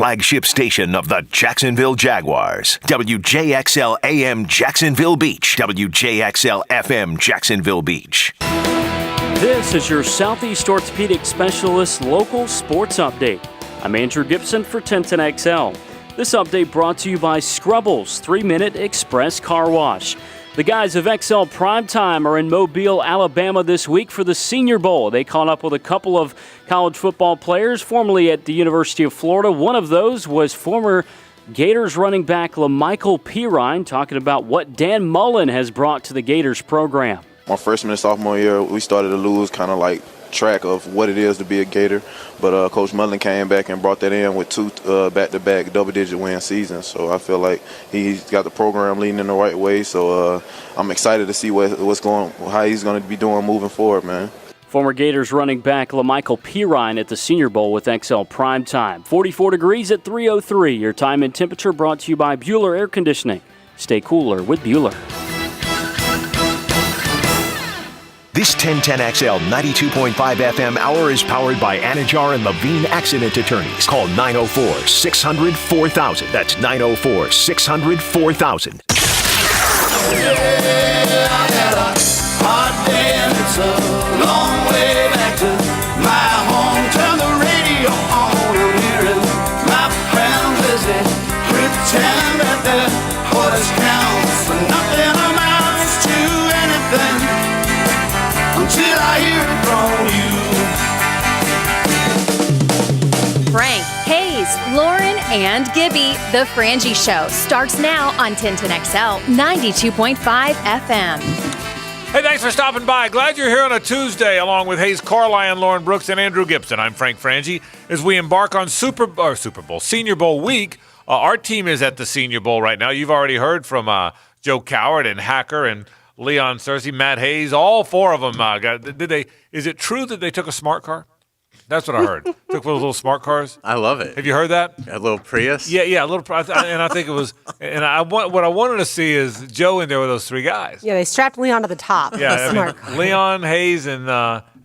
flagship station of the Jacksonville Jaguars. WJXL AM Jacksonville Beach. WJXL FM Jacksonville Beach. This is your Southeast Orthopedic Specialist local sports update. I'm Andrew Gibson for 1010XL. This update brought to you by Scrubbles 3-Minute Express Car Wash. The guys of XL Primetime are in Mobile, Alabama this week for the Senior Bowl. They caught up with a couple of college football players formerly at the University of Florida. One of those was former Gators running back LaMichael Pirine, talking about what Dan Mullen has brought to the Gators program. My freshman and sophomore year, we started to lose kind of like track of what it is to be a Gator, but Coach Mullen came back and brought that in with two back-to-back double-digit win seasons. So I feel like he's got the program leading in the right way. So I'm excited to see how he's going to be doing moving forward, man. Former Gators running back LaMichael Pirine at the Senior Bowl with XL Primetime. 44 degrees at 3:03. Your time and temperature brought to you by Bueller Air Conditioning. Stay cooler with Bueller. This 1010XL 92.5 FM hour is powered by Anajar and Levine Accident Attorneys. Call 904-600-4000. That's 904-600-4000. Yeah, I had a hard day and it's a long way back to my home. Turn the radio on, I'm hearing my friend Lizzie pretend that the voice counts for nothing amounts to anything until I hear it from you. Frank, Hayes, Lauren, and Gibby. The Frangie Show starts now on 1010XL 92.5 FM. Hey, thanks for stopping by. Glad you're here on a Tuesday along with Hayes Carline, Lauren Brooks, and Andrew Gibson. I'm Frank Frangie. As we embark on Senior Bowl week, our team is at the Senior Bowl right now. You've already heard from Joe Coward and Hacker and Leon Searcy, Matt Hayes, all four of them. Is it true that they took a smart car? That's what I heard. Took one of those little smart cars. I love it. Have you heard that? A little Prius? Yeah, a little. And I think it was. And what I wanted to see is Joe in there with those three guys. Yeah, they strapped Leon to the top. Yeah, Leon, Hayes, and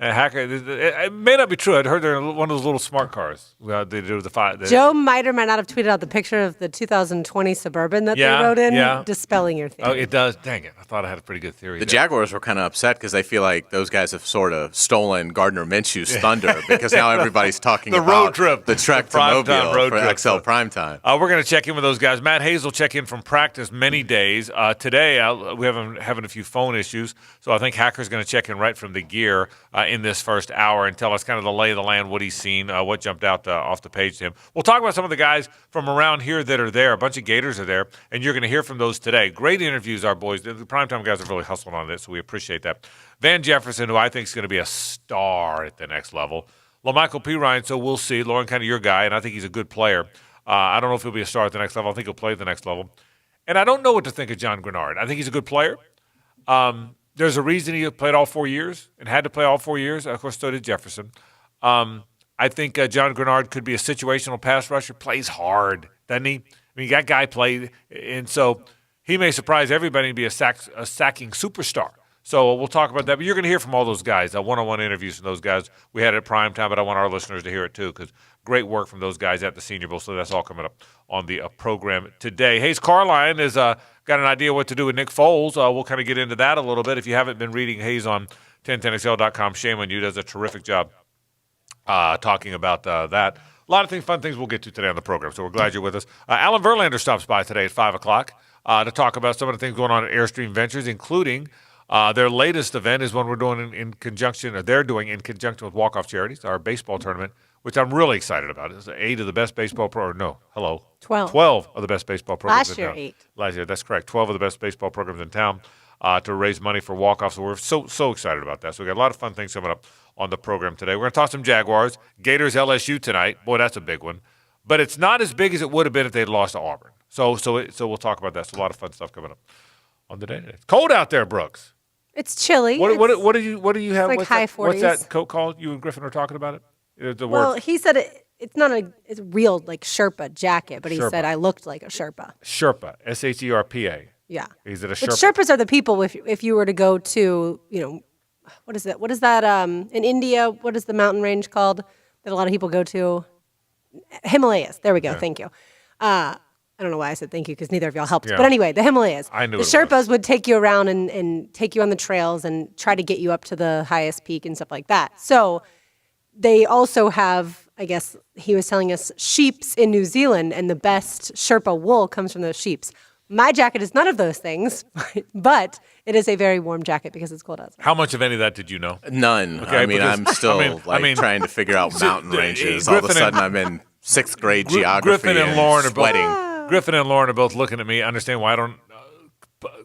Hacker. It may not be true. I'd heard they're one of those little smart cars. They do the five. Joe might or might not have tweeted out the picture of the 2020 Suburban that they wrote in, dispelling your theory. Oh, it does. Dang it! I thought I had a pretty good theory. The Jaguars were kind of upset because they feel like those guys have sort of stolen Gardner Minshew's thunder because now everybody's talking the about road trip, the trek to Mobile for XL Primetime. We're going to check in with those guys. Matt Hayes will check in from practice many days. Today, we have having a few phone issues, so I think Hacker's going to check in right from the gear in this first hour and tell us kind of the lay of the land, what he's seen, what jumped out off the page to him. We'll talk about some of the guys from around here that are there. A bunch of Gators are there, and you're going to hear from those today. Great interviews, our boys. The Primetime guys are really hustling on this, so we appreciate that. Van Jefferson, who I think is going to be a star at the next level. LaMichael Pirine, so we'll see. Lauren, kind of your guy, and I think he's a good player. I don't know if he'll be a star at the next level. I think he'll play at the next level. And I don't know what to think of John Grenard. I think he's a good player. There's a reason he played all 4 years and had to play all 4 years. Of course, so did Jefferson. I think John Grenard could be a situational pass rusher. Plays hard, doesn't he? I mean, that guy played, and so he may surprise everybody and be a sacking superstar. So we'll talk about that. But you're going to hear from all those guys, one-on-one interviews from those guys. We had it at prime time, but I want our listeners to hear it too because great work from those guys at the Senior Bowl. So that's all coming up on the program today. Hayes Carline has got an idea what to do with Nick Foles. We'll kind of get into that a little bit. If you haven't been reading Hayes on 1010XL.com, shame on you. Does a terrific job talking about that. A lot of fun things we'll get to today on the program, so we're glad you're with us. Alan Verlander stops by today at 5 o'clock to talk about some of the things going on at Airstream Ventures, including their latest event is one we're doing in conjunction, or they're doing in conjunction with Walk-Off Charities, our baseball tournament, which I'm really excited about. It's 8 of the best baseball 12 of the best baseball programs in town. Last year, 8. Last year, that's correct. 12 of the best baseball programs in town to raise money for walk-offs. So we're so excited about that. So we got a lot of fun things coming up on the program today. We're going to talk some Jaguars. Gators LSU tonight. Boy, that's a big one. But it's not as big as it would have been if they'd lost to Auburn. So we'll talk about that. So a lot of fun stuff coming up on the day today. It's cold out there, Brooks. It's chilly. What do you have? Like high 40s. What's that coat called? You and Griffin were talking about it. He said it's not it's a real like Sherpa jacket, but he said I looked like a Sherpa. Sherpa, SHERPA. Yeah. Is it a But Sherpa? Sherpas are the people if you were to go to what is that? What is that in India? What is the mountain range called that a lot of people go to? Himalayas. There we go. Thank you. I don't know why I said thank you because neither of y'all helped. But anyway, the Himalayas. I knew the it Sherpas would take you around and take you on the trails and try to get you up to the highest peak and stuff like that. So they also have, I guess he was telling us, sheeps in New Zealand, and the best Sherpa wool comes from those sheeps. My jacket is none of those things, but it is a very warm jacket because it's cold outside. How much of any of that did you know? None. Okay, I mean, because- I'm still trying to figure out mountain ranges. All of a sudden, I'm in 6th grade geography. Griffin and Lauren are sweating. Griffin and Lauren are both looking at me. Understand why I don't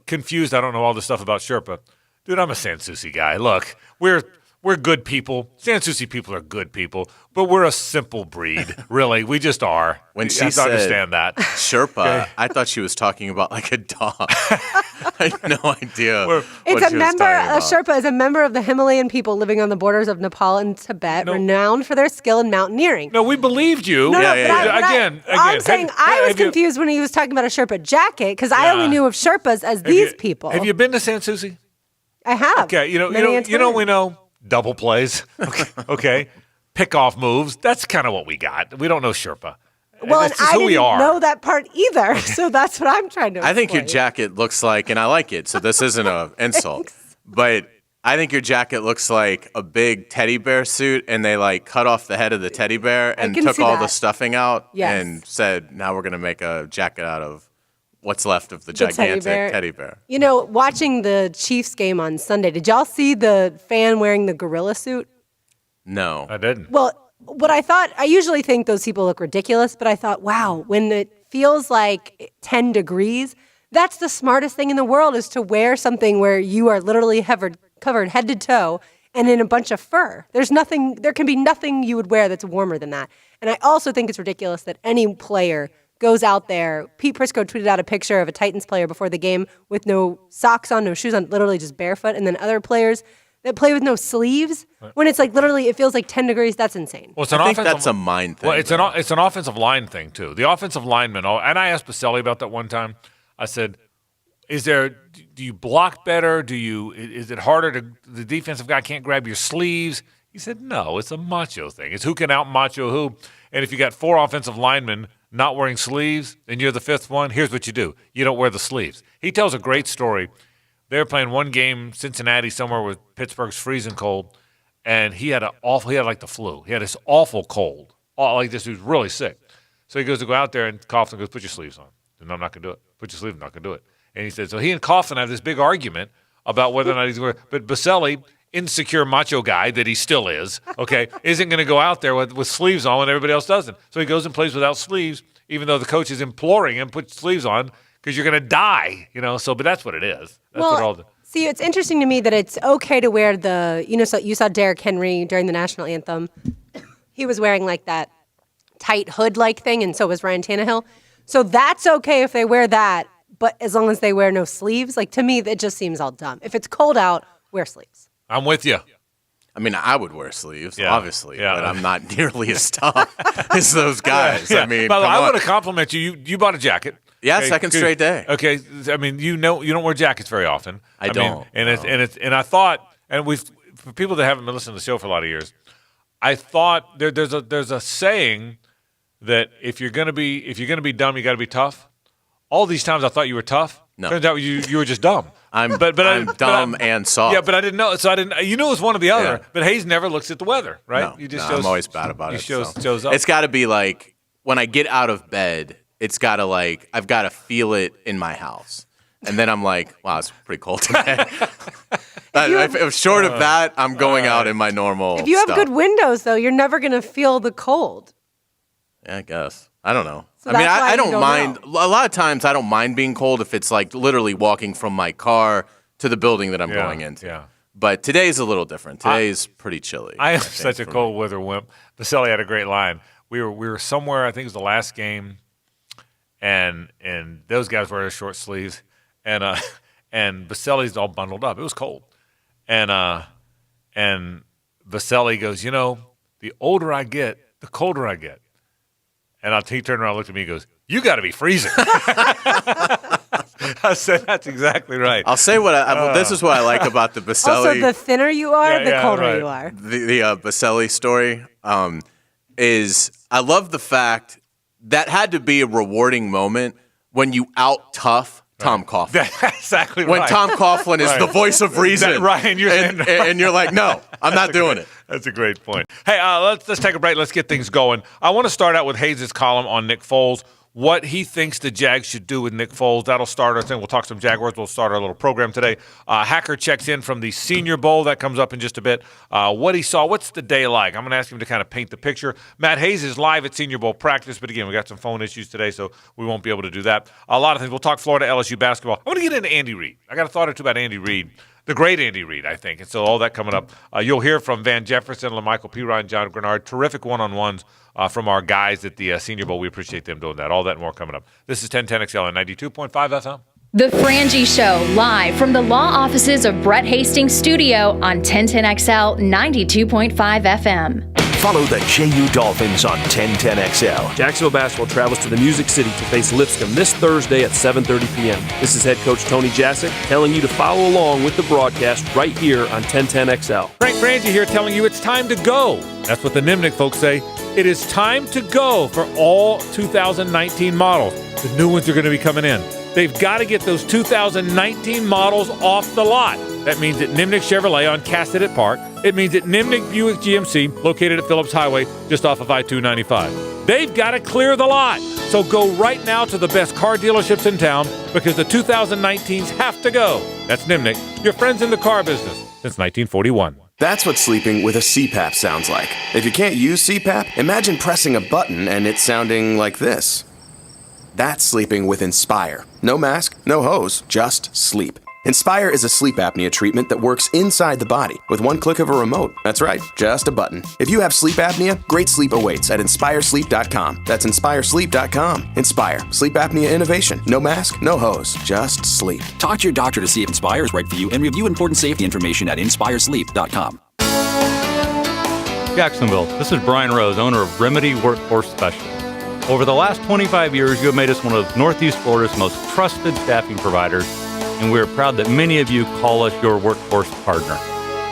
confused. I don't know all this stuff about Sherpa. Dude, I'm a Sanssouci guy. Look, we're good people. Sanssouci people are good people, but we're a simple breed. Really, we just are. When You she have to said understand that. Sherpa, I thought she was talking about like a dog. I had no idea. It's a member, a Sherpa is a member of the Himalayan people living on the borders of Nepal and Tibet, renowned for their skill in mountaineering. No, we believed you. Again, I'm saying I was confused when he was talking about a Sherpa jacket because I only knew of Sherpas as these people. Have you been to Sanssouci? I have. Okay, you know we know double plays. Okay. Pick off moves. That's kind of what we got. We don't know Sherpa. Well, and that's just I who we didn't are. know that part either, so that's what I'm trying to I think your explain. jacket looks like, and I like it, so this isn't an insult, but I think your jacket looks like a big teddy bear suit, and they like cut off the head of the teddy bear and can took see all the that. stuffing out Yes. and said, now we're going to make a jacket out of what's left of the The gigantic teddy bear. You know, watching the Chiefs game on Sunday, did y'all see the fan wearing the gorilla suit? No. I didn't. Well, what I thought, I usually think those people look ridiculous, but I thought, wow, when it feels like 10 degrees, that's the smartest thing in the world is to wear something where you are literally covered head to toe and in a bunch of fur. There can be nothing you would wear that's warmer than that. And I also think it's ridiculous that any player goes out there. Pete Prisco tweeted out a picture of a Titans player before the game with no socks on, no shoes on, literally just barefoot, and then other players that play with no sleeves. When it's like literally, it feels like 10 degrees. That's insane. Well, I think that's a mind thing. Well, it's an offensive line thing too. The offensive linemen, and I asked Baselli about that one time. I said, do you block better? Is it harder the defensive guy can't grab your sleeves? He said, no, it's a macho thing. It's who can out macho who. And if you got 4 offensive linemen not wearing sleeves and you're the 5th one, here's what you do. You don't wear the sleeves. He tells a great story. They were playing one game, Cincinnati, somewhere with Pittsburgh's freezing cold, and he had like the flu. He had this awful cold, like this. He was really sick. So he goes to go out there and Coughlin goes, put your sleeves on. And I'm not going to do it. Put your sleeves on, I'm not going to do it. And he said, so he and Coughlin have this big argument about whether or not he's going to, but Baselli, insecure macho guy that he still is, okay, isn't going to go out there with sleeves on when everybody else doesn't. So he goes and plays without sleeves, even though the coach is imploring him, put sleeves on, because you're going to die, so, but that's what it is. That's what all the... See, it's interesting to me that it's okay to wear so you saw Derrick Henry during the national anthem. He was wearing like that tight hood-like thing, and so was Ryan Tannehill. So that's okay if they wear that, but as long as they wear no sleeves, like to me, it just seems all dumb. If it's cold out, wear sleeves. I'm with you. I mean, I would wear sleeves, Yeah. obviously, Yeah. but I'm not nearly as tough as those guys. Yeah. I mean, By the way, come I on. want to compliment you. You bought a jacket. Yeah, Okay, second good. straight day. Okay, I mean, you don't wear jackets very often. I don't, And I thought, and for people that haven't been listening to the show for a lot of years, I thought there's a saying that if you're gonna be dumb, you got to be tough. All these times I thought you were tough. No. Turns out you were just dumb. I'm dumb and soft. Yeah, but I didn't know. So I didn't. You knew it was one or the other. Yeah. But Hayes never looks at the weather, right? No, You just I'm always bad about it. Shows up. It's got to be like when I get out of bed, it's got to I've got to feel it in my house. And then I'm like, wow, it's pretty cold today. If short of that, I'm going out in my normal If you have stuff. good windows, though, you're never going to feel the cold. Yeah, I guess. I don't know. So I mean, that's why I you don't don't mind. A lot of times I don't mind being cold if it's like literally walking from my car to the building that I'm going into. Yeah. But today's a little different. Today's pretty chilly. I am think, such a for cold me. weather wimp. Baselli had a great line. We were somewhere, I think it was the last game, and those guys wear their short sleeves, and Baselli's all bundled up. It was cold, and Baselli goes, the older I get, the colder I get, and he turned around and looked at me and goes, you got to be freezing. I said, that's exactly right. I'll say this is what I like about the Baselli. Also, the thinner you are, the colder right. you are. The Baselli story. is I love the fact that had to be a rewarding moment when you out-tough Tom Coughlin. That's exactly when right. Tom Coughlin is Right. the voice of reason. Right, and you're like, no, I'm not doing it. That's a great point. Hey, let's take a break. Let's get things going. I want to start out with Hayes' column on Nick Foles, what he thinks the Jags should do with Nick Foles. That'll start us in. We'll talk some Jaguars. We'll start our little program today. Hacker checks in from the Senior Bowl. That comes up in just a bit. What he saw, what's the day like? I'm going to ask him to kind of paint the picture. Matt Hayes is live at Senior Bowl practice, but again, we got some phone issues today, so we won't be able to do that. A lot of things. We'll talk Florida LSU basketball. I want to get into Andy Reid. I got a thought or two about Andy Reid. The great Andy Reid, I think. And so all that coming up. You'll hear from Van Jefferson, LaMichael Pirine, John Grenard. Terrific one-on-ones from our guys at the Senior Bowl. We appreciate them doing that. All that and more coming up. This is 1010XL and 92.5 FM. The Frangie Show, live from the law offices of Brett Hastings' studio on 1010XL 92.5 FM. Follow the JU Dolphins on 1010XL. Jacksonville basketball travels to the Music City to face Lipscomb this Thursday at 7:30 p.m. This is head coach Tony Jasic telling you to follow along with the broadcast right here on 1010XL. Frank Frangie here telling you it's time to go. That's what the Nimnik folks say. It is time to go for all 2019 models. The new ones are going to be coming in. They've got to get those 2019 models off the lot. That means at Nimnik Chevrolet on Castanet Park. It means at Nimnik Buick GMC, located at Phillips Highway, just off of I-295. They've got to clear the lot. So go right now to the best car dealerships in town because the 2019s have to go. That's Nimnik, your friends in the car business since 1941. That's what sleeping with a CPAP sounds like. If you can't use CPAP, imagine pressing a button and it sounding like this. That's sleeping with Inspire. No mask, no hose, just sleep. Inspire is a sleep apnea treatment that works inside the body with one click of a remote. That's right, just a button. If you have sleep apnea, great sleep awaits at InspireSleep.com. That's InspireSleep.com. Inspire. Sleep apnea innovation. No mask, no hose, just sleep. Talk to your doctor to see if Inspire is right for you and review important safety information at InspireSleep.com. Jacksonville, this is Brian Rose, owner of Remedy Workforce Specialists. Over the last 25 years, you have made us one of Northeast Florida's most trusted staffing providers, and we are proud that many of you call us your workforce partner.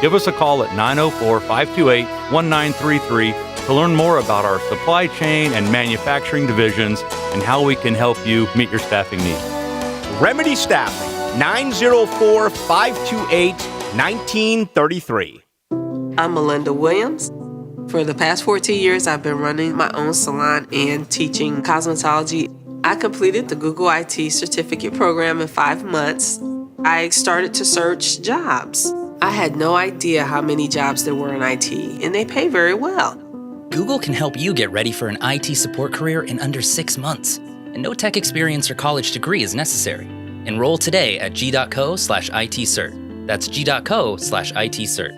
Give us a call at 904-528-1933 to learn more about our supply chain and manufacturing divisions and how we can help you meet your staffing needs. Remedy Staffing, 904-528-1933. I'm Melinda Williams. For the past 14 years, I've been running my own salon and teaching cosmetology. I completed the Google IT certificate program in 5 months. I started to search jobs. I had no idea how many jobs there were in IT, and they pay very well. Google can help you get ready for an IT support career in under 6 months, and no tech experience or college degree is necessary. Enroll today at g.co/ITcert. That's g.co/ITcert.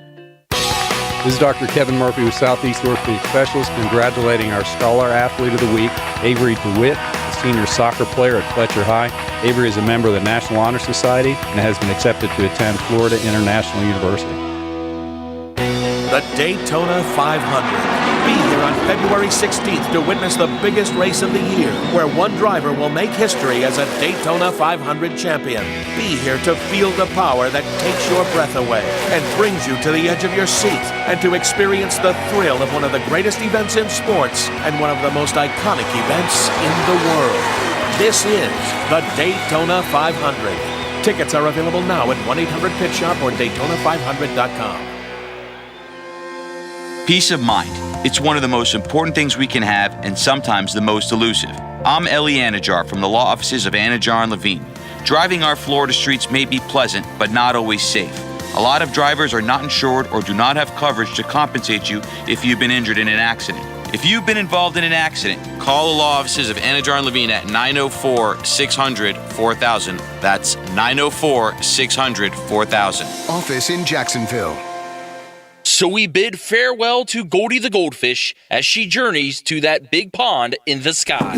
This is Dr. Kevin Murphy with Southeast Orthopedic Specialists, congratulating our Scholar Athlete of the Week, Avery DeWitt, a senior soccer player at Fletcher High. Avery is a member of the National Honor Society and has been accepted to attend Florida International University. The Daytona 500. Be here on February 16th to witness the biggest race of the year, where one driver will make history as a Daytona 500 champion. Be here to feel the power that takes your breath away and brings you to the edge of your seat, and to experience the thrill of one of the greatest events in sports and one of the most iconic events in the world. This is the Daytona 500. Tickets are available now at 1-800-PIT-SHOP or Daytona500.com. Peace of mind. It's one of the most important things we can have, and sometimes the most elusive. I'm Eli Anajar from the law offices of Anajar & Levine. Driving our Florida streets may be pleasant, but not always safe. A lot of drivers are not insured or do not have coverage to compensate you if you've been injured in an accident. If you've been involved in an accident, call the law offices of Anajar & Levine at 904-600-4000. That's 904-600-4000. Office in Jacksonville. So we bid farewell to Goldie the goldfish as she journeys to that big pond in the sky.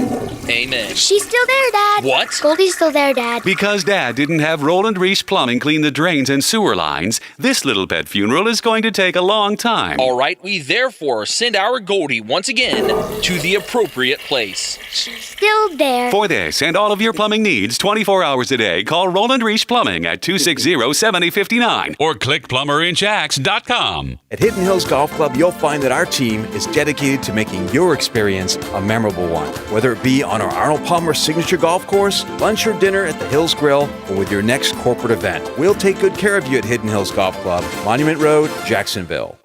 Amen. She's still there, Dad. What? Goldie's still there, Dad. Because Dad didn't have Roland Reese Plumbing clean the drains and sewer lines, this little pet funeral is going to take a long time. All right, we therefore send our Goldie once again to the appropriate place. She's still there. For this and all of your plumbing needs 24 hours a day, call Roland Reese Plumbing at 260-7059 or click plumberinjacks.com. At Hidden Hills Golf Club, you'll find that our team is dedicated to making your experience a memorable one. Whether it be on our Arnold Palmer signature golf course, lunch or dinner at the Hills Grill, or with your next corporate event, we'll take good care of you at Hidden Hills Golf Club, Monument Road, Jacksonville.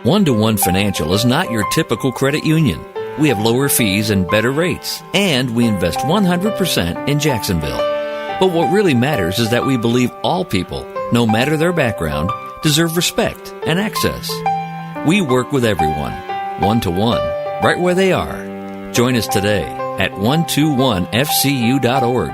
One-to-One Financial is not your typical credit union. We have lower fees and better rates, and we invest 100% in Jacksonville. But what really matters is that we believe all people, no matter their background, deserve respect and access. We work with everyone, one-to-one, right where they are. Join us today at 121fcu.org.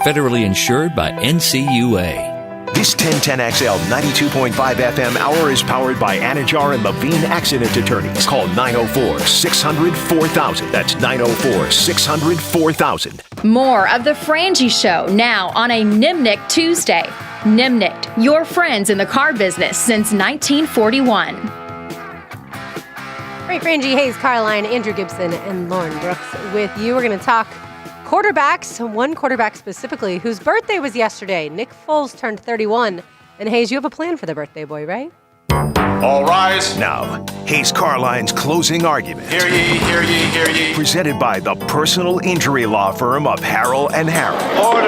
Federally insured by NCUA. This 1010XL 92.5 FM hour is powered by Anajar and Levine Accident Attorneys. Call 904-600-4000. That's 904-600-4000. More of The Frangie Show now on a Nimnicht Tuesday. Nimnicht, your friends in the car business since 1941. Great, Frangie, Hayes, Caroline, Andrew Gibson, and Lauren Brooks with you. We're going to talk quarterbacks, one quarterback specifically whose birthday was yesterday. Nick Foles turned 31. And Hayes, you have a plan for the birthday boy, right? All rise. Now, Hayes Carline's closing argument. Hear ye, hear ye, hear ye. Presented by the personal injury law firm of Harrell and Harrell. Order.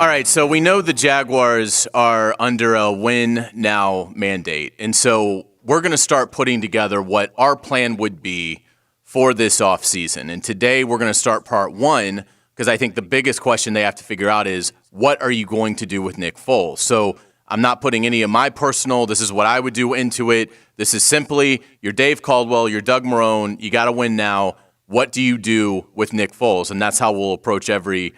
All right, so we know the Jaguars are under a win now mandate. And so we're going to start putting together what our plan would be for this offseason. And today we're going to start part one because I think the biggest question they have to figure out is, what are you going to do with Nick Foles? So I'm not putting any of my personal, this is what I would do into it. This is simply, you're Dave Caldwell, you're Doug Marrone, you got to win now. What do you do with Nick Foles? And that's how we'll approach every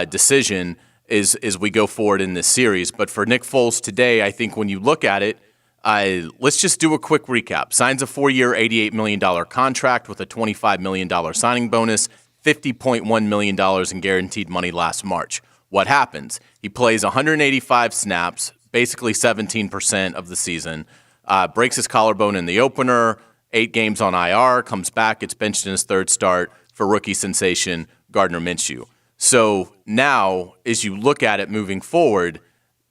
decision as we go forward in this series. But for Nick Foles today, I think when you look at it, let's just do a quick recap. Signs a 4-year, $88 million contract with a $25 million signing bonus, $50.1 million in guaranteed money last March. What happens? He plays 185 snaps, basically 17% of the season, breaks his collarbone in the opener, 8 games on IR, comes back, gets benched in his third start for rookie sensation Gardner Minshew. So now, as you look at it moving forward,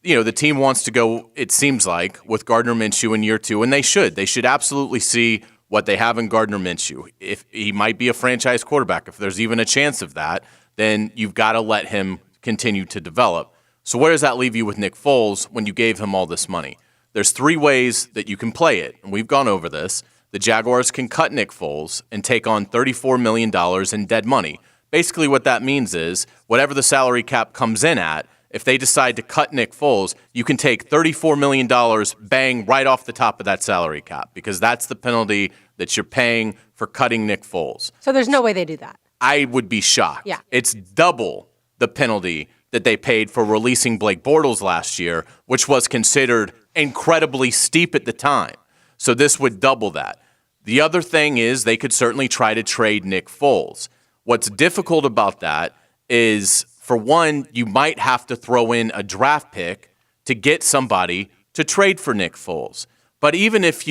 you know, the team wants to go, it seems like, with Gardner Minshew in year 2, and they should. They should absolutely see what they have in Gardner Minshew. If he might be a franchise quarterback, if there's even a chance of that, then you've got to let him continue to develop. So where does that leave you with Nick Foles when you gave him all this money? There's 3 ways that you can play it, and we've gone over this. The Jaguars can cut Nick Foles and take on $34 million in dead money. Basically what that means is whatever the salary cap comes in at, if they decide to cut Nick Foles, you can take $34 million, bang, right off the top of that salary cap, because that's the penalty that you're paying for cutting Nick Foles. So there's no way they do that. I would be shocked. Yeah. It's double the penalty that they paid for releasing Blake Bortles last year, which was considered incredibly steep at the time. So this would double that. The other thing is they could certainly try to trade Nick Foles. What's difficult about that is, for one, you might have to throw in a draft pick to get somebody to trade for Nick Foles. But even if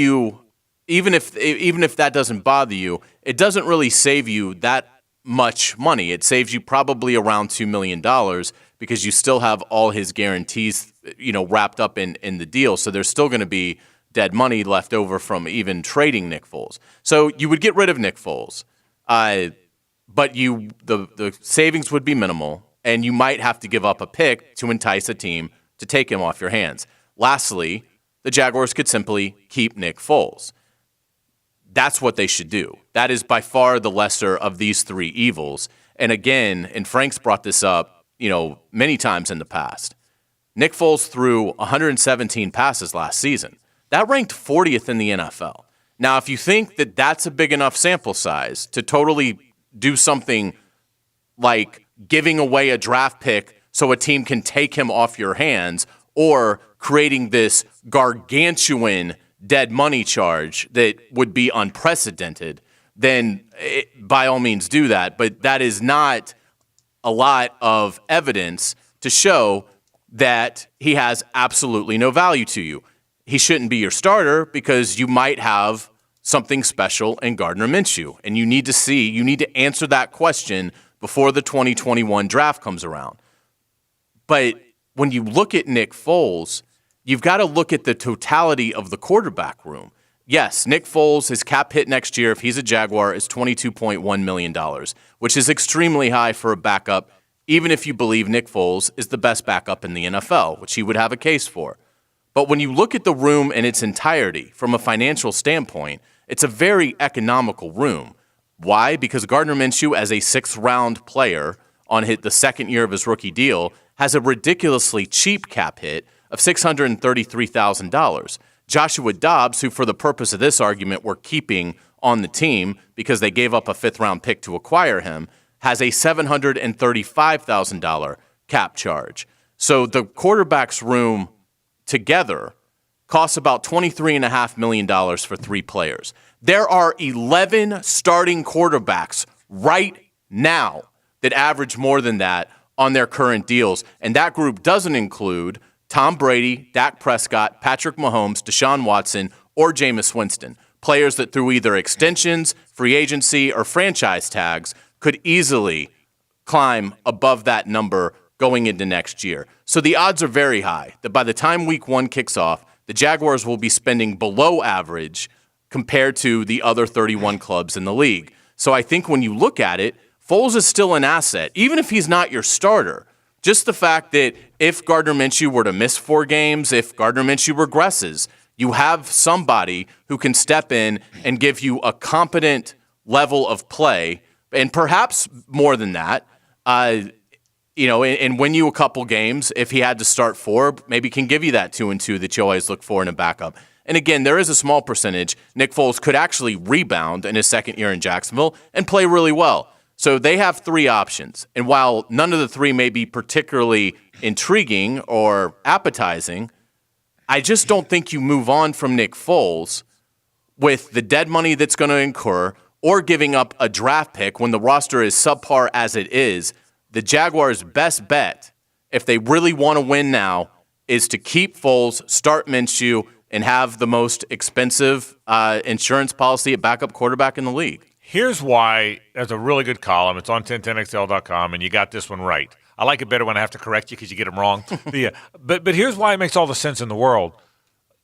that doesn't bother you, it doesn't really save you that much money. It saves you probably around $2 million because you still have all his guarantees, wrapped up in the deal. So there's still going to be dead money left over from even trading Nick Foles. So you would get rid of Nick Foles, but the savings would be minimal. And you might have to give up a pick to entice a team to take him off your hands. Lastly, the Jaguars could simply keep Nick Foles. That's what they should do. That is by far the lesser of these 3 evils. And again, and Frank's brought this up, many times in the past, Nick Foles threw 117 passes last season. That ranked 40th in the NFL. Now, if you think that that's a big enough sample size to totally do something like giving away a draft pick so a team can take him off your hands, or creating this gargantuan dead money charge that would be unprecedented, then by all means do that. But that is not a lot of evidence to show that he has absolutely no value to you. He shouldn't be your starter because you might have something special in Gardner Minshew, and you need to answer that question before the 2021 draft comes around. But when you look at Nick Foles, you've got to look at the totality of the quarterback room. Yes, Nick Foles, his cap hit next year, if he's a Jaguar, is $22.1 million, which is extremely high for a backup, even if you believe Nick Foles is the best backup in the NFL, which he would have a case for. But when you look at the room in its entirety, from a financial standpoint, it's a very economical room. Why? Because Gardner Minshew, as a sixth-round player on the second year of his rookie deal, has a ridiculously cheap cap hit of $633,000. Joshua Dobbs, who for the purpose of this argument we're keeping on the team because they gave up a fifth-round pick to acquire him, has a $735,000 cap charge. So the quarterback's room together costs about $23.5 million for 3 players. There are 11 starting quarterbacks right now that average more than that on their current deals, and that group doesn't include Tom Brady, Dak Prescott, Patrick Mahomes, Deshaun Watson, or Jameis Winston, players that through either extensions, free agency, or franchise tags could easily climb above that number going into next year. So the odds are very high that by the time week 1 kicks off, the Jaguars will be spending below average compared to the other 31 clubs in the league. So I think when you look at it, Foles is still an asset, even if he's not your starter. Just the fact that if Gardner Minshew were to miss 4 games, if Gardner Minshew regresses, you have somebody who can step in and give you a competent level of play, and perhaps more than that, and win you a couple games. If he had to start 4, maybe can give you that 2-2 that you always look for in a backup. And again, there is a small percentage Nick Foles could actually rebound in his second year in Jacksonville and play really well. So they have 3 options. And while none of the 3 may be particularly intriguing or appetizing, I just don't think you move on from Nick Foles with the dead money that's going to incur or giving up a draft pick when the roster is subpar as it is. The Jaguars' best bet, if they really want to win now, is to keep Foles, start Minshew, and have the most expensive insurance policy at backup quarterback in the league. Here's why there's a really good column. It's on 1010XL.com, and you got this one right. I like it better when I have to correct you because you get them wrong. But here's why it makes all the sense in the world.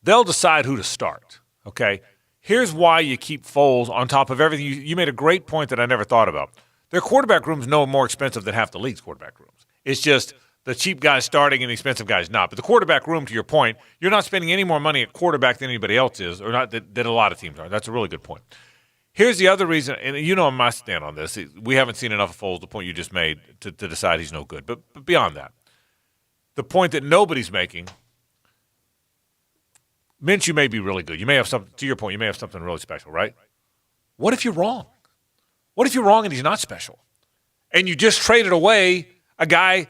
They'll decide who to start, okay? Here's why you keep Foles on top of everything. You made a great point that I never thought about. Their quarterback room's no more expensive than half the league's quarterback rooms. It's just the cheap guys starting and the expensive guys not. But the quarterback room, to your point, you're not spending any more money at quarterback than anybody else is, or not that a lot of teams are. That's a really good point. Here's the other reason, and you know my stand on this. We haven't seen enough of Foles, the point you just made, to decide he's no good. But beyond that, the point that nobody's making, Minshew may be really good. You may have something, to your point, you may have something really special, right? What if you're wrong? What if you're wrong and he's not special? And you just traded away a guy,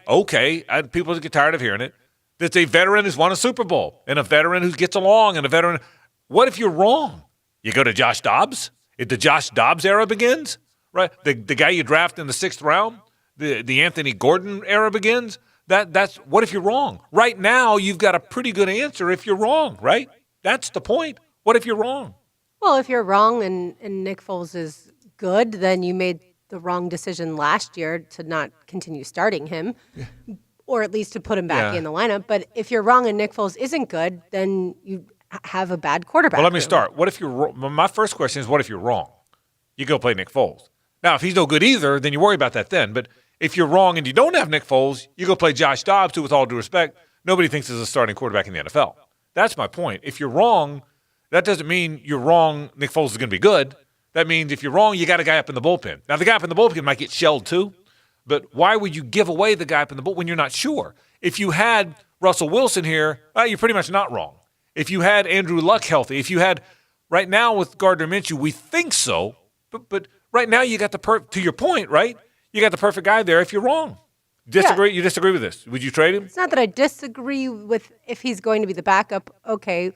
people get tired of hearing it, that's a veteran who's won a Super Bowl, and a veteran who gets along, and a veteran. What if you're wrong? You go to Josh Dobbs? If the Josh Dobbs era begins, right? The guy you draft in the 6th round, the Anthony Gordon era begins. That's what if you're wrong? Right now, you've got a pretty good answer if you're wrong, right? That's the point. What if you're wrong? Well, if you're wrong and Nick Foles is good, then you made the wrong decision last year to not continue starting him, or at least to put him back in the lineup. But if you're wrong and Nick Foles isn't good, then you have a bad quarterback. Well, let me start. What if you're? My first question is, what if you're wrong? You go play Nick Foles. Now, if he's no good either, then you worry about that then. But if you're wrong and you don't have Nick Foles, you go play Josh Dobbs, who, with all due respect, nobody thinks is a starting quarterback in the NFL. That's my point. If you're wrong, that doesn't mean you're wrong. Nick Foles is going to be good. That means if you're wrong, you got a guy up in the bullpen. Now, the guy up in the bullpen might get shelled too, but why would you give away the guy up in the bullpen when you're not sure? If you had Russell Wilson here, you're pretty much not wrong. If you had Andrew Luck healthy, if you had right now with Gardner Minshew, we think so, but right now you got to your point, right? You got the perfect guy there if you're wrong. Disagree? Yeah. You disagree with this? Would you trade him? It's not that I disagree with if he's going to be the backup. Okay.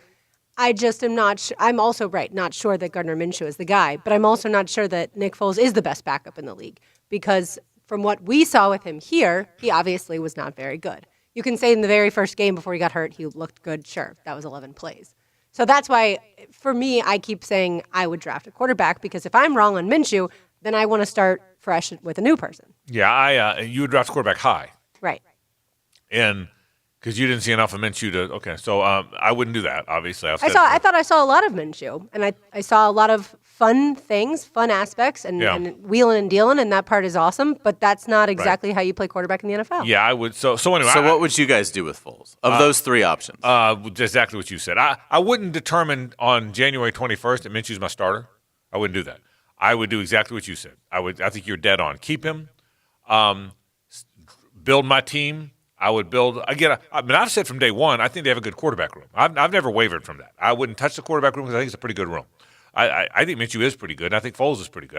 I just am not I'm also not sure that Gardner Minshew is the guy, but I'm also not sure that Nick Foles is the best backup in the league because from what we saw with him here, he obviously was not very good. You can say in the very first game before he got hurt, he looked good. Sure, that was 11 plays. So that's why, for me, I keep saying I would draft a quarterback because if I'm wrong on Minshew, then I want to start fresh with a new person. Yeah, you would draft a quarterback high. Right. And Because you didn't see enough of Minshew to. Okay, so I wouldn't do that. Obviously, I thought I saw a lot of Minshew, and I saw a lot of fun things, fun aspects, and wheeling and dealing, and that part is awesome. But that's not exactly how you play quarterback in the NFL. Yeah, I would. So anyway. So what would you guys do with Foles of those three options? Exactly what you said. I wouldn't determine on January 21st that Minshew's my starter. I wouldn't do that. I would do exactly what you said. I think you're dead on. Keep him. Build my team. I would build again. I've said from day one, I think they have a good quarterback room. I've never wavered from that. I wouldn't touch the quarterback room because I think it's a pretty good room. I think Minshew is pretty good, and I think Foles is pretty good.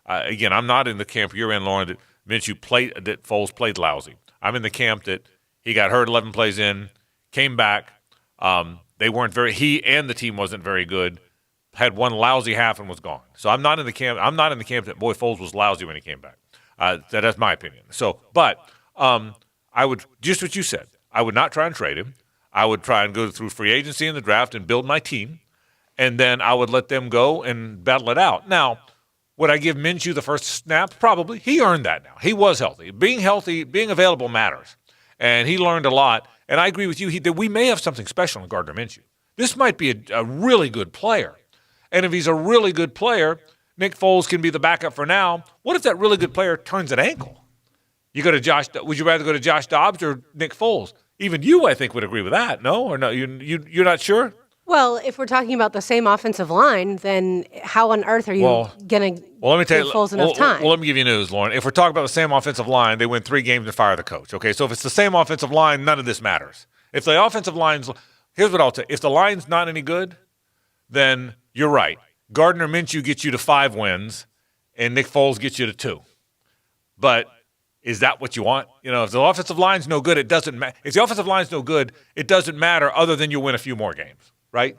Again, I'm not in the camp you're in, Lauren, that that Foles played lousy. I'm in the camp that he got hurt 11 plays in, came back. They weren't he and the team wasn't very good. Had one lousy half and was gone. So I'm not in the camp. I'm not in the camp that boy Foles was lousy when he came back. That's my opinion. So, but. I would, just what you said, I would not try and trade him. I would try and go through free agency in the draft and build my team, and then I would let them go and battle it out. Now, would I give Minshew the first snap? Probably. He earned that now. He was healthy. Being available matters, and he learned a lot. And I agree with you that we may have something special in Gardner Minshew. This might be a really good player, and if he's a really good player, Nick Foles can be the backup for now. What if that really good player turns an ankle? Would you rather go to Josh Dobbs or Nick Foles? Even you, I think, would agree with that. No, or no? You're not sure? Well, if we're talking about the same offensive line, then how on earth are you going to give Foles enough time? Well, let me give you news, Lauren. If we're talking about the same offensive line, they win 3 games and fire the coach. Okay, so if it's the same offensive line, none of this matters. If the offensive line's – here's what I'll tell you. If the line's not any good, then you're right. Gardner Minshew gets you to 5 wins, and Nick Foles gets you to 2. But – is that what you want? If the offensive line's no good, it doesn't matter. If the offensive line's no good, it doesn't matter other than you win a few more games, right?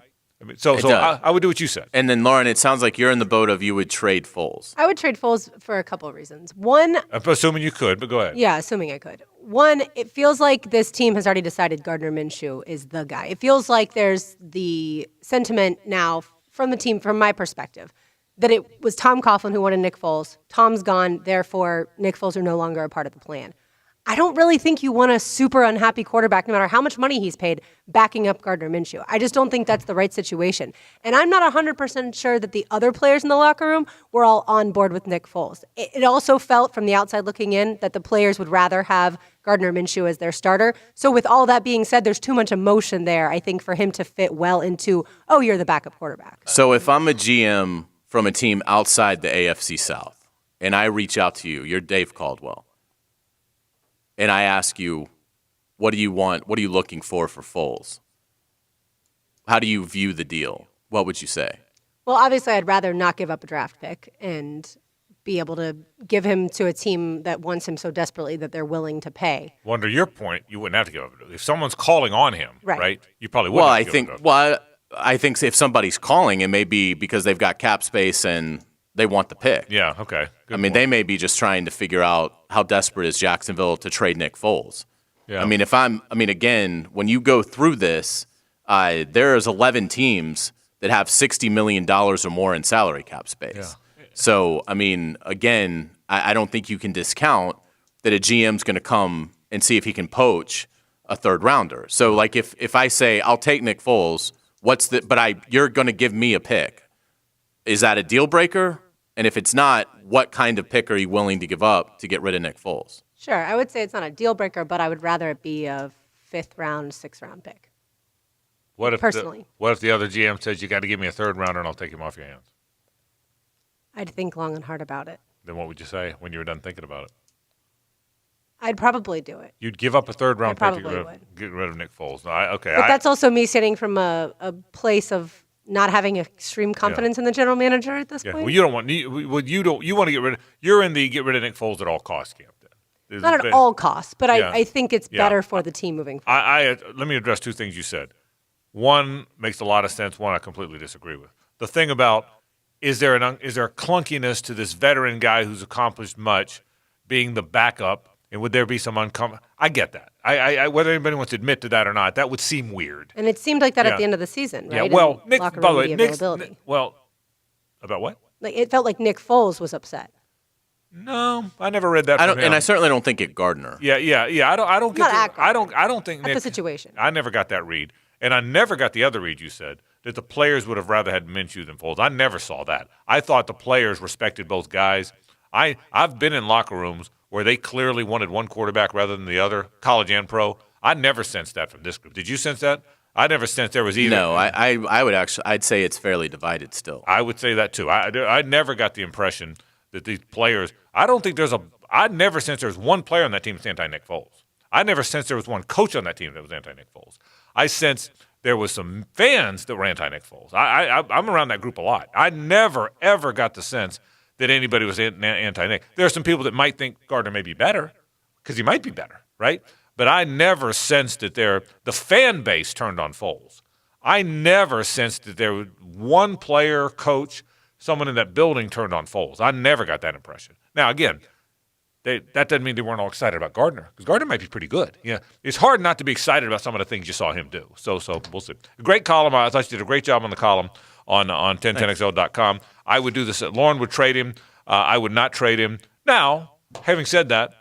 So I would do what you said. And then, Lauren, it sounds like you're in the boat of you would trade Foles. I would trade Foles for a couple of reasons. One, assuming you could, but go ahead. Yeah, assuming I could. One, it feels like this team has already decided Gardner Minshew is the guy. It feels like there's the sentiment now from the team, from my perspective, that it was Tom Coughlin who wanted Nick Foles. Tom's gone, therefore Nick Foles are no longer a part of the plan. I don't really think you want a super unhappy quarterback, no matter how much money he's paid, backing up Gardner Minshew. I just don't think that's the right situation. And I'm not 100% sure that the other players in the locker room were all on board with Nick Foles. It also felt from the outside looking in that the players would rather have Gardner Minshew as their starter. So with all that being said, there's too much emotion there, I think, for him to fit well into, you're the backup quarterback. So if I'm a GM from a team outside the AFC South, and I reach out to you, you're Dave Caldwell, and I ask you, what do you want? What are you looking for Foles? How do you view the deal? What would you say? Well, obviously, I'd rather not give up a draft pick and be able to give him to a team that wants him so desperately that they're willing to pay. Well, under your point, you wouldn't have to give up. If someone's calling on him, right? You probably wouldn't have to give up. Well, I think if somebody's calling, it may be because they've got cap space and they want the pick. Yeah, okay. Good point. They may be just trying to figure out how desperate is Jacksonville to trade Nick Foles. Yeah. Again, when you go through this, there's 11 teams that have $60 million or more in salary cap space. Yeah. So, again, I don't think you can discount that a GM's going to come and see if he can poach a third rounder. So, like, if I say, I'll take Nick Foles, you're going to give me a pick. Is that a deal breaker? And if it's not, what kind of pick are you willing to give up to get rid of Nick Foles? Sure. I would say it's not a deal breaker, but I would rather it be a 5th round, 6th round pick. What if the other GM says you got to give me a 3rd rounder and I'll take him off your hands? I'd think long and hard about it. Then what would you say when you were done thinking about it? I'd probably do it. You'd give up a 3rd round pick to get rid of Nick Foles. No, but that's also me sitting from a place of not having extreme confidence in the general manager at this point. Well, you don't want you want to get rid of. You're in the get rid of Nick Foles at all costs camp. Then not at all costs, but I think it's better for the team moving forward. Let me address 2 things you said. One makes a lot of sense. One I completely disagree with. The thing about is there a clunkiness to this veteran guy who's accomplished much being the backup? And would there be some I get that. I whether anybody wants to admit to that or not, that would seem weird. And it seemed like that at the end of the season, right? Yeah, well, Nick, by the way, about what? Like, it felt like Nick Foles was upset. No, I never read that. And I certainly don't think it Gardner. Yeah. I don't get. I don't think That's Nick, the situation. I never got that read, and I never got the other read you said that the players would have rather had Minshew than Foles. I never saw that. I thought the players respected both guys. I've been in locker rooms where they clearly wanted one quarterback rather than the other, college and pro. I never sensed that from this group. Did you sense that? I never sensed there was either. No, I'd say it's fairly divided still. I would say that too. I never got the impression that these players. I never sensed there was one player on that team that's anti-Nick Foles. I never sensed there was one coach on that team that was anti-Nick Foles. I sensed there was some fans that were anti-Nick Foles. I'm around that group a lot. I never, ever got the sense that anybody was anti-Nick. There are some people that might think Gardner may be better because he might be better, right? But I never sensed that the fan base turned on Foles. I never sensed that there was one player, coach, someone in that building turned on Foles. I never got that impression. Now, again, that doesn't mean they weren't all excited about Gardner, because Gardner might be pretty good. Yeah, it's hard not to be excited about some of the things you saw him do. So we'll see. Great column. I thought you did a great job on the column on 1010XL.com. I would do this. Lauren would trade him. I would not trade him. Now, having said that,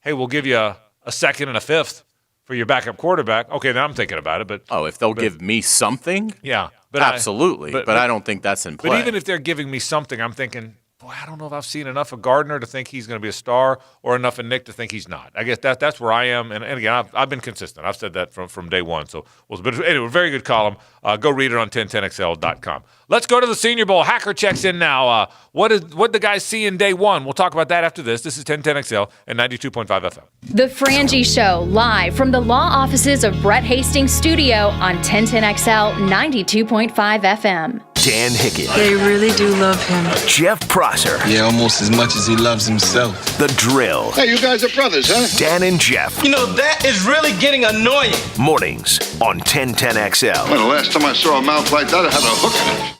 hey, we'll give you a second and a fifth for your backup quarterback. Okay, now I'm thinking about it. But if they'll give me something, yeah, but absolutely. But I don't think that's in play. But even if they're giving me something, I'm thinking, boy, I don't know if I've seen enough of Gardner to think he's going to be a star or enough of Nick to think he's not. I guess that's where I am. And again, I've been consistent. I've said that from day one. But anyway, very good column. Go read it on 1010XL.com. Let's go to the Senior Bowl. Hacker checks in now. What the guys see in day one? We'll talk about that after this. This is 1010XL and 92.5 FM. The Frangie Show, live from the law offices of Brett Hastings' studio on 1010XL 92.5 FM. Dan Hickett. They really do love him. Jeff Prosser. Yeah, almost as much as he loves himself. The Drill. Hey, you guys are brothers, huh? Dan and Jeff. You know, that is really getting annoying. Mornings on 1010XL. Well, the last time I saw a mouth like that, I had a hook in it.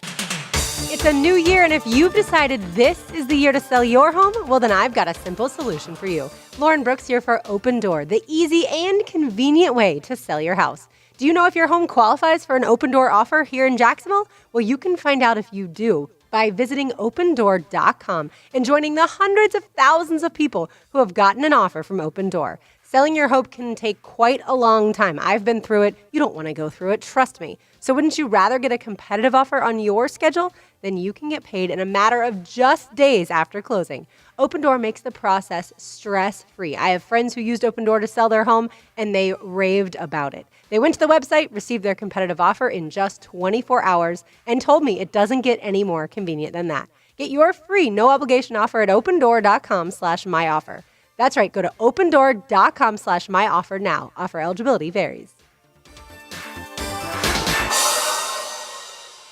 It's a new year, and if you've decided this is the year to sell your home, well, then I've got a simple solution for you. Lauren Brooks here for Open Door, the easy and convenient way to sell your house. Do you know if your home qualifies for an Open Door offer here in Jacksonville? Well, you can find out if you do by visiting opendoor.com and joining the hundreds of thousands of people who have gotten an offer from Open Door. Selling your home can take quite a long time. I've been through it. You don't want to go through it. Trust me. So wouldn't you rather get a competitive offer on your schedule? Then you can get paid in a matter of just days after closing. Open Door makes the process stress-free. I have friends who used Open Door to sell their home, and they raved about it. They went to the website, received their competitive offer in just 24 hours, and told me it doesn't get any more convenient than that. Get your free no-obligation offer at opendoor.com/myoffer. That's right. Go to opendoor.com/myoffer now. Offer eligibility varies.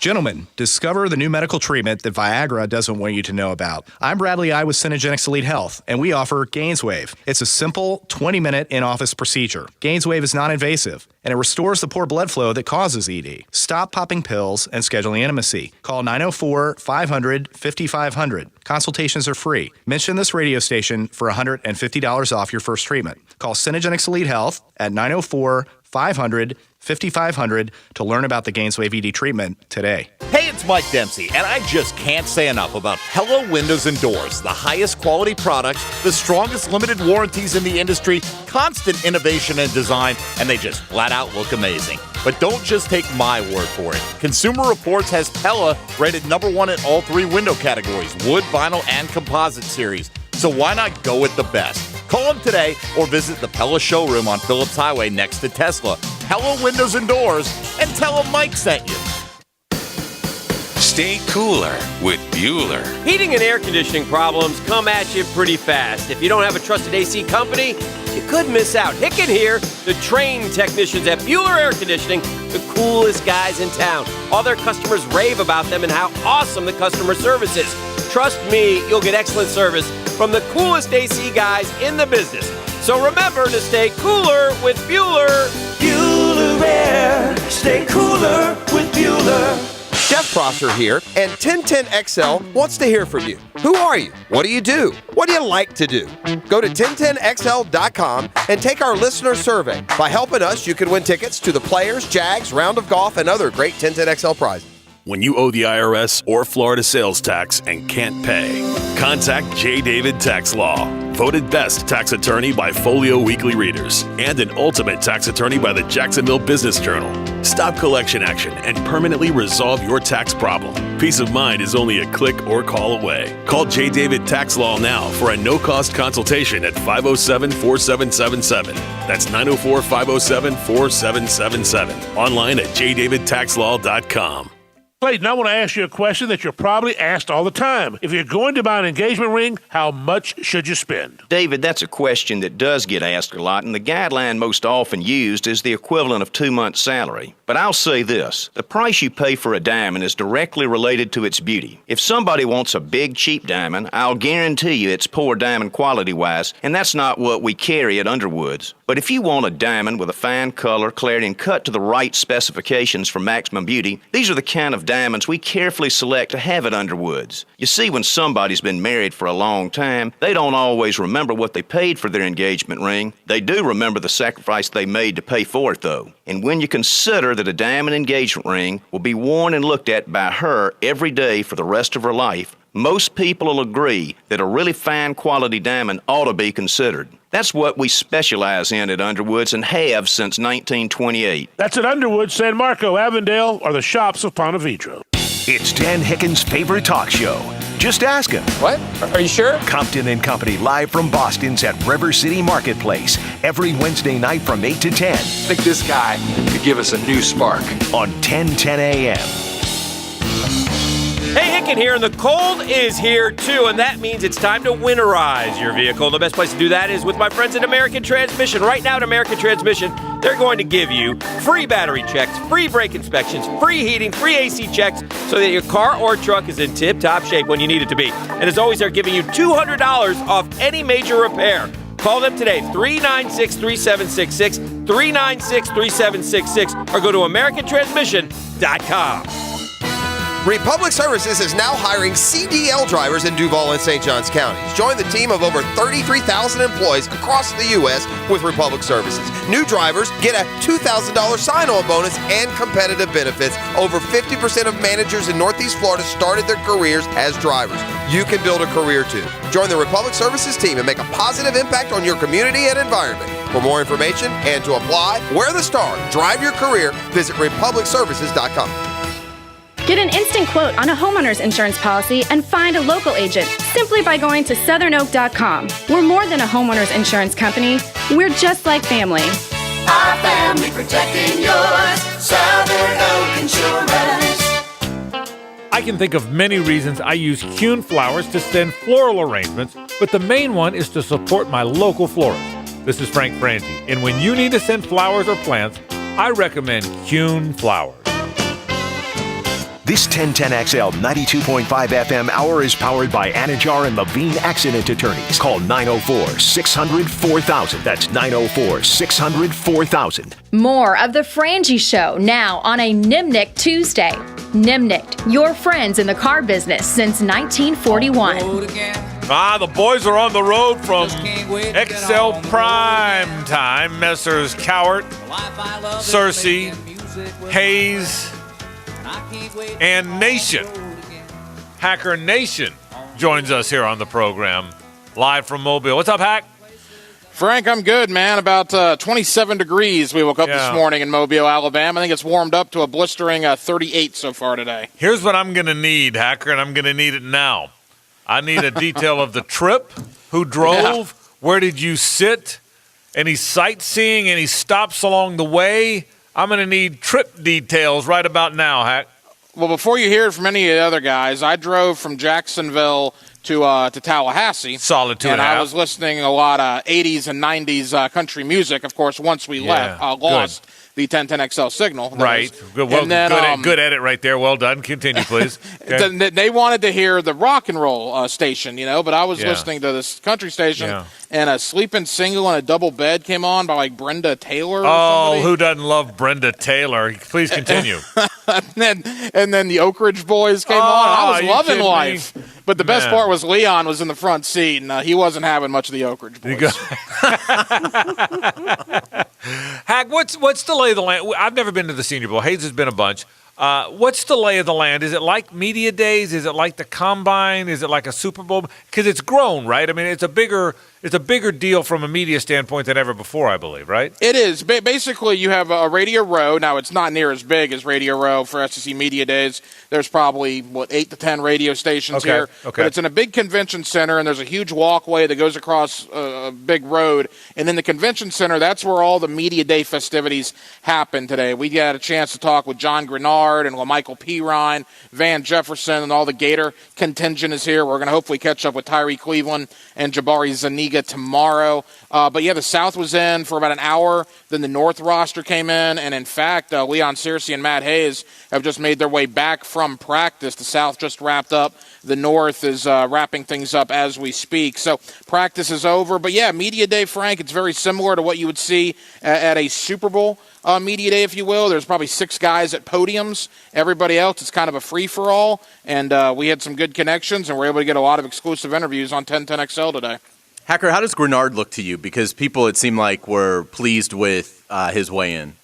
Gentlemen, discover the new medical treatment that Viagra doesn't want you to know about. I'm Bradley I with Synergenics Elite Health, and we offer GainsWave. It's a simple 20-minute in-office procedure. GainsWave is non-invasive, and it restores the poor blood flow that causes ED. Stop popping pills and scheduling intimacy. Call 904-500-5500. Consultations are free. Mention this radio station for $150 off your first treatment. Call Synergenics Elite Health at 904-500-5500 to learn about the GainsWave ED treatment today. Hey, it's Mike Dempsey, and I just can't say enough about Pella Windows and Doors. The highest quality products, the strongest limited warranties in the industry, constant innovation and design, and they just flat out look amazing. But don't just take my word for it. Consumer Reports has Pella rated #1 in all 3 window categories, wood, vinyl, and composite series. So why not go with the best? Call them today or visit the Pella showroom on Phillips Highway next to Tesla. Pella Windows and Doors, and tell them Mike sent you. Stay cooler with Bueller. Heating and air conditioning problems come at you pretty fast. If you don't have a trusted AC company, you could miss out. Hicken here, the trained technicians at Bueller Air Conditioning, the coolest guys in town. All their customers rave about them and how awesome the customer service is. Trust me, you'll get excellent service from the coolest AC guys in the business. So remember to stay cooler with Bueller. Bueller Air. Stay cooler with Bueller. Jeff Prosser here, and 1010XL wants to hear from you. Who are you? What do you do? What do you like to do? Go to 1010XL.com and take our listener survey. By helping us, you can win tickets to the Players, Jags, Round of Golf, and other great 1010XL prizes. when you owe the IRS or Florida sales tax and can't pay. Contact J. David Tax Law. Voted best tax attorney by Folio Weekly Readers and an ultimate tax attorney by the Jacksonville Business Journal. Stop collection action and permanently resolve your tax problem. Peace of mind is only a click or call away. Call J. David Tax Law now for a no-cost consultation at 507-4777. That's 904-507-4777. Online at jdavidtaxlaw.com. Clayton, I want to ask you a question that you're probably asked all the time. If you're going to buy an engagement ring, how much should you spend? David, that's a question that does get asked a lot, and the guideline most often used is the equivalent of 2 months' salary. But I'll say this, the price you pay for a diamond is directly related to its beauty. If somebody wants a big, cheap diamond, I'll guarantee you it's poor diamond quality-wise, and that's not what we carry at Underwoods. But if you want a diamond with a fine color, clarity, and cut to the right specifications for maximum beauty, these are the kind of diamonds we carefully select to have at Underwoods. You see, when somebody's been married for a long time, they don't always remember what they paid for their engagement ring. They do remember the sacrifice they made to pay for it, though. And when you consider that a diamond engagement ring will be worn and looked at by her every day for the rest of her life, most people will agree that a really fine quality diamond ought to be considered. That's what we specialize in at Underwoods and have since 1928. That's at Underwood, San Marco, Avondale, or the shops of Ponte Vedra. It's Dan Hicken's favorite talk show. Just ask him. What? Are you sure? Compton and Company live from Boston's at River City Marketplace every Wednesday night from 8 to 10. I think this guy could give us a new spark. On 1010 a.m. Hey, Hicken here, and the cold is here too, and that means it's time to winterize your vehicle. The best place to do that is with my friends at American Transmission. Right now at American Transmission, they're going to give you free battery checks, free brake inspections, free heating, free AC checks, so that your car or truck is in tip-top shape when you need it to be. And as always, they're giving you $200 off any major repair. Call them today, 396-3766, 396-3766, or go to AmericanTransmission.com. Republic Services is now hiring CDL drivers in Duval and St. Johns counties. Join the team of over 33,000 employees across the U.S. with Republic Services. New drivers get a $2,000 sign-on bonus and competitive benefits. Over 50% of managers in Northeast Florida started their careers as drivers. You can build a career too. Join the Republic Services team and make a positive impact on your community and environment. For more information and to apply, wear the star, drive your career, visit republicservices.com. Get an instant quote on a homeowner's insurance policy and find a local agent simply by going to southernoak.com. We're more than a homeowner's insurance company. We're just like family. Our family protecting yours. Southern Oak Insurance. I can think of many reasons I use Kuhn flowers to send floral arrangements, but the main one is to support my local florist. This is Frank Frangie, and when you need to send flowers or plants, I recommend Kuhn flowers. This 1010XL 92.5 FM hour is powered by Anajar and Levine Accident Attorneys. Call 904-600-4000. That's 904-600-4000. More of The Frangie Show now on a Nimnik Tuesday. Nimnik, your friends in the car business since 1941. The boys are on the road from XL Prime Time. Messrs. Cowart, Cersei, Hayes, and Nation. Hacker Nation joins us here on the program, live from Mobile. What's up, Hack? Frank, I'm good, man. About 27 degrees we woke up this morning in Mobile, Alabama. I think it's warmed up to a blistering 38 so far today. Here's what I'm going to need, Hacker, and I'm going to need it now. I need a detail of the trip, who drove, where did you sit, any sightseeing, any stops along the way. I'm going to need trip details right about now, Hack. Well, before you hear it from any of the other guys, I drove from Jacksonville to Tallahassee. Solid 2.5. And I was listening a lot of 80s and 90s country music. Of course, once we left, lost the 1010XL signal. Right. Good edit right there. Well done. Continue, please. Okay. They wanted to hear the rock and roll station, but I was listening to this country station, and a Sleeping Single and a Double Bed came on by, like, Brenda Taylor or somebody. Who doesn't love Brenda Taylor? Please continue. and then the Oak Ridge Boys came on. I was loving life. But the best part was Leon was in the front seat, and he wasn't having much of the Oak Ridge Boys. Hack, what's the lay of the land? I've never been to the Senior Bowl. Hayes has been a bunch. What's the lay of the land? Is it like media days? Is it like the combine? Is it like a Super Bowl? Because it's grown, right? I mean, it's a bigger deal from a media standpoint than ever before, I believe, right? It is. Basically, you have a Radio Row. Now, it's not near as big as Radio Row for SEC Media Days. There's probably, 8 to 10 radio stations here. Okay. But it's in a big convention center, and there's a huge walkway that goes across a big road. And in the convention center, that's where all the Media Day festivities happen today. We got a chance to talk with John Grenard and LaMichael Pirine, Van Jefferson, and all the Gator contingent is here. We're going to hopefully catch up with Tyree Cleveland and Jabari Zuniga tomorrow. But yeah, the South was in for about an hour. Then the North roster came in. And in fact, Leon Searcy and Matt Hayes have just made their way back from practice. The South just wrapped up. The North is wrapping things up as we speak. So practice is over. But yeah, Media Day, Frank, it's very similar to what you would see at a Super Bowl Media Day, if you will. There's probably 6 guys at podiums. Everybody else, it's kind of a free-for-all. And we had some good connections, and we're able to get a lot of exclusive interviews on 1010XL today. Hacker, how does Grenard look to you? Because people, it seemed like, were pleased with his weigh-in.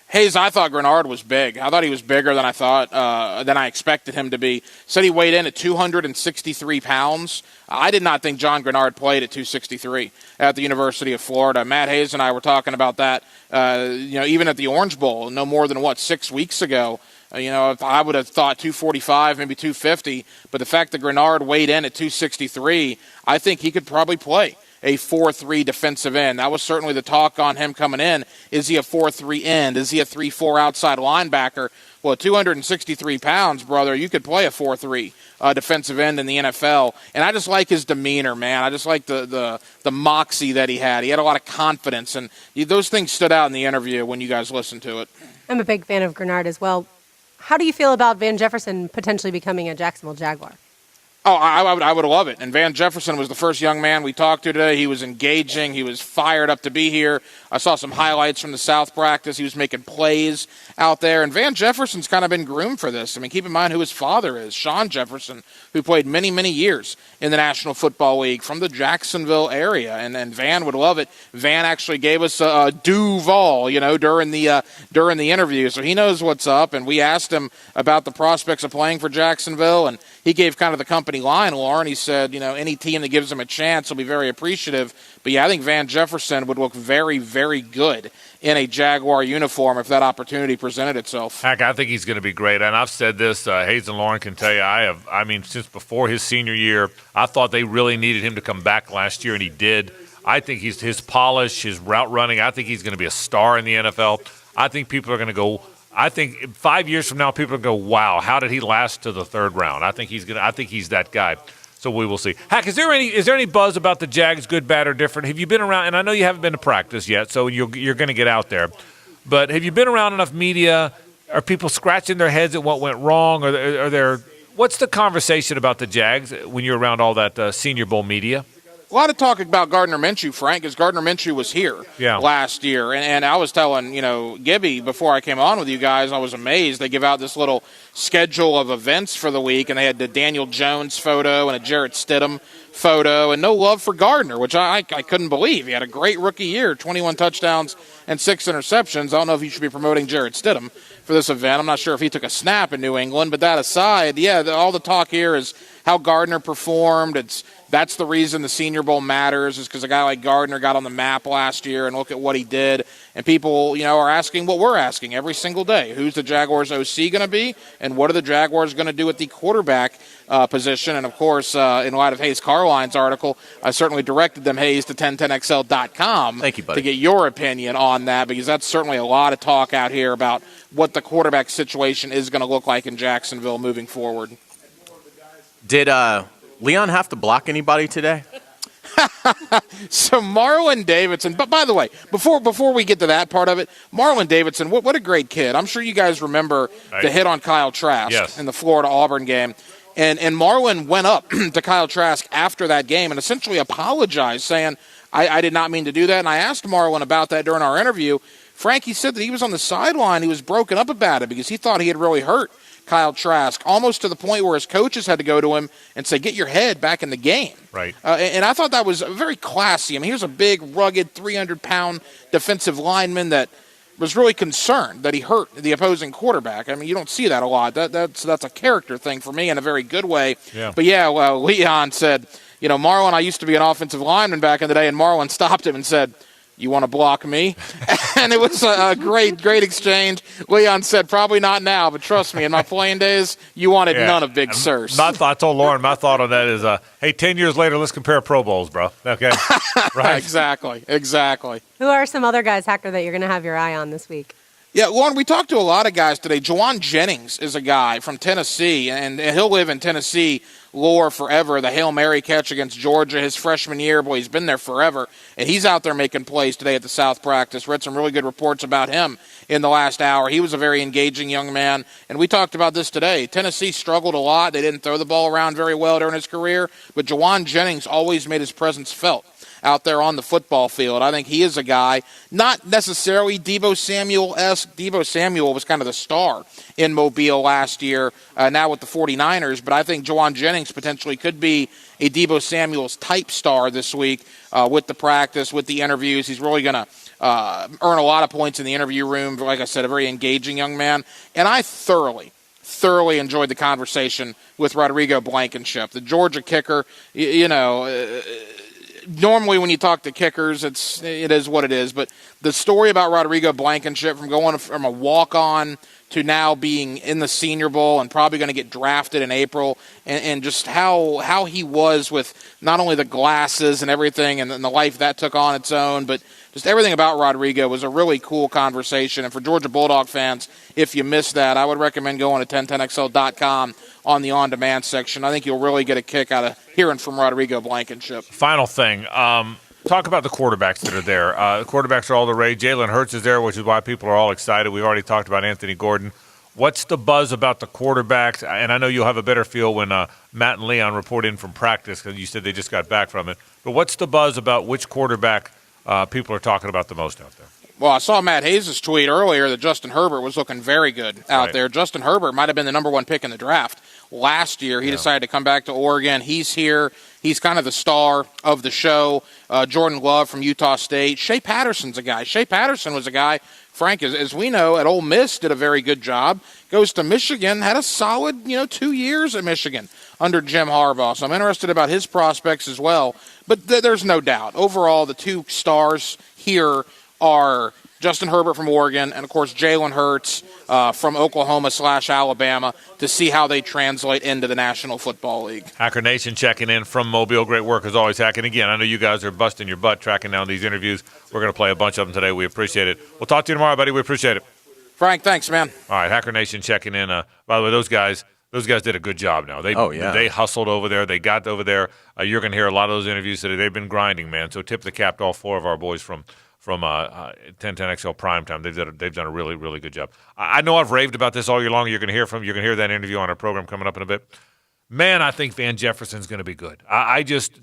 Hayes, I thought Grenard was big. I thought he was bigger than I expected him to be. Said he weighed in at 263 pounds. I did not think John Grenard played at 263 at the University of Florida. Matt Hayes and I were talking about that, even at the Orange Bowl, no more than, 6 weeks ago. If I would have thought 245, maybe 250, but the fact that Grenard weighed in at 263, I think he could probably play a 4-3 defensive end. That was certainly the talk on him coming in. Is he a 4-3 end? Is he a 3-4 outside linebacker? Well, 263 pounds, brother, you could play a 4-3 defensive end in the NFL. And I just like his demeanor, man. I just like the moxie that he had. He had a lot of confidence, and those things stood out in the interview when you guys listened to it. I'm a big fan of Grenard as well. How do you feel about Van Jefferson potentially becoming a Jacksonville Jaguar? Oh, I would love it. And Van Jefferson was the first young man we talked to today. He was engaging. He was fired up to be here. I saw some highlights from the South practice. He was making plays out there. And Van Jefferson's kind of been groomed for this. I mean, keep in mind who his father is, Sean Jefferson, who played many, many years in the National Football League from the Jacksonville area. And Van would love it. Van actually gave us a Duval, during the interview. So he knows what's up. And we asked him about the prospects of playing for Jacksonville. And he gave kind of the company line, Lauren. He said, any team that gives him a chance will be very appreciative. But yeah, I think Van Jefferson would look very, very good in a Jaguar uniform if that opportunity presented itself. Heck, I think he's going to be great. And I've said this, Hayes and Lauren can tell you, since before his senior year, I thought they really needed him to come back last year, and he did. I think his polish, his route running, I think he's going to be a star in the NFL. I think people are going to go, 5 years from now, people are going to go, wow, how did he last to the third round? I think he's that guy. So we will see. Hack, is there any buzz about the Jags, good, bad, or different? Have you been around? And I know you haven't been to practice yet, so you're going to get out there. But have you been around enough media? Are people scratching their heads at what went wrong? What's the conversation about the Jags when you're around all that Senior Bowl media? A lot of talk about Gardner Minshew, Frank, because Gardner Minshew was here last year. And I was telling, Gibby before I came on with you guys, I was amazed. They give out this little schedule of events for the week, and they had the Daniel Jones photo and a Jarrett Stidham photo, and no love for Gardner, which I couldn't believe. He had a great rookie year, 21 touchdowns and 6 interceptions. I don't know if you should be promoting Jarrett Stidham for this event. I'm not sure if he took a snap in New England, but that aside, all the talk here is how Gardner performed. That's the reason the Senior Bowl matters, is because a guy like Gardner got on the map last year, and look at what he did. And people, are asking what we're asking every single day. Who's the Jaguars OC going to be, and what are the Jaguars going to do at the quarterback position? And, of course, in light of Hayes Carline's article, I certainly directed them, Hayes, to 1010XL.com. Thank you, buddy. To get your opinion on that, because that's certainly a lot of talk out here about what the quarterback situation is going to look like in Jacksonville moving forward. Did Leon have to block anybody today? So Marlon Davidson, but by the way, before we get to that part of it, Marlon Davidson, what a great kid. I'm sure you guys remember the hit on Kyle Trask in the Florida-Auburn game. And Marlon went up to Kyle Trask after that game and essentially apologized, saying, I did not mean to do that. And I asked Marlon about that during our interview. Frankie said that he was on the sideline. He was broken up about it because he thought he had really hurt Kyle Trask, almost to the point where his coaches had to go to him and say, get your head back in the game. Right. And I thought that was very classy. I mean, here's a big, rugged, 300-pound defensive lineman that, was really concerned that he hurt the opposing quarterback. I mean, you don't see that a lot. That's a character thing for me in a very good way. Yeah. But yeah, well, Leon said, Marlon, I used to be an offensive lineman back in the day, and Marlon stopped him and said, "You want to block me?" And it was a great exchange. Leon said, "Probably not now, but trust me, in my playing days, you wanted none of Big Sirs." My thought, I told Lauren, my thought on that is, hey, 10 years later, let's compare Pro Bowls, bro. Okay? Right? Exactly. Who are some other guys, Hacker, that you're going to have your eye on this week? Yeah, Lauren, we talked to a lot of guys today. Jawan Jennings is a guy from Tennessee, and he'll live in Tennessee lore forever. The Hail Mary catch against Georgia his freshman year, boy, he's been there forever. And he's out there making plays today at the South practice. Read some really good reports about him in the last hour. He was a very engaging young man, and we talked about this today. Tennessee struggled a lot. They didn't throw the ball around very well during his career, but Jawan Jennings always made his presence felt out there on the football field. I think he is a guy, not necessarily Deebo Samuel-esque. Deebo Samuel was kind of the star in Mobile last year, now with the 49ers, but I think Jawan Jennings potentially could be a Deebo Samuel's type star this week with the practice, with the interviews. He's really going to earn a lot of points in the interview room. Like I said, a very engaging young man, and I thoroughly enjoyed the conversation with Rodrigo Blankenship, the Georgia kicker. Normally when you talk to kickers, it is what it is. But the story about Rodrigo Blankenship from going from a walk-on to now being in the Senior Bowl and probably going to get drafted in April, and just how he was with not only the glasses and everything and the life that took on its own, but just everything about Rodrigo was a really cool conversation. And for Georgia Bulldog fans, if you missed that, I would recommend going to 1010XL.com on the on-demand section. I think you'll really get a kick out of hearing from Rodrigo Blankenship. Final thing. Talk about the quarterbacks that are there. The quarterbacks are all the rage. Jalen Hurts is there, which is why people are all excited. We've already talked about Anthony Gordon. What's the buzz about the quarterbacks? And I know you'll have a better feel when Matt and Leon report in from practice, because you said they just got back from it. But what's the buzz about which quarterback people are talking about the most out there? Well, I saw Matt Hayes' tweet earlier that Justin Herbert was looking very good out there. Justin Herbert might have been the number one pick in the draft last year. He decided to come back to Oregon. He's here. He's kind of the star of the show. Jordan Love from Utah State. Shea Patterson's a guy. Shea Patterson was a guy, Frank, as we know, at Ole Miss did a very good job. Goes to Michigan, had a solid 2 years at Michigan under Jim Harbaugh. So I'm interested about his prospects as well. But there's no doubt. Overall, the two stars here are Justin Herbert from Oregon and, of course, Jalen Hurts from Oklahoma/Alabama to see how they translate into the National Football League. Hacker Nation checking in from Mobile. Great work as always, Hack. And again, I know you guys are busting your butt tracking down these interviews. We're going to play a bunch of them today. We appreciate it. We'll talk to you tomorrow, buddy. We appreciate it. Frank, thanks, man. All right, Hacker Nation checking in. By the way, those guys did a good job now. They hustled over there. They got over there. You're going to hear a lot of those interviews today. They've been grinding, man. So tip the cap to all four of our boys from 1010XL Primetime. They've done a really, really good job. I know I've raved about this all year long. You're going to hear that interview on our program coming up in a bit. Man, I think Van Jefferson's going to be good.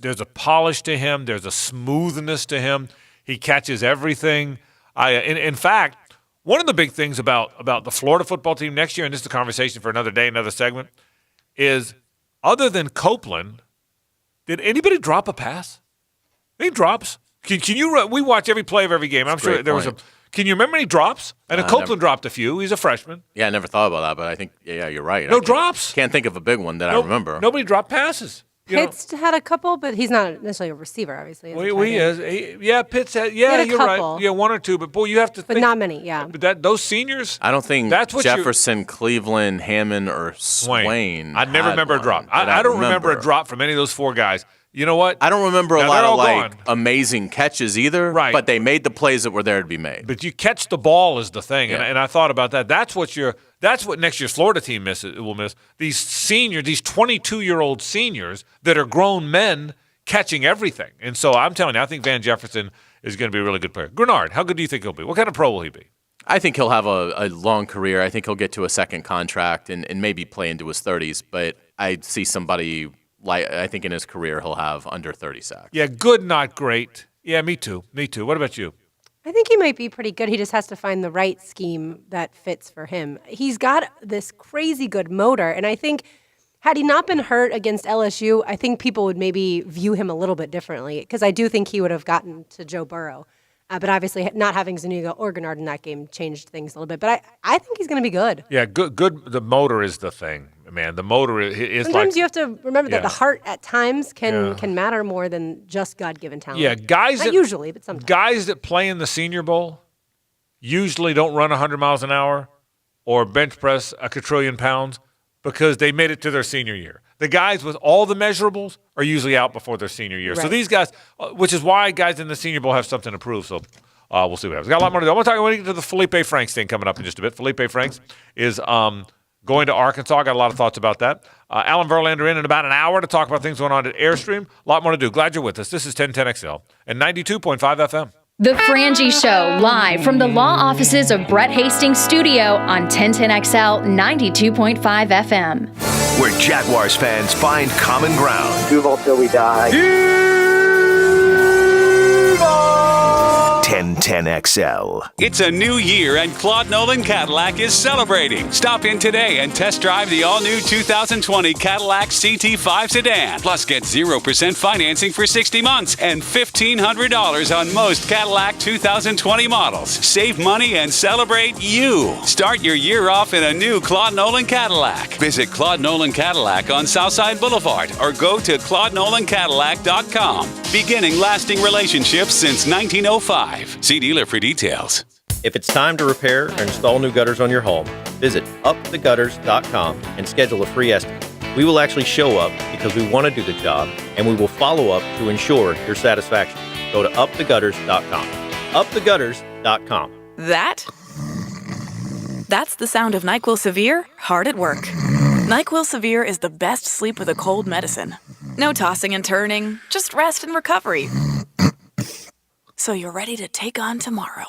There's a polish to him. There's a smoothness to him. He catches everything. In fact, one of the big things about the Florida football team next year, and this is a conversation for another day, another segment, is other than Copeland, did anybody drop a pass? Any drops? Can you? We watch every play of every game. I'm sure there was a. Can you remember any drops? And Copeland dropped a few. He's a freshman. Yeah, I never thought about that, but I think you're right. No drops. Can't think of a big one that I remember. Nobody dropped passes. Pitts had a couple, but he's not necessarily a receiver, obviously. He is. Pitts had. Yeah, you're right. Yeah, one or two. But boy, you have to. But not many. Yeah. But those seniors. I don't think that's what Jefferson, Cleveland, Hammond, or Swain. I never remember a drop. I don't remember a drop from any of those four guys. You know what? I don't remember a lot of amazing catches either. Right. But they made the plays that were there to be made. But you catch the ball is the thing, and I thought about that. That's what next year's Florida team will miss. These seniors, these 22-year-old seniors that are grown men catching everything. And so I'm telling you, I think Van Jefferson is going to be a really good player. Grenard, how good do you think he'll be? What kind of pro will he be? I think he'll have a long career. I think he'll get to a second contract and maybe play into his 30s. But I see somebody. I think in his career he'll have under 30 sacks. Yeah, good, not great. Yeah, me too. What about you? I think he might be pretty good. He just has to find the right scheme that fits for him. He's got this crazy good motor, and I think had he not been hurt against LSU, I think people would maybe view him a little bit differently because I do think he would have gotten to Joe Burrow. But obviously, not having Zuniga or Gennard in that game changed things a little bit. But I think he's going to be good. Yeah, good. The motor is the thing, man. The motor is Sometimes like, you have to remember that the heart at times can matter more than just God-given talent. Yeah, guys. Not usually, but sometimes. Guys that play in the Senior Bowl usually don't run 100 miles an hour or bench press a quadrillion pounds because they made it to their senior year. The guys with all the measurables are usually out before their senior year. Right. So these guys, which is why guys in the Senior Bowl have something to prove. So we'll see what happens. Got a lot more to do. I want to get to the Felipe Franks thing coming up in just a bit. Felipe Franks is going to Arkansas. Got a lot of thoughts about that. Alan Verlander in about an hour to talk about things going on at Airstream. A lot more to do. Glad you're with us. This is 1010XL and 92.5 FM. The Frangie Show, live from the law offices of Brett Hastings' studio on 1010XL 92.5 FM. Where Jaguars fans find common ground. Duval till we die. 1010XL. It's a new year and Claude Nolan Cadillac is celebrating. Stop in today and test drive the all-new 2020 Cadillac CT5 sedan. Plus get 0% financing for 60 months and $1,500 on most Cadillac 2020 models. Save money and celebrate you. Start your year off in a new Claude Nolan Cadillac. Visit Claude Nolan Cadillac on Southside Boulevard or go to ClaudeNolanCadillac.com. Beginning lasting relationships since 1905. See dealer for details. If it's time to repair or install new gutters on your home, visit upthegutters.com and schedule a free estimate. We will actually show up because we want to do the job, and we will follow up to ensure your satisfaction. Go to upthegutters.com. Upthegutters.com. That's the sound of NyQuil Severe hard at work. NyQuil Severe is the best sleep with a cold medicine. No tossing and turning, just rest and recovery. So you're ready to take on tomorrow.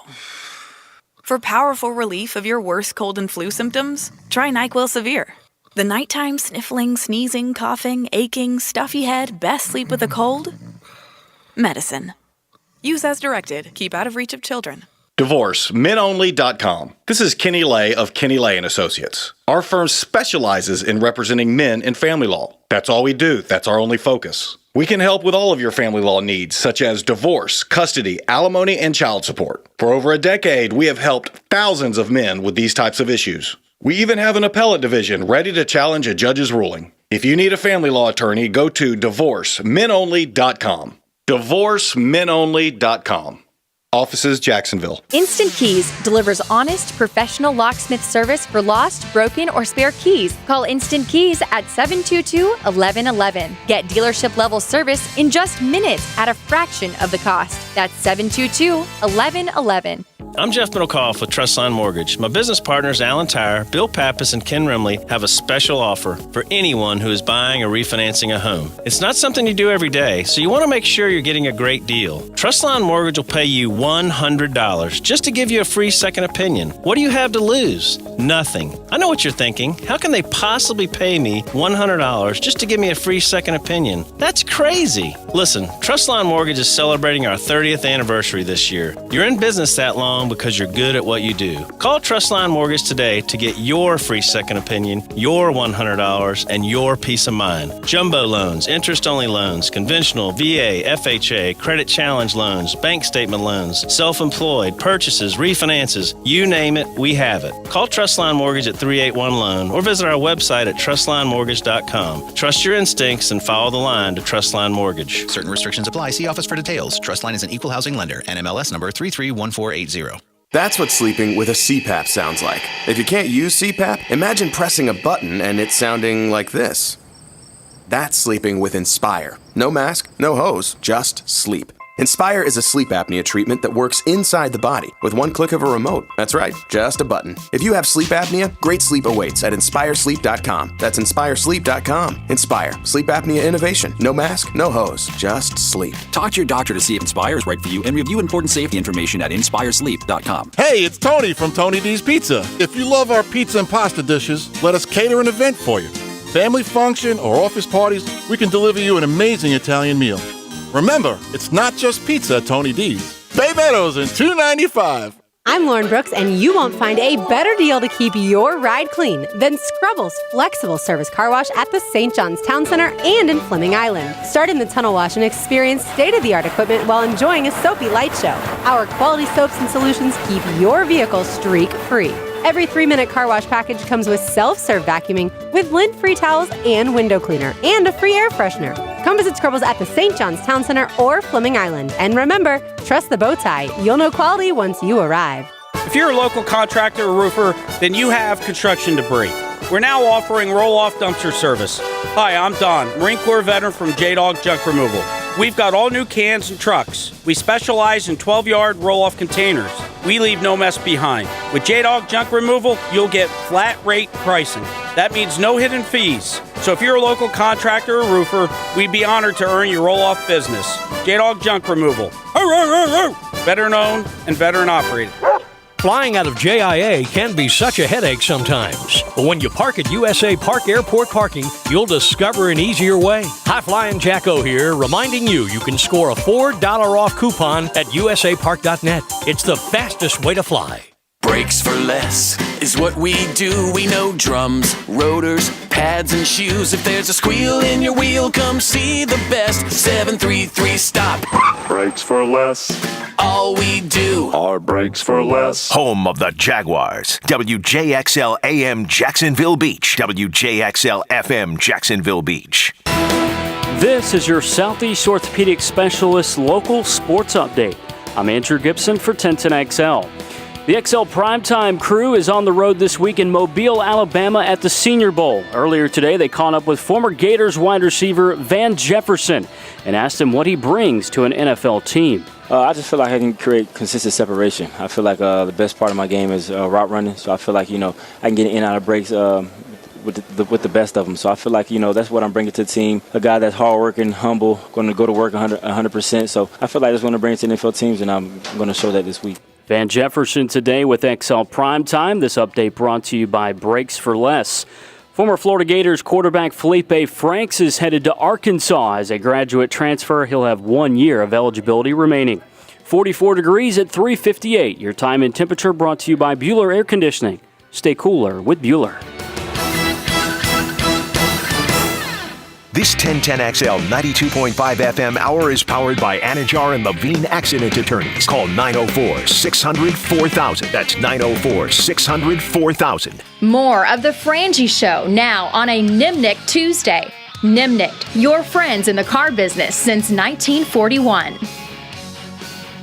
For powerful relief of your worst cold and flu symptoms, try NyQuil Severe. The nighttime sniffling, sneezing, coughing, aching, stuffy head, best sleep with a cold? Medicine. Use as directed. Keep out of reach of children. DivorceMenOnly.com. This is Kenny Lay of Kenny Lay & Associates. Our firm specializes in representing men in family law. That's all we do. That's our only focus. We can help with all of your family law needs, such as divorce, custody, alimony, and child support. For over a decade, we have helped thousands of men with these types of issues. We even have an appellate division ready to challenge a judge's ruling. If you need a family law attorney, go to DivorceMenOnly.com. DivorceMenOnly.com. Offices, Jacksonville. Instant Keys delivers honest, professional locksmith service for lost, broken, or spare keys. Call Instant Keys at 722-1111. Get dealership-level service in just minutes at a fraction of the cost. That's 722-1111. I'm Jeff Middlecoff with Trustline Mortgage. My business partners, Alan Tyre, Bill Pappas, and Ken Rimley, have a special offer for anyone who is buying or refinancing a home. It's not something you do every day, so you want to make sure you're getting a great deal. Trustline Mortgage will pay you $100 just to give you a free second opinion. What do you have to lose? Nothing. I know what you're thinking. How can they possibly pay me $100 just to give me a free second opinion? That's crazy. Listen, Trustline Mortgage is celebrating our 30th anniversary this year. You're in business that long because you're good at what you do. Call Trustline Mortgage today to get your free second opinion, your $100, and your peace of mind. Jumbo loans, interest-only loans, conventional, VA, FHA, credit challenge loans, bank statement loans, self-employed, purchases, refinances, you name it, we have it. Call Trustline Mortgage at 381-LOAN or visit our website at trustlinemortgage.com. Trust your instincts and follow the line to Trustline Mortgage. Certain restrictions apply. See office for details. Trustline is an equal housing lender. NMLS number 331480. That's what sleeping with a CPAP sounds like. If you can't use CPAP, imagine pressing a button and it sounding like this. That's sleeping with Inspire. No mask, no hose, just sleep. Inspire is a sleep apnea treatment that works inside the body with one click of a remote. That's right, just a button. If you have sleep apnea, great sleep awaits at InspireSleep.com. That's InspireSleep.com. Inspire. Sleep apnea innovation. No mask, no hose, just sleep. Talk to your doctor to see if Inspire is right for you and review important safety information at InspireSleep.com. Hey, it's Tony from Tony D's Pizza. If you love our pizza and pasta dishes, let us cater an event for you. Family function or office parties, we can deliver you an amazing Italian meal. Remember, it's not just pizza at Tony D's. Bay Meadows in 295. I'm Lauren Brooks, and you won't find a better deal to keep your ride clean than Scrubble's flexible service car wash at the St. John's Town Center and in Fleming Island. Start in the tunnel wash and experience state-of-the-art equipment while enjoying a soapy light show. Our quality soaps and solutions keep your vehicle streak-free. Every 3-minute car wash package comes with self-serve vacuuming with lint-free towels and window cleaner and a free air freshener. Come visit Scrubbles at the St. John's Town Center or Fleming Island. And remember, trust the bow tie. You'll know quality once you arrive. If you're a local contractor or roofer, then you have construction debris. We're now offering roll-off dumpster service. Hi, I'm Don, Marine Corps veteran from J-Dog Junk Removal. We've got all new cans and trucks. We specialize in 12-yard roll-off containers. We leave no mess behind. With J-Dog Junk Removal, you'll get flat rate pricing. That means no hidden fees. So if you're a local contractor or roofer, we'd be honored to earn your roll-off business. J-Dog Junk Removal. Veteran owned and veteran operated. Flying out of JIA can be such a headache sometimes. But when you park at USA Park Airport Parking, you'll discover an easier way. High Flying Jacko here, reminding you can score a $4 off coupon at usapark.net. It's the fastest way to fly. Brakes for less is what we do. We know drums, rotors, pads, and shoes. If there's a squeal in your wheel, come see the best. 733 Stop. Brakes for less. All we do are brakes for less. Home of the Jaguars. WJXL AM Jacksonville Beach. WJXL FM Jacksonville Beach. This is your Southeast Orthopedic Specialist local sports update. I'm Andrew Gibson for 1010XL. The XL Primetime crew is on the road this week in Mobile, Alabama at the Senior Bowl. Earlier today, they caught up with former Gators wide receiver Van Jefferson and asked him what he brings to an NFL team. I just feel like I can create consistent separation. I feel like the best part of my game is route running, so I feel like, I can get in and out of breaks with the best of them. So I feel like, that's what I'm bringing to the team. A guy that's hardworking, humble, going to go to work 100%. So I feel like I just want to bring it to NFL teams, and I'm going to show that this week. Van Jefferson today with XL Primetime. This update brought to you by Brakes for Less. Former Florida Gators quarterback Felipe Franks is headed to Arkansas as a graduate transfer. He'll have 1 year of eligibility remaining. 44 degrees at 3:58. Your time and temperature brought to you by Bueller Air Conditioning. Stay cooler with Bueller. This 1010XL 92.5 FM hour is powered by Anajar and Levine Accident Attorneys. Call 904-600-4000. That's 904-600-4000. More of The Frangie Show now on a Nimnick Tuesday. Nimnick, your friends in the car business since 1941.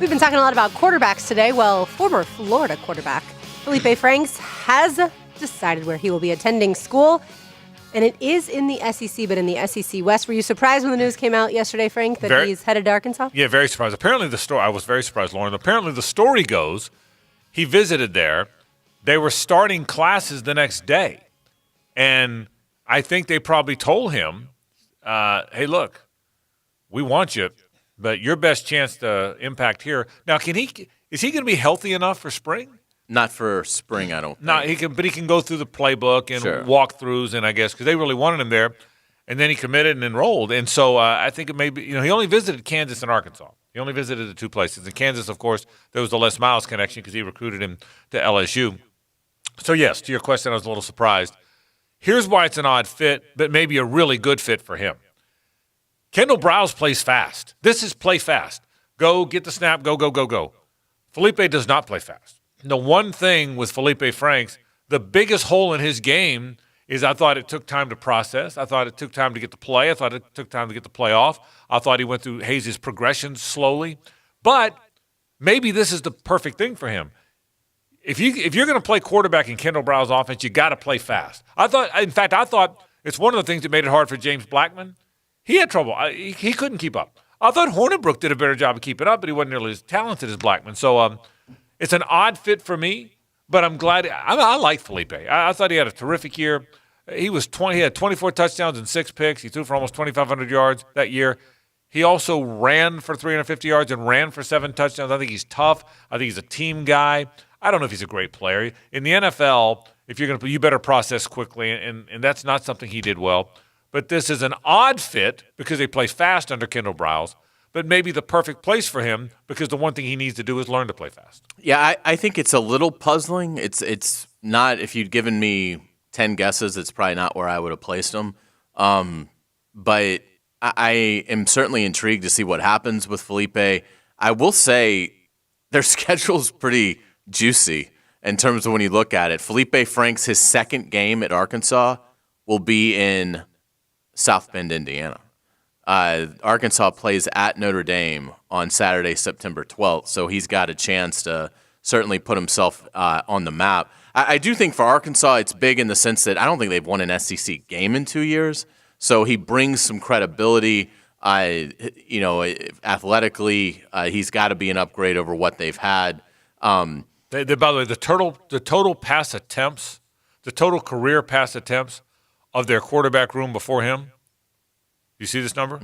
We've been talking a lot about quarterbacks today. Well, former Florida quarterback Felipe Franks has decided where he will be attending school. And it is in the SEC, but in the SEC West. Were you surprised when the news came out yesterday, Frank, that he's headed to Arkansas? Yeah, very surprised. Apparently I was very surprised, Lauren. Apparently the story goes he visited there. They were starting classes the next day. And I think they probably told him, hey, look, we want you, but your best chance to impact here. Now, is he going to be healthy enough for spring? Not for spring, I don't think. No, he can go through the playbook and walkthroughs, and I guess because they really wanted him there, and then he committed and enrolled. And so I think it may be, he only visited Kansas and Arkansas. He only visited the two places. In Kansas, of course, there was the Les Miles connection because he recruited him to LSU. So yes, to your question, I was a little surprised. Here's why it's an odd fit, but maybe a really good fit for him. Kendall Browse plays fast. This is play fast. Go, get the snap, go, go, go, go. Felipe does not play fast. The one thing with Felipe Franks, the biggest hole in his game is I thought it took time to process. I thought it took time to get to play. I thought it took time to get the play off. I thought he went through Hayes' progressions slowly. But maybe this is the perfect thing for him. If you're going to play quarterback in Kendall Brow's offense, you got to play fast. I thought it's one of the things that made it hard for James Blackman. He had trouble. He couldn't keep up. I thought Hornibrook did a better job of keeping up, but he wasn't nearly as talented as Blackman. So, it's an odd fit for me, but I'm glad. I like Felipe. I thought he had a terrific year. He had 24 touchdowns and 6 picks. He threw for almost 2,500 yards that year. He also ran for 350 yards and ran for 7 touchdowns. I think he's tough. I think he's a team guy. I don't know if he's a great player. In the NFL, if you're going to, you better process quickly, and that's not something he did well. But this is an odd fit because they play fast under Kendall Browse. but maybe the perfect place for him because the one thing he needs to do is learn to play fast. Yeah, I think it's a little puzzling. It's not, if you'd given me 10 guesses, it's probably not where I would have placed him. But I am certainly intrigued to see what happens with Felipe. I will say their schedule's pretty juicy in terms of when you look at it. Felipe Franks, his second game at Arkansas will be in South Bend, Indiana. Arkansas plays at Notre Dame on Saturday, September 12th, so he's got a chance to certainly put himself on the map. I do think for Arkansas it's big in the sense that I don't think they've won an SEC game in 2 years, so he brings some credibility. Athletically, he's got to be an upgrade over what they've had. By the way, the total pass attempts, the total career pass attempts of their quarterback room before him. You see this number?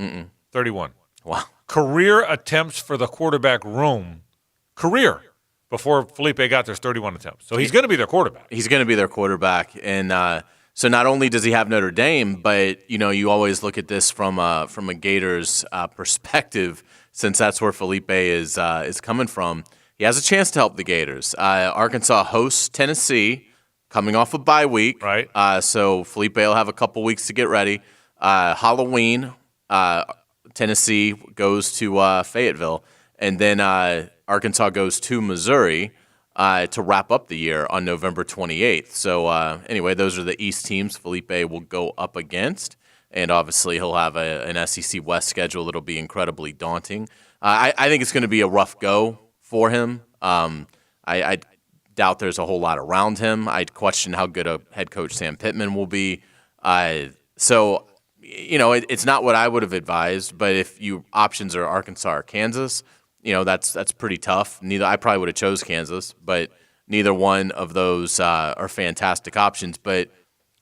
31. Wow. Career attempts for the quarterback room, before Felipe got there's 31 attempts. So he's going to be their quarterback. He's going to be their quarterback, and so not only does he have Notre Dame, but you always look at this from a Gators perspective, since that's where Felipe is coming from. He has a chance to help the Gators. Arkansas hosts Tennessee, coming off a bye week. Right. So Felipe will have a couple weeks to get ready. Halloween, Tennessee goes to Fayetteville, and then Arkansas goes to Missouri to wrap up the year on November 28th. So anyway, those are the East teams Felipe will go up against, and obviously he'll have an SEC West schedule that'll be incredibly daunting. I think it's going to be a rough go for him. I doubt there's a whole lot around him. I'd question how good a head coach Sam Pittman will be. So it's not what I would have advised, but if you options are Arkansas or Kansas, that's pretty tough. I probably would have chose Kansas, but neither one of those are fantastic options. But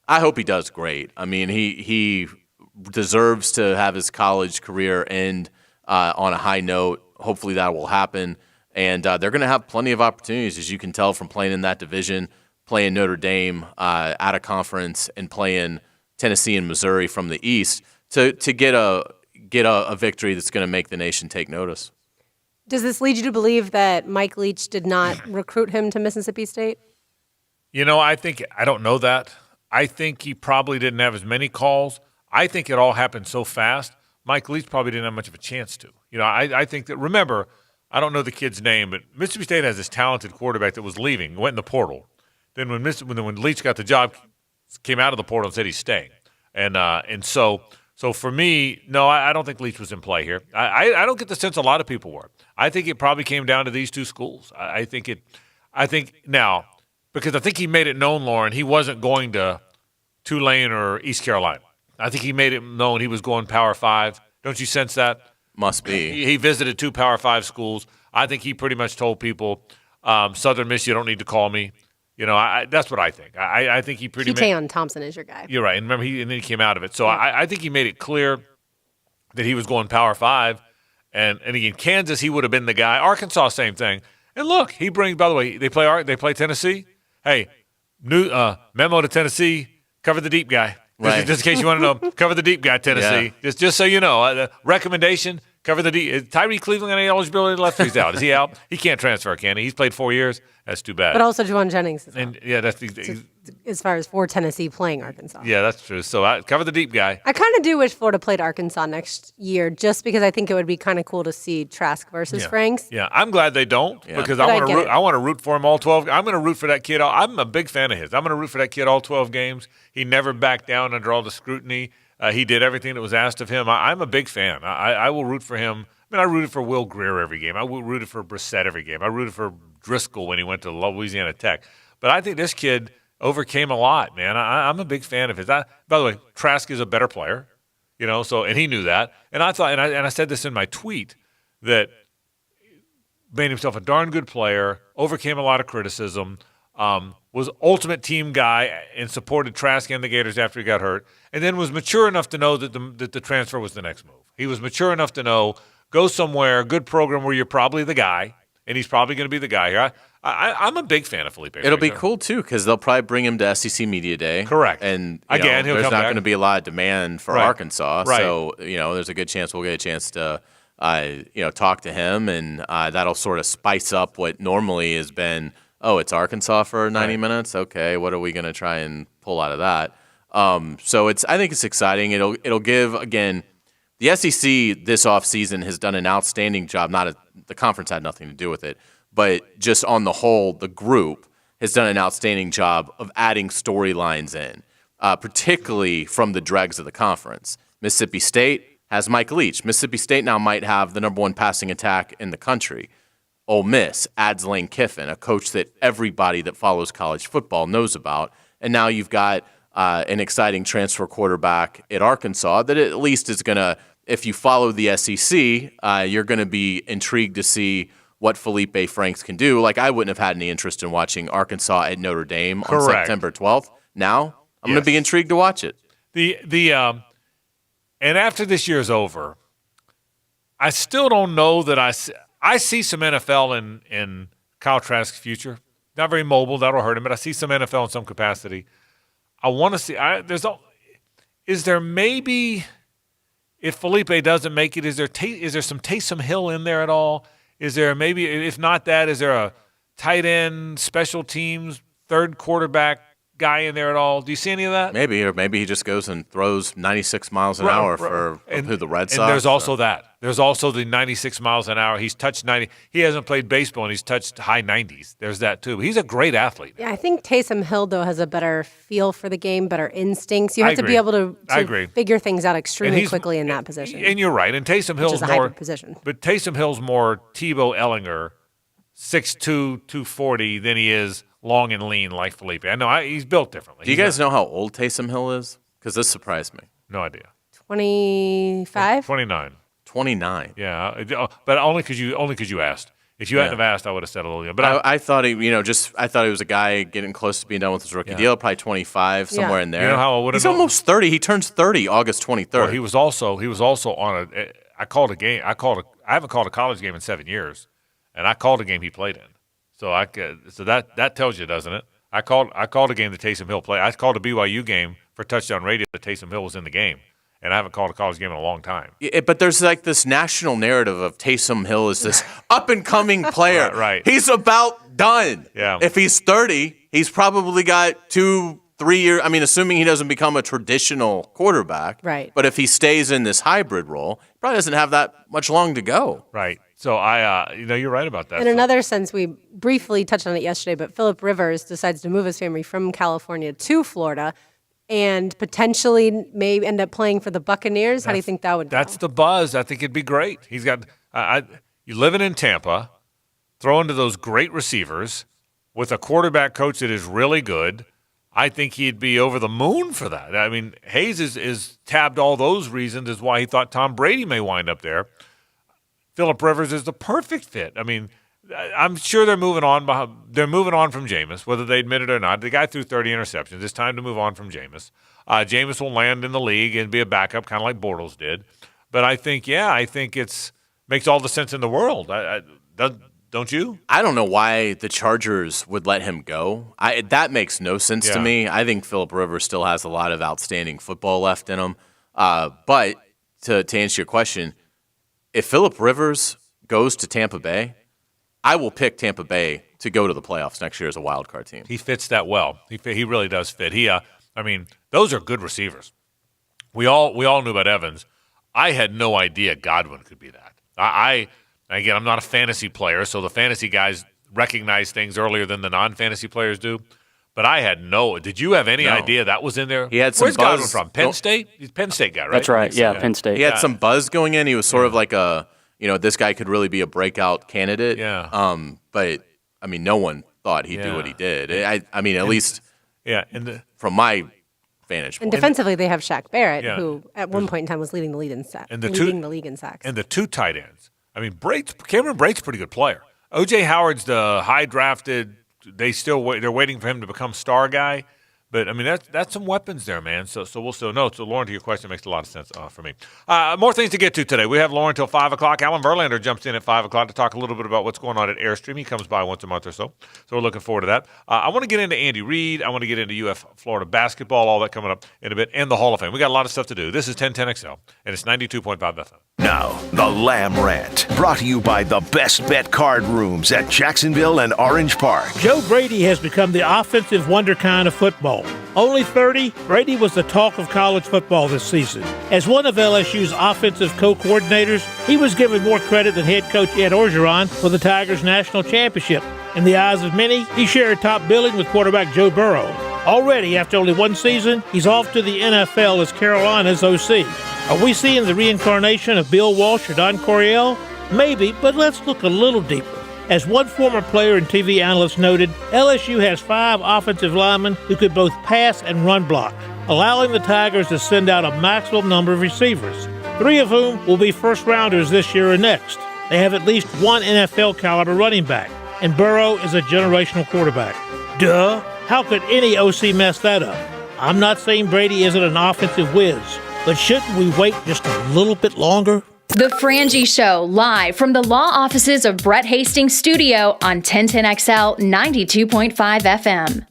I hope he does great. I mean, he deserves to have his college career end on a high note. Hopefully that will happen. And they're going to have plenty of opportunities, as you can tell from playing in that division, playing Notre Dame out of conference, and playing Tennessee and Missouri from the East to get a victory that's going to make the nation take notice. Does this lead you to believe that Mike Leach did not recruit him to Mississippi State? I don't know that. I think he probably didn't have as many calls. I think it all happened so fast. Mike Leach probably didn't have much of a chance to. I think that, remember, I don't know the kid's name, but Mississippi State has this talented quarterback that was leaving, went in the portal. Then when Leach got the job, came out of the portal and said he's staying. And so for me, no, I don't think Leach was in play here. I don't get the sense a lot of people were. I think it probably came down to these two schools. I think now, because I think he made it known, Lauren, he wasn't going to Tulane or East Carolina. I think he made it known he was going Power 5. Don't you sense that? Must be. He visited 2 Power 5 schools. I think he pretty much told people, Southern Miss, you don't need to call me. That's what I think. I think he pretty much. Keaton Thompson is your guy. You're right. And remember, then he came out of it. So I think he made it clear that he was going Power 5. And again, Kansas, he would have been the guy. Arkansas, same thing. And look, he brings, by the way, they play Tennessee. Hey, new memo to Tennessee, cover the deep guy. Right. Just in case you want to know, cover the deep guy, Tennessee. Yeah. Just so you know, recommendation, cover the deep. Is Tyree Cleveland got any eligibility left? He's out. Is he out? He can't transfer, can he? He's played 4 years. That's too bad. But also Juwan Jennings is out. And yeah, that's as far as for Tennessee playing Arkansas. Yeah, that's true. So cover the deep guy. I kind of do wish Florida played Arkansas next year, just because I think it would be kind of cool to see Trask versus Franks. Yeah, I'm glad they don't because I want to root for him all 12. I'm going to root for that kid. I'm a big fan of his. I'm going to root for that kid all 12 games. He never backed down under all the scrutiny. He did everything that was asked of him. I'm a big fan. I will root for him. I mean, I rooted for Will Greer every game. I rooted for Brissett every game. I rooted for Driscoll when he went to Louisiana Tech. But I think this kid overcame a lot, man. I'm a big fan of his. By the way, Trask is a better player, and he knew that. And I thought, and I said this in my tweet, that made himself a darn good player, overcame a lot of criticism, was ultimate team guy and supported Trask and the Gators after he got hurt, and then was mature enough to know that the transfer was the next move. He was mature enough to know, go somewhere, good program where you're probably the guy, and he's probably going to be the guy here. I'm a big fan of Felipe. It'll be cool, too, because they'll probably bring him to SEC Media Day. Correct. And again, there's not going to be a lot of demand for Arkansas. Right. So, there's a good chance we'll get a chance to talk to him, and that'll sort of spice up what normally has been, it's Arkansas for 90 minutes. Okay, what are we going to try and pull out of that? So I think it's exciting. It'll give, again, the SEC this offseason has done an outstanding job. The conference had nothing to do with it, but just on the whole, the group has done an outstanding job of adding storylines in, particularly from the dregs of the conference. Mississippi State has Mike Leach. Mississippi State now might have the number one passing attack in the country. Ole Miss adds Lane Kiffin, a coach that everybody that follows college football knows about. And now you've got an exciting transfer quarterback at Arkansas that at least is going to, if you follow the SEC, you're going to be intrigued to see what Felipe Franks can do. Like, I wouldn't have had any interest in watching Arkansas at Notre Dame on September 12th. Now I'm going to be intrigued to watch it. And after this year's over, I still don't know that I see some NFL in Kyle Trask's future. Not very mobile, that'll hurt him, but I see some NFL in some capacity. I want to see. Is there maybe, if Felipe doesn't make it, is there some Taysom Hill in there at all? Is there maybe, if not that, is there a tight end, special teams, third quarterback guy in there at all? Do you see any of that? Maybe, or maybe he just goes and throws 96 miles an hour for the Red Sox. And there's also that. There's also the 96 miles an hour. He's touched 90. He hasn't played baseball, and he's touched high 90s. There's that, too. He's a great athlete. Yeah, I think Taysom Hill, though, has a better feel for the game, better instincts. You have to be able to figure things out extremely quickly in that position. And you're right. And Taysom Hill's a hybrid position. But Taysom Hill's more Tebow Ellinger, 6'2", 240, than he is long and lean like Felipe. I know he's built differently. Do you guys know how old Taysom Hill is? Because this surprised me. No idea. 25? 29. 29. Yeah, but only because you asked. If you hadn't have asked, I would have said a little younger. But I thought he was a guy getting close to being done with his rookie deal, probably 25, somewhere in there. You know how I would have He's almost 30. He turns 30 August 23rd. Well, he was also on a. I called a game. I haven't called a college game in 7 years, and I called a game he played in. So that tells you, doesn't it? I called a game that Taysom Hill played. I called a BYU game for Touchdown Radio that Taysom Hill was in the game. And I haven't called a college game in a long time. But there's like this national narrative of Taysom Hill as this up-and-coming player. Right. He's about done. Yeah. If he's 30, he's probably got 2-3 years. I mean, assuming he doesn't become a traditional quarterback. Right. But if he stays in this hybrid role, he probably doesn't have that much long to go. Right. So you're right about that. In another sense, we briefly touched on it yesterday, but Phillip Rivers decides to move his family from California to Florida and potentially may end up playing for the Buccaneers. How do you think that would go? That's the buzz. I think it'd be great. He's got you living in Tampa, throwing to those great receivers with a quarterback coach that is really good. I think he'd be over the moon for that. I mean, Hayes is tabbed all those reasons as why he thought Tom Brady may wind up there. Phillip Rivers is the perfect fit. I mean, I'm sure they're moving on. They're moving on from Jameis, whether they admit it or not. The guy threw 30 interceptions. It's time to move on from Jameis. Jameis will land in the league and be a backup, kind of like Bortles did. But I think it's makes all the sense in the world. Don't you? I don't know why the Chargers would let him go. That makes no sense to me. I think Phillip Rivers still has a lot of outstanding football left in him. But to answer your question, if Phillip Rivers goes to Tampa Bay, I will pick Tampa Bay to go to the playoffs next year as a wild card team. He fits that well. He really does fit. Those are good receivers. We all knew about Evans. I had no idea Godwin could be that. Again, I'm not a fantasy player, so the fantasy guys recognize things earlier than the non-fantasy players do. But I had Did you have any idea that was in there? He had some Where's buzz. Godwin from? Penn State? He's a Penn State guy, right? That's right. Yeah, Penn State. He had some buzz going in. He was sort of like this guy could really be a breakout candidate. Yeah. But no one thought he'd do what he did. At least from my vantage point. And defensively, they have Shaq Barrett, who at one point in time was leading the league in sacks. And the league in sacks. And the two tight ends. Cameron Brate's a pretty good player. O.J. Howard's the high drafted. They're waiting for him to become star guy. But, that's some weapons there, man. So we'll still know. So, Lauren, to your question, makes a lot of sense for me. More things to get to today. We have Lauren till 5 o'clock. Alan Verlander jumps in at 5 o'clock to talk a little bit about what's going on at Airstream. He comes by once a month or so. So we're looking forward to that. I want to get into Andy Reid. I want to get into UF Florida basketball, all that coming up in a bit, and the Hall of Fame. We got a lot of stuff to do. This is 1010XL, and it's 92.5 FM. Now, the Lamb Rant, brought to you by the Best Bet Card Rooms at Jacksonville and Orange Park. Joe Brady has become the offensive wonderkind of football. Only 30, Brady was the talk of college football this season. As one of LSU's offensive co-coordinators, he was given more credit than head coach Ed Orgeron for the Tigers' national championship. In the eyes of many, he shared top billing with quarterback Joe Burrow. Already, after only one season, he's off to the NFL as Carolina's OC. Are we seeing the reincarnation of Bill Walsh or Don Coryell? Maybe, but let's look a little deeper. As one former player and TV analyst noted, LSU has 5 offensive linemen who could both pass and run block, allowing the Tigers to send out a maximum number of receivers, 3 of whom will be first-rounders this year or next. They have at least one NFL-caliber running back, and Burrow is a generational quarterback. Duh! How could any OC mess that up? I'm not saying Brady isn't an offensive whiz, but shouldn't we wait just a little bit longer? The Frangie Show, live from the law offices of Brett Hastings' studio on 1010XL 92.5 FM.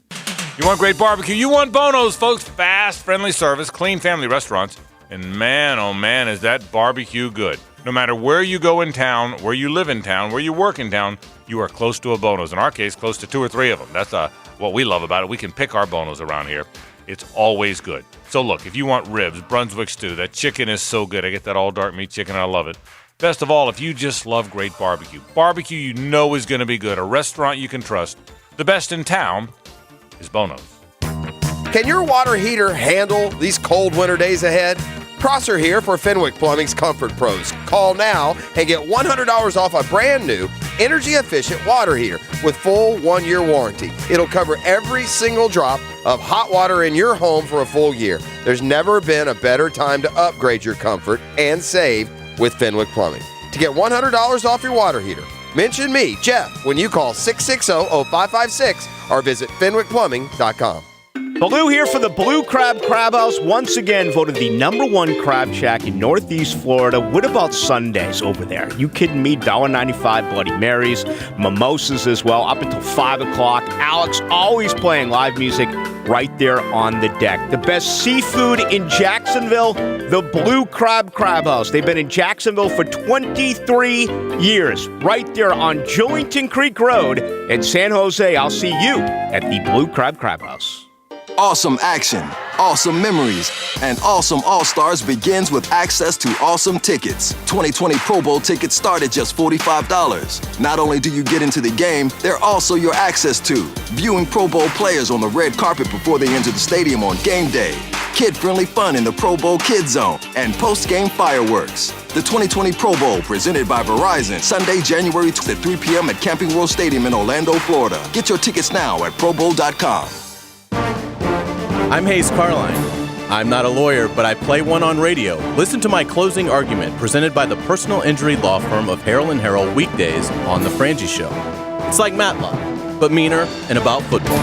You want great barbecue? You want Bono's, folks. Fast, friendly service, clean family restaurants. And man, oh man, is that barbecue good. No matter where you go in town, where you live in town, where you work in town, you are close to a Bono's. In our case, close to 2 or 3 of them. That's what we love about it. We can pick our Bono's around here. It's always good. So look, if you want ribs, Brunswick stew, that chicken is so good. I get that all dark meat chicken. I love it. Best of all, if you just love great barbecue. Barbecue you know is going to be good. A restaurant you can trust. The best in town is Bono's. Can your water heater handle these cold winter days ahead? Prosser here for Fenwick Plumbing's Comfort Pros. Call now and get $100 off a brand new energy-efficient water heater with full 1-year warranty. It'll cover every single drop of hot water in your home for a full year. There's never been a better time to upgrade your comfort and save with Fenwick Plumbing. To get $100 off your water heater, mention me, Jeff, when you call 660-0556 or visit fenwickplumbing.com. Baloo here for the Blue Crab Crab House, once again voted the #1 crab shack in Northeast Florida. What about Sundays over there? You kidding me? $1.95 Bloody Marys, mimosas as well, up until 5 o'clock. Alex always playing live music right there on the deck. The best seafood in Jacksonville, the Blue Crab Crab House. They've been in Jacksonville for 23 years, right there on Julington Creek Road in San Jose. I'll see you at the Blue Crab Crab House. Awesome action, awesome memories, and awesome All-Stars begins with access to awesome tickets. 2020 Pro Bowl tickets start at just $45. Not only do you get into the game, they're also your access to viewing Pro Bowl players on the red carpet before they enter the stadium on game day, kid-friendly fun in the Pro Bowl Kid Zone, and post-game fireworks. The 2020 Pro Bowl, presented by Verizon, Sunday, January 2nd at 3 p.m. at Camping World Stadium in Orlando, Florida. Get your tickets now at probowl.com. I'm Hayes Carline. I'm not a lawyer, but I play one on radio. Listen to my closing argument presented by the personal injury law firm of Harrell & Harrell weekdays on The Frangie Show. It's like Matlock, but meaner and about football.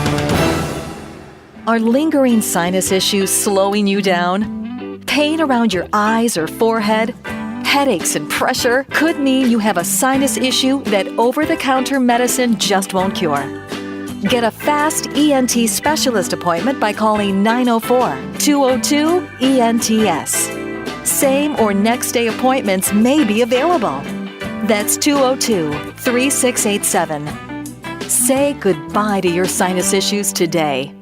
Are lingering sinus issues slowing you down? Pain around your eyes or forehead? Headaches and pressure could mean you have a sinus issue that over-the-counter medicine just won't cure. Get a fast ENT specialist appointment by calling 904-202-ENTS. Same or next day appointments may be available. That's 202-3687. Say goodbye to your sinus issues today.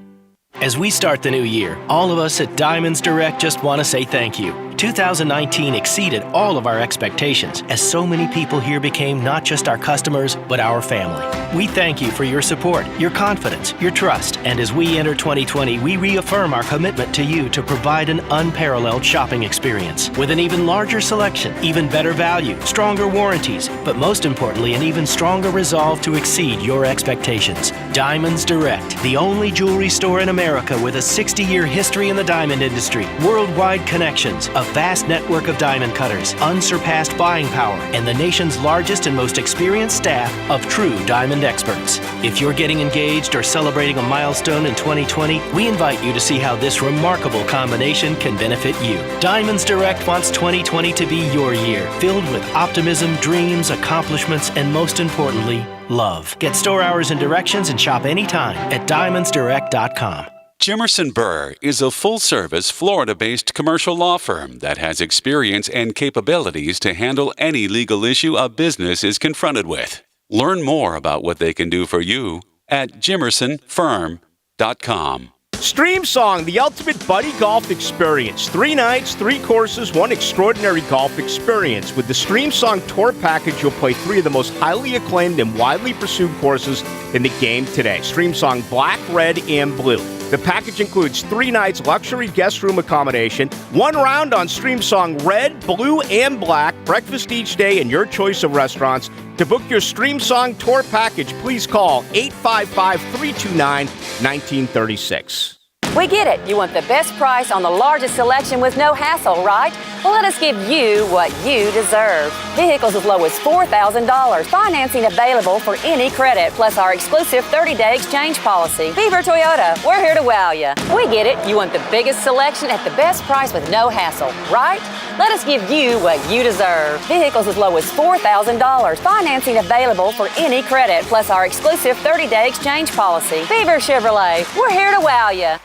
As we start the new year, all of us at Diamonds Direct just want to say thank you. 2019 exceeded all of our expectations as so many people here became not just our customers, but our family. We thank you for your support, your confidence, your trust, and as we enter 2020, we reaffirm our commitment to you to provide an unparalleled shopping experience with an even larger selection, even better value, stronger warranties, but most importantly, an even stronger resolve to exceed your expectations. Diamonds Direct, the only jewelry store in America with a 60-year history in the diamond industry, worldwide connections, a vast network of diamond cutters, unsurpassed buying power, and the nation's largest and most experienced staff of true diamond experts. If you're getting engaged or celebrating a milestone in 2020, we invite you to see how this remarkable combination can benefit you. Diamonds Direct wants 2020 to be your year, filled with optimism, dreams, accomplishments, and most importantly, love. Get store hours and directions and shop anytime at diamondsdirect.com. Jimerson Burr is a full-service, Florida-based commercial law firm that has experience and capabilities to handle any legal issue a business is confronted with. Learn more about what they can do for you at jimersonfirm.com. Stream Song, the ultimate buddy golf experience. 3 nights, 3 courses, 1 extraordinary golf experience. With the Stream Song Tour Package, you'll play 3 of the most highly acclaimed and widely pursued courses in the game today. Stream Song Black, Red, and Blue. The package includes 3 nights luxury guest room accommodation, 1 round on Stream Song Red, Blue, and Black, breakfast each day, and your choice of restaurants. To book your Stream Song Tour Package, please call 855-329-1936. We get it. You want the best price on the largest selection with no hassle, right? Well, let us give you what you deserve. Vehicles as low as $4,000. Financing available for any credit, plus our exclusive 30-day exchange policy. Beaver Toyota, we're here to wow you. We get it. You want the biggest selection at the best price with no hassle, right? Let us give you what you deserve. Vehicles as low as $4,000. Financing available for any credit, plus our exclusive 30-day exchange policy. Beaver Chevrolet, we're here to wow you.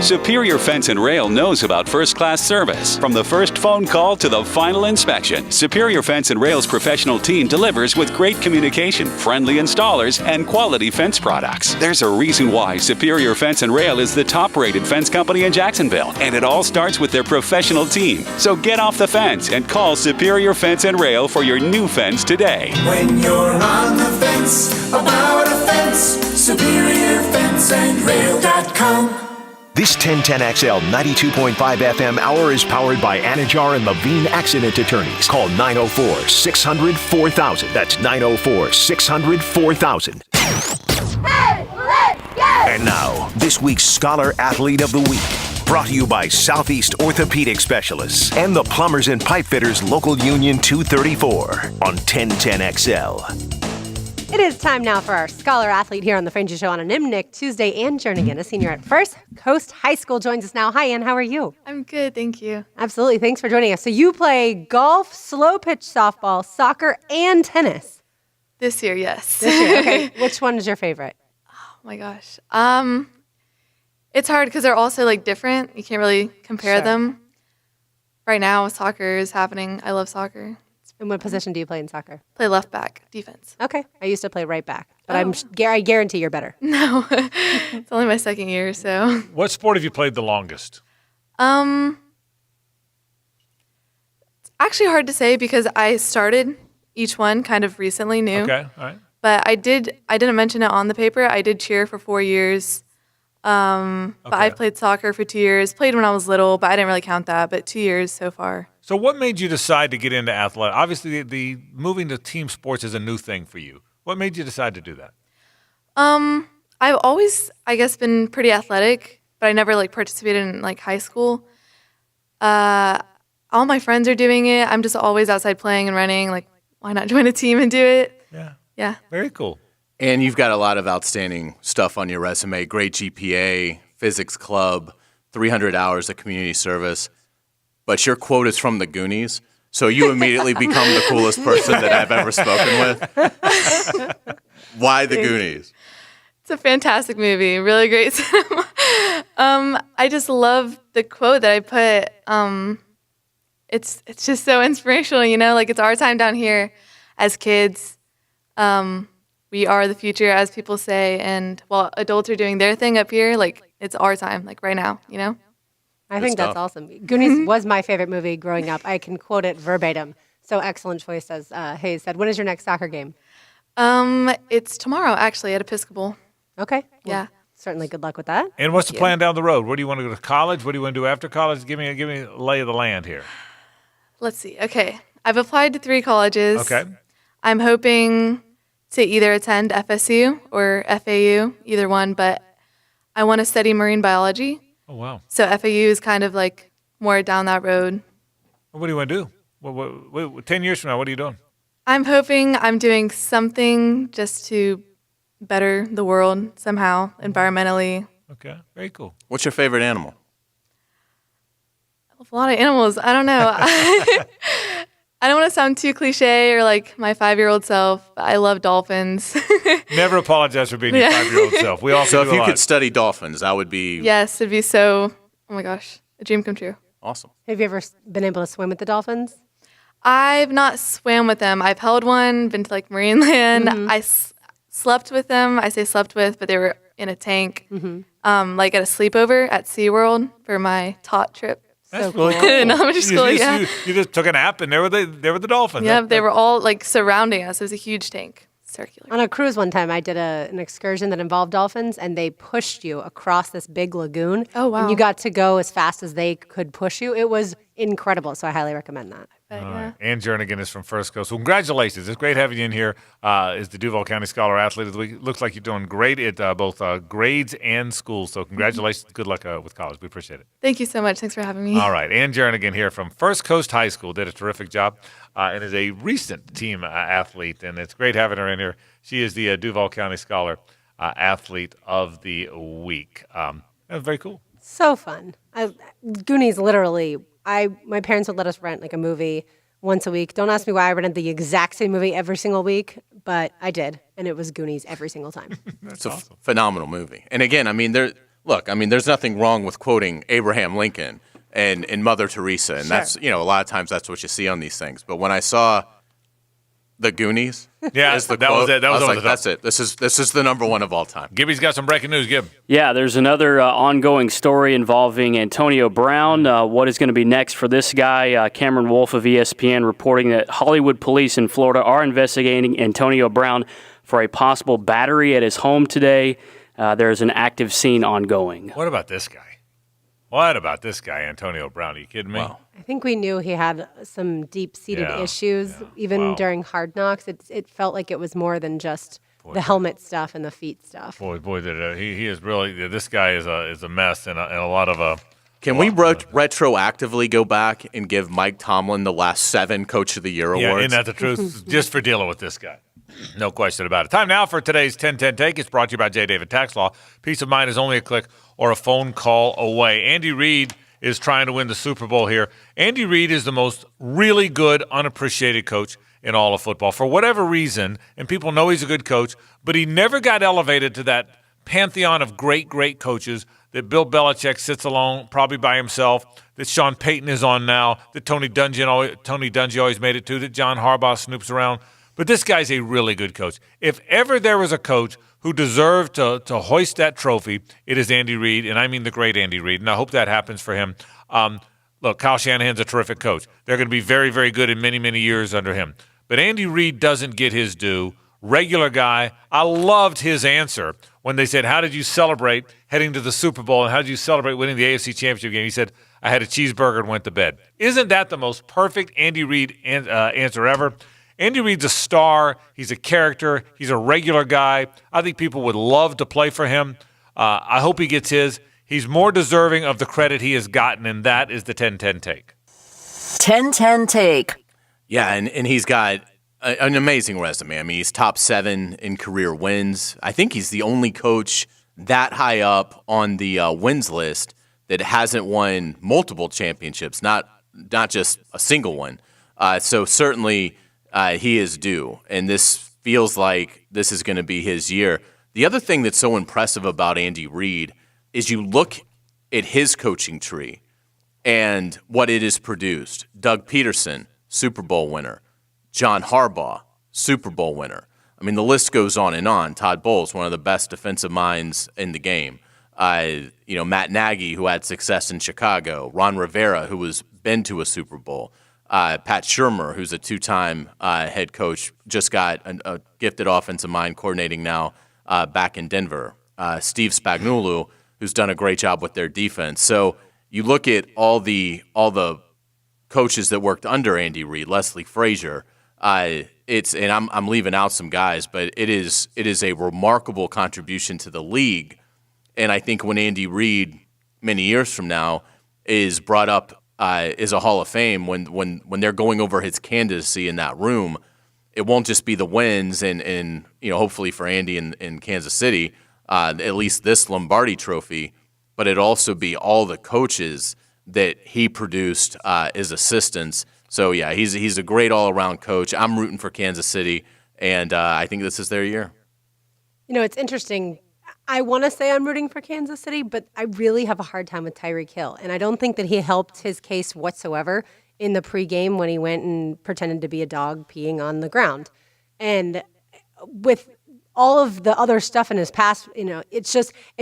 Superior Fence and Rail knows about first-class service. From the first phone call to the final inspection, Superior Fence and Rail's professional team delivers with great communication, friendly installers, and quality fence products. There's a reason why Superior Fence and Rail is the top-rated fence company in Jacksonville, and it all starts with their professional team. So get off the fence and call Superior Fence and Rail for your new fence today. When you're on the fence about a fence, SuperiorFenceandRail.com. This 1010XL 92.5 FM hour is powered by Anajar and Levine Accident Attorneys. Call 904-600-4000. That's 904-600-4000. Hey, let's go! And now, this week's Scholar Athlete of the Week. Brought to you by Southeast Orthopedic Specialists and the Plumbers and Pipefitters Local Union 234 on 1010XL. It is time now for our Scholar Athlete here on The Fringy Show on a Nimnik Tuesday. Ann Jernigan, a senior at First Coast High School, joins us now. Hi, Ann. How are you? I'm good, thank you. Absolutely. Thanks for joining us. So you play golf, slow pitch softball, soccer, and tennis. This year, yes. This year, okay. Which one is your favorite? Oh my gosh. It's hard because they're also like different. You can't really compare them. Right now, soccer is happening. I love soccer. And what position do you play in soccer? Play left back, defense. Okay. I used to play right back, but I guarantee you're better. No, it's only my second year, so. What sport have you played the longest? It's actually hard to say because I started each one kind of recently new. Okay, all right. But I didn't mention it on the paper. I did cheer for 4 years. But I played soccer for 2 years. Played when I was little, but I didn't really count that. But 2 years so far. So what made you decide to get into athletics? Obviously, the moving to team sports is a new thing for you. What made you decide to do that? I've always, I guess, been pretty athletic, but I never like participated in like high school. All my friends are doing it. I'm just always outside playing and running. Like, why not join a team and do it? Yeah. Very cool. And you've got a lot of outstanding stuff on your resume. Great GPA, physics club, 300 hours of community service. But your quote is from the Goonies, so you immediately become the coolest person that I've ever spoken with. Why the Goonies? It's a fantastic movie, really great cinema. I just love the quote that I put. It's just so inspirational, you know? Like, it's our time down here as kids. We are the future, as people say, and while adults are doing their thing up here, like, it's our time, like, right now, you know? I think that's awesome. Goonies was my favorite movie growing up. I can quote it verbatim. So excellent choice, as Hayes said. When is your next soccer game? It's tomorrow, actually, at Episcopal. Okay. Yeah. Well, certainly good luck with that. And what's the plan down the road? Where do you want to go to college? What do you want to do after college? Give me a lay of the land here. Let's see. Okay. I've applied to 3 colleges. Okay. I'm hoping to either attend FSU or FAU, either one, but I want to study marine biology. Oh, wow. So FAU is kind of like more down that road. What do you want to do? What 10 years from now, what are you doing? I'm hoping I'm doing something just to better the world somehow, environmentally. Okay, very cool. What's your favorite animal? I love a lot of animals. I don't know. I don't want to sound too cliche or like my 5-year-old self. But I love dolphins. Never apologize for being your 5-year-old self. We all So can if do a you lot. could study dolphins, that would be Yes, it'd be so. Oh my gosh, a dream come true. awesome. Have you ever been able to swim with the dolphins? I've not swam with them. I've held one, been to like Marineland. Mhm. I slept with them. I say slept with, but they were in a tank, like at a sleepover at SeaWorld for my tot trip. That's really cool. In elementary school, yeah. You just took a nap, and there were the dolphins. Yeah, they were all like surrounding us. It was a huge tank, circular. On a cruise one time, I did an excursion that involved dolphins, and they pushed you across this big lagoon. Oh, wow. And you got to go as fast as they could push you. It was incredible, so I highly recommend that. All right. Ann Jernigan is from First Coast. Well, congratulations. It's great having you in here. Is the Duval County Scholar Athlete of the Week. Looks like you're doing great at both grades and schools. So congratulations. Good luck with college. We appreciate it. Thank you so much. Thanks for having me. All right. Ann Jernigan here from First Coast High School. Did a terrific job and is a recent team athlete. And it's great having her in here. She is the Duval County Scholar Athlete of the Week. That was very cool. So fun. Goonies, literally. My parents would let us rent like a movie once a week. Don't ask me why I rented the exact same movie every single week, but I did, and it was Goonies every single time. It's a phenomenal movie. And again, I mean, there's nothing wrong with quoting Abraham Lincoln and Mother Teresa, and that's a lot of times that's what you see on these things. But when I saw The Goonies, was it. That I was was over like, the top. that's it. This is the number one of all time. Gibby's got some breaking news. Gib. Yeah, there's another ongoing story involving Antonio Brown. What is going to be next for this guy? Cameron Wolf of ESPN reporting that Hollywood police in Florida are investigating Antonio Brown for a possible battery at his home today. There's an active scene ongoing. What about this guy? What about this guy, Antonio Brown? Are you kidding me? Wow. I think we knew he had some deep-seated issues, even during Hard Knocks. It felt like it was more than just the helmet stuff and the feet stuff. Boy, he is really. This guy is a mess and a lot of. Can we retroactively go back and give Mike Tomlin the last 7 Coach of the Year Yeah, awards? isn't that the truth? Just for dealing with this guy. No question about it. Time now for today's 10-10 Take. It's brought to you by J. David Tax Law. Peace of mind is only a click or a phone call away. Andy Reid is trying to win the Super Bowl here. Andy Reid is the most really good, unappreciated coach in all of football. For whatever reason, and people know he's a good coach, but he never got elevated to that pantheon of great, great coaches that Bill Belichick sits alone, probably by himself, that Sean Payton is on now, that Tony Dungy always made it to, that John Harbaugh snoops around. But this guy's a really good coach. If ever there was a coach who deserved to hoist that trophy, it is Andy Reid, and I mean the great Andy Reid, and I hope that happens for him. Look, Kyle Shanahan's a terrific coach. They're going to be very, very good in many, many years under him. But Andy Reid doesn't get his due. Regular guy. I loved his answer when they said, how did you celebrate heading to the Super Bowl, and how did you celebrate winning the AFC Championship game? He said, I had a cheeseburger and went to bed. Isn't that the most perfect Andy Reid answer ever? Andy Reid's a star. He's a character. He's a regular guy. I think people would love to play for him. I hope he gets his. He's more deserving of the credit he has gotten, and that is the 10-10 Take. 10-10 Take. Yeah, and he's got an amazing resume. I mean, he's top 7 in career wins. I think he's the only coach that high up on the wins list that hasn't won multiple championships, not just a single one. So certainly he is due, and this feels like this is going to be his year. The other thing that's so impressive about Andy Reid is you look at his coaching tree and what it has produced. Doug Peterson, Super Bowl winner. John Harbaugh, Super Bowl winner. I mean, the list goes on and on. Todd Bowles, one of the best defensive minds in the game. Matt Nagy, who had success in Chicago. Ron Rivera, who has been to a Super Bowl. Pat Shurmur, who's a 2-time head coach, just got a gifted offensive mind coordinating now back in Denver. Steve Spagnuolo, who's done a great job with their defense. So you look at all the coaches that worked under Andy Reid, Leslie Frazier. I'm leaving out some guys, but it is a remarkable contribution to the league. And I think when Andy Reid, many years from now, is brought up is a Hall of Fame, when they're going over his candidacy in that room, it won't just be the wins and hopefully for Andy in Kansas City, at least this Lombardi trophy, but it'd also be all the coaches that he produced as assistants. So, yeah, he's a great all-around coach. I'm rooting for Kansas City, and I think this is their year. You know, it's interesting. I want to say I'm rooting for Kansas City, but I really have a hard time with Tyreek Hill. And I don't think that he helped his case whatsoever in the pregame when he went and pretended to be a dog peeing on the ground. And with all of the other stuff in his past, you know, it's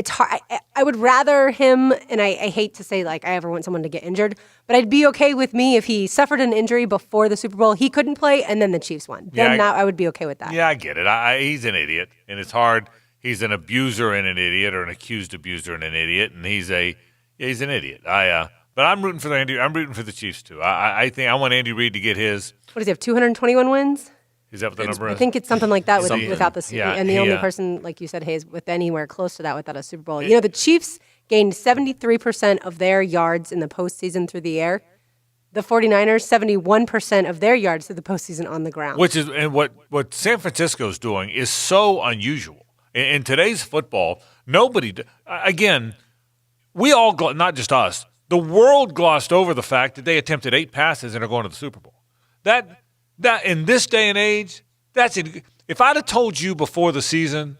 hard. I would rather him, and I hate to say, like, I ever want someone to get injured, but I'd be okay with me if he suffered an injury before the Super Bowl, he couldn't play, and then the Chiefs won. Then I would be okay with that. Yeah, I get it. He's an idiot, and it's hard. He's an abuser and an idiot, or an accused abuser and an idiot, and he's an idiot. But I'm rooting for I'm rooting for the Chiefs too. I think I want Andy Reid to get his. What does he have? 221 wins. Is that what the number is? I think it's something like that without the yeah, and the only person, like you said, Hayes, with anywhere close to that without a Super Bowl. You know, the Chiefs gained 73% of their yards in the postseason through the air. The 49ers, 71% of their yards through the postseason on the ground. Which is, and what San Francisco's doing is so unusual. In today's football, again, we all, not just us, the world glossed over the fact that they attempted 8 passes and are going to the Super Bowl. That in this day and age, that's it. If I'd have told you before the season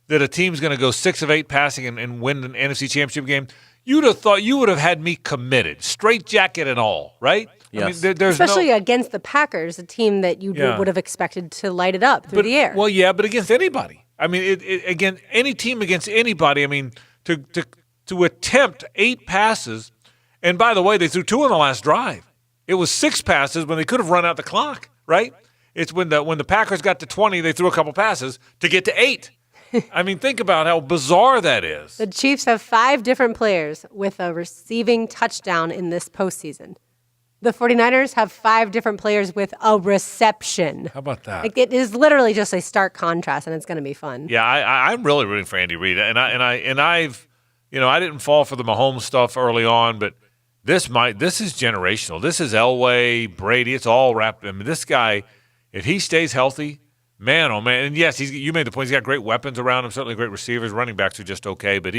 that a team's going to go 6 of 8 passing and win an NFC Championship game, you'd have thought you would have had me committed, straight jacket and all, right? Yes. I mean, there's especially against the Packers, a team that you would have expected to light it up through the air. Well, yeah, but against anybody. I mean, again, any team against anybody. I mean, to attempt 8 passes, and by the way, they threw 2 on the last drive. It was 6 passes when they could have run out the clock, right? It's when the Packers got to 20, they threw a couple passes to get to 8. I mean, think about how bizarre that is. The Chiefs have 5 different players with a receiving touchdown in this postseason. The 49ers have 5 different players with a reception. How about that? Like, it is literally just a stark contrast, and it's going to be fun. Yeah, I'm really rooting for Andy Reid, and I've, you know, I didn't fall for the Mahomes stuff early on, but this is generational. This is Elway, Brady. It's all wrapped. I mean, this guy, if he stays healthy, man, oh man. And yes, you made the point. He's got great weapons around him. Certainly great receivers. Running backs are just okay, but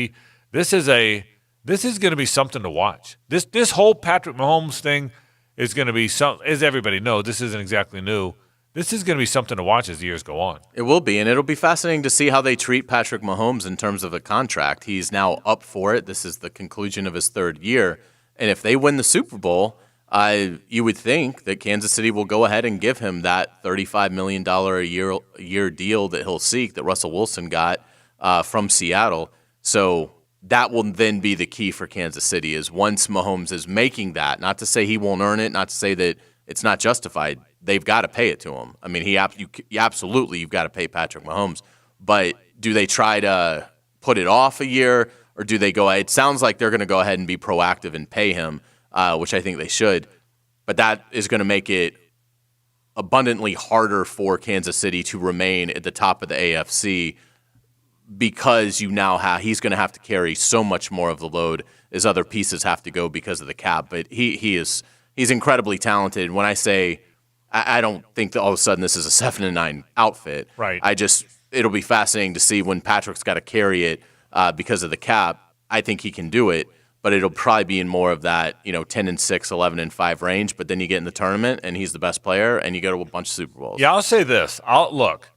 this is going to be something to watch. This whole Patrick Mahomes thing is going to be as everybody knows, this isn't exactly new. This is going to be something to watch as the years go on. It will be, and it'll be fascinating to see how they treat Patrick Mahomes in terms of a contract. He's now up for it. This is the conclusion of his 3rd year. And if they win the Super Bowl, you would think that Kansas City will go ahead and give him that $35 million a year deal that he'll seek, that Russell Wilson got from Seattle. So that will then be the key for Kansas City, is once Mahomes is making that, not to say he won't earn it, not to say that it's not justified, they've got to pay it to him. I mean, absolutely, you've got to pay Patrick Mahomes. But do they try to put it off a year, or do they go? It sounds like they're going to go ahead and be proactive and pay him, which I think they should. But that is going to make it abundantly harder for Kansas City to remain at the top of the AFC, because he's going to have to carry so much more of the load as other pieces have to go because of the cap. But he's incredibly talented. When I say, I don't think that all of a sudden this is a 7-9 outfit. Right. It'll be fascinating to see when Patrick's got to carry it because of the cap. I think he can do it, but it'll probably be in more of that 10-6, 11-5 range. But then you get in the tournament and he's the best player, and you go to a bunch of Super Bowls. Yeah, I'll say this. Look.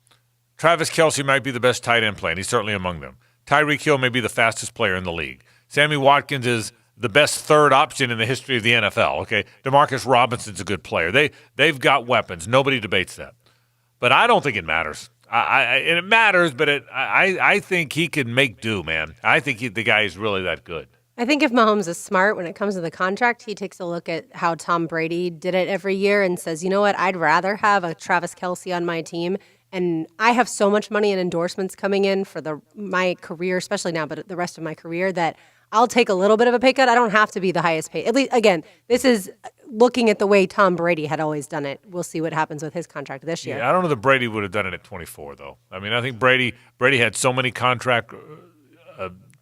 Travis Kelce might be the best tight end player, and he's certainly among them. Tyreek Hill may be the fastest player in the league. Sammy Watkins is the best 3rd option in the history of the NFL. Okay, Demarcus Robinson's a good player. They've got weapons. Nobody debates that. But I don't think it matters. And it matters, but I think he can make do, man. I think the guy is really that good. I think if Mahomes is smart when it comes to the contract, he takes a look at how Tom Brady did it every year and says, you know what, I'd rather have a Travis Kelce on my team. And I have so much money and endorsements coming in for my career, especially now, but the rest of my career, that I'll take a little bit of a pay cut. I don't have to be the highest paid. At least, again, this is looking at the way Tom Brady had always done it. We'll see what happens with his contract this year. Yeah, I don't know that Brady would have done it at 24, though. I mean, I think Brady had so many contract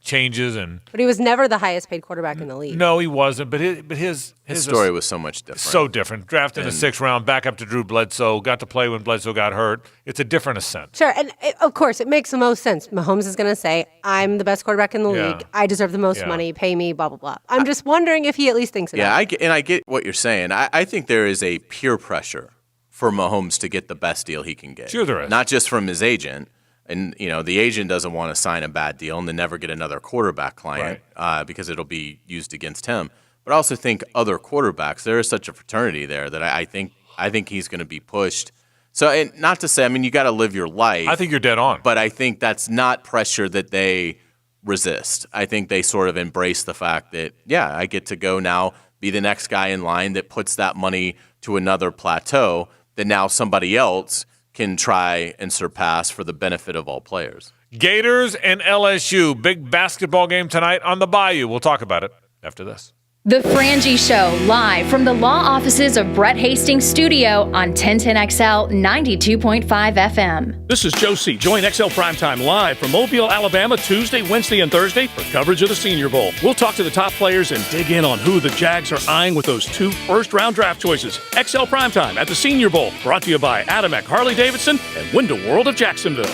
changes and. But he was never the highest paid quarterback in the league. No, he wasn't. But his story was so much different. So different. Drafted in the 6th round, back up to Drew Bledsoe, got to play when Bledsoe got hurt. It's a different ascent. Sure, and of course, it makes the most sense. Mahomes is going to say, I'm the best quarterback in the league. I deserve the most money. Pay me, blah, blah, blah. I'm just wondering if he at least thinks it out. I get what you're saying. I think there is a peer pressure for Mahomes to get the best deal he can get. Sure there is. Not just from his agent. And, the agent doesn't want to sign a bad deal and then never get another quarterback client because it'll be used against him. But I also think other quarterbacks, there is such a fraternity there that I think he's going to be pushed. So, and not to say, you got to live your life. I think you're dead on. But I think that's not pressure that they resist. I think they sort of embrace the fact that, I get to go now, be the next guy in line that puts that money to another plateau that now somebody else can try and surpass for the benefit of all players. Gators and LSU, big basketball game tonight on the Bayou. We'll talk about it after this. The Frangie Show, live from the law offices of Brett Hastings' studio on 1010XL 92.5 FM. This is Joe C. Join XL Primetime live from Mobile, Alabama, Tuesday, Wednesday, and Thursday for coverage of the Senior Bowl. We'll talk to the top players and dig in on who the Jags are eyeing with those 2 first-round draft choices. XL Primetime at the Senior Bowl, brought to you by Adamek Harley-Davidson and Window World of Jacksonville.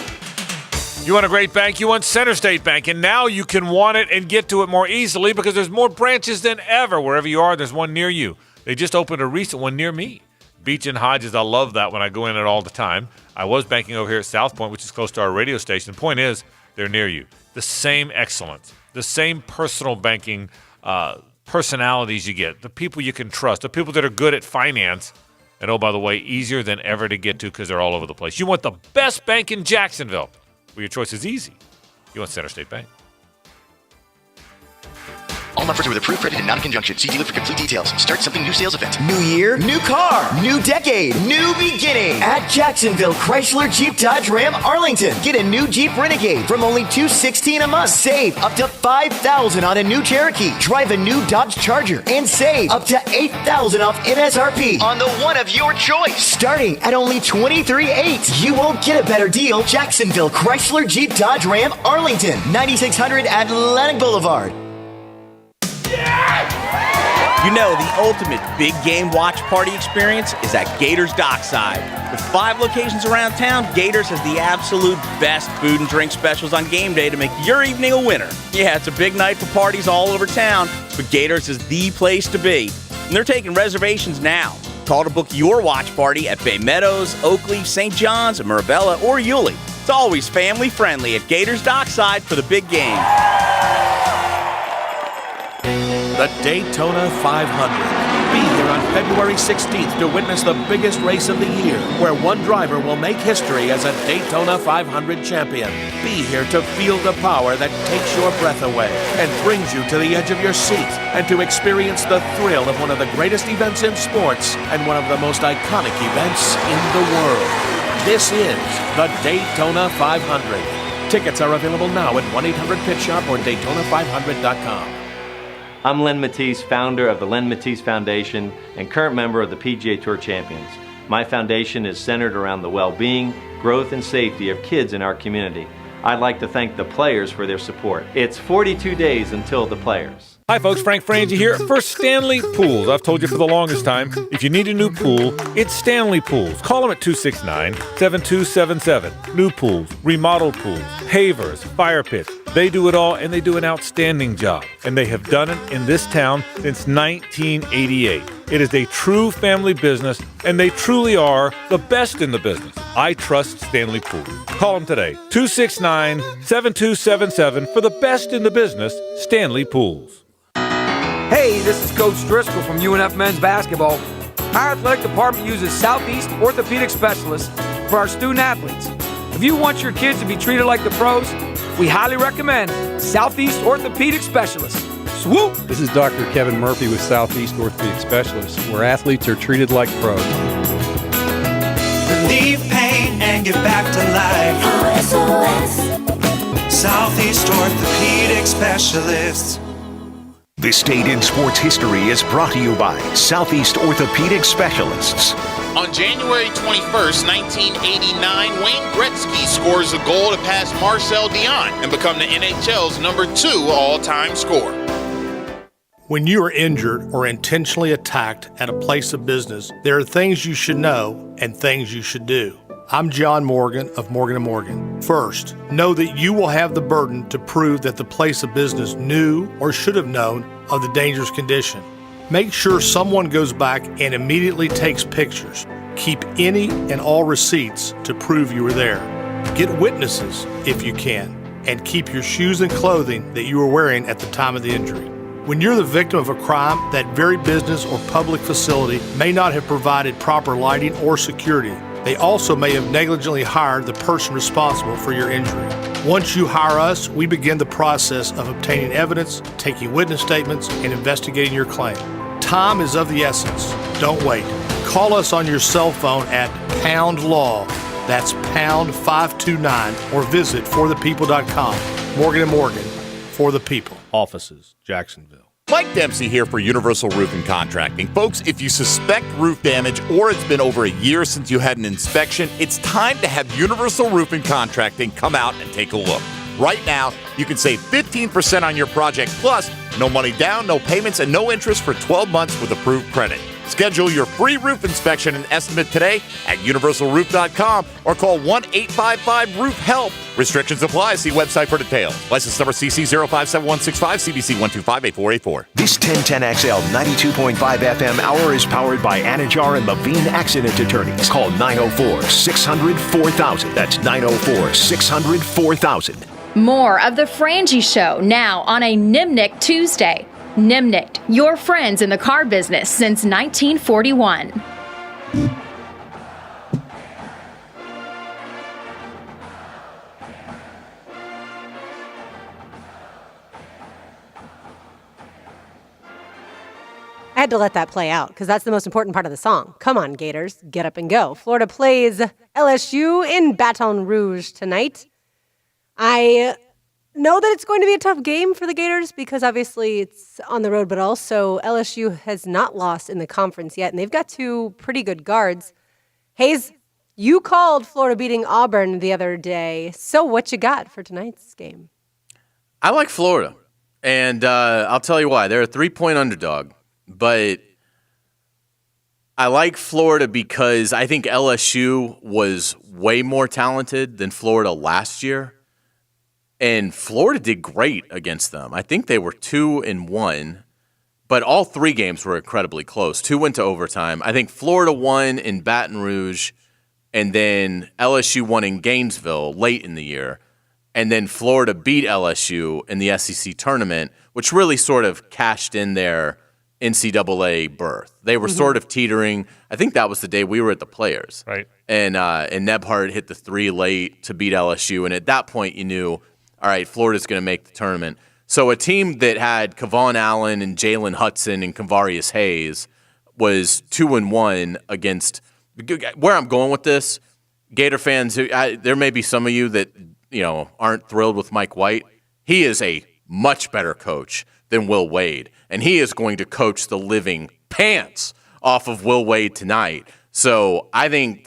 You want a great bank? You want Center State Bank. And now you can want it and get to it more easily because there's more branches than ever. Wherever you are, there's one near you. They just opened a recent one near me. Beach and Hodges, I love that when I go in it all the time. I was banking over here at South Point, which is close to our radio station. The point is, they're near you. The same excellence, the same personal banking personalities you get, the people you can trust, the people that are good at finance. And, oh, by the way, easier than ever to get to because they're all over the place. You want the best bank in Jacksonville. Well, your choice is easy. You want Center State Bank. All offers are with approved credit and not in conjunction. See dealer for complete details. Start something new sales event. New year, new car, new decade, new beginning. At Jacksonville Chrysler Jeep Dodge Ram Arlington. Get a new Jeep Renegade from only $216 a month. Save up to $5,000 on a new Cherokee. Drive a new Dodge Charger and save up to $8,000 off MSRP on the one of your choice. Starting at only $23,800. You won't get a better deal. Jacksonville Chrysler Jeep Dodge Ram Arlington. 9600 Atlantic Boulevard. You know, the ultimate big game watch party experience is at Gators Dockside. With 5 locations around town, Gators has the absolute best food and drink specials on game day to make your evening a winner. Yeah, it's a big night for parties all over town, but Gators is the place to be. And they're taking reservations now. Call to book your watch party at Bay Meadows, Oakleaf, St. John's, Mirabella, or Yulee. It's always family friendly at Gators Dockside for the big game. The Daytona 500. Be here on February 16th to witness the biggest race of the year, where one driver will make history as a Daytona 500 champion. Be here to feel the power that takes your breath away and brings you to the edge of your seat, and to experience the thrill of one of the greatest events in sports and one of the most iconic events in the world. This is the Daytona 500. Tickets are available now at 1-800-PIT-SHOP or Daytona500.com. I'm Len Matisse, founder of the Len Matisse Foundation and current member of the PGA Tour Champions. My foundation is centered around the well-being, growth, and safety of kids in our community. I'd like to thank the players for their support. It's 42 days until the players. Hi folks, Frank Frangie here for Stanley Pools. I've told you for the longest time, if you need a new pool, it's Stanley Pools. Call them at 269-7277. New pools, remodeled pools, pavers, fire pits. They do it all, and they do an outstanding job. And they have done it in this town since 1988. It is a true family business, and they truly are the best in the business. I trust Stanley Pools. Call them today, 269-7277 for the best in the business, Stanley Pools. Hey, this is Coach Driscoll from UNF Men's Basketball. Our athletic department uses Southeast Orthopedic Specialists for our student athletes. If you want your kids to be treated like the pros, we highly recommend Southeast Orthopedic Specialists. Swoop! This is Dr. Kevin Murphy with Southeast Orthopedic Specialists, where athletes are treated like pros. Relieve pain and get back to life. SOS. Southeast Orthopedic Specialists. This date in sports history is brought to you by Southeast Orthopedic Specialists. On January 21st, 1989, Wayne Gretzky scores a goal to pass Marcel Dion and become the NHL's number 2 all-time scorer. When you are injured or intentionally attacked at a place of business, there are things you should know and things you should do. I'm John Morgan of Morgan & Morgan. First, know that you will have the burden to prove that the place of business knew or should have known of the dangerous condition. Make sure someone goes back and immediately takes pictures. Keep any and all receipts to prove you were there. Get witnesses if you can, and keep your shoes and clothing that you were wearing at the time of the injury. When you're the victim of a crime, that very business or public facility may not have provided proper lighting or security. They also may have negligently hired the person responsible for your injury. Once you hire us, we begin the process of obtaining evidence, taking witness statements, and investigating your claim. Time is of the essence. Don't wait. Call us on your cell phone at Pound Law. That's pound 529, or visit forthepeople.com. Morgan & Morgan, for the people. Offices, Jacksonville. Mike Dempsey here for Universal Roofing Contracting. Folks, if you suspect roof damage or it's been over a year since you had an inspection, it's time to have Universal Roofing Contracting come out and take a look. Right now, you can save 15% on your project, plus no money down, no payments, and no interest for 12 months with approved credit. Schedule your free roof inspection and estimate today at universalroof.com or call 1-855-ROOF-HELP. Restrictions apply. See website for details. License number CC057165, CBC 1258484. This 1010XL 92.5 FM hour is powered by Anajar and Levine Accident Attorneys. Call 904-600-4000. That's 904-600-4000. More of The Frangie Show now on a Nimnik Tuesday. Nimnik, your friends in the car business since 1941. I had to let that play out because that's the most important part of the song. Come on, Gators, get up and go. Florida plays LSU in Baton Rouge tonight. I know that it's going to be a tough game for the Gators because obviously it's on the road, but also LSU has not lost in the conference yet, and they've got two pretty good guards. Hayes, you called Florida beating Auburn the other day. So what you got for tonight's game? I like Florida, and I'll tell you why. They're a 3-point underdog, but I like Florida because I think LSU was way more talented than Florida last year. And Florida did great against them. I think they were 2-1, but all 3 games were incredibly close. 2 went to overtime. I think Florida won in Baton Rouge, and then LSU won in Gainesville late in the year. And then Florida beat LSU in the SEC tournament, which really sort of cashed in their NCAA berth. They were sort of teetering. I think that was the day we were at the Players. Right. And Nebhard hit the 3 late to beat LSU. And at that point, you knew, all right, Florida's going to make the tournament. So a team that had Kevon Allen and Jalen Hudson and Kavarius Hayes was 2-1 against. Where I'm going with this, Gator fans, there may be some of you that aren't thrilled with Mike White. He is a much better coach than Will Wade, and he is going to coach the living pants off of Will Wade tonight. So I think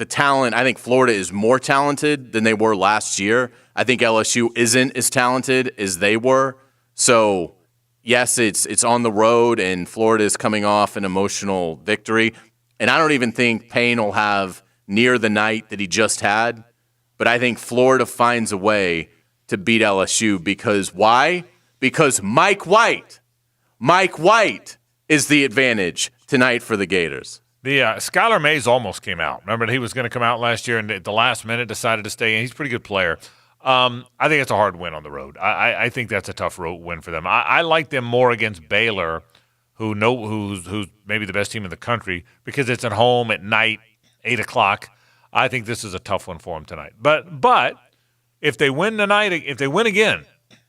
Florida is more talented than they were last year. I think LSU isn't as talented as they were. So, yes, it's on the road, and Florida is coming off an emotional victory. And I don't even think Payne will have near the night that he just had. But I think Florida finds a way to beat LSU because why? Because Mike White is the advantage tonight for the Gators. The Skylar Mays almost came out. Remember, he was going to come out last year, and at the last minute decided to stay in. He's a pretty good player. I think it's a hard win on the road. I think that's a tough road win for them. I like them more against Baylor, who's maybe the best team in the country, because it's at home at night, 8 o'clock. I think this is a tough one for them tonight. But if they win tonight, if they win again,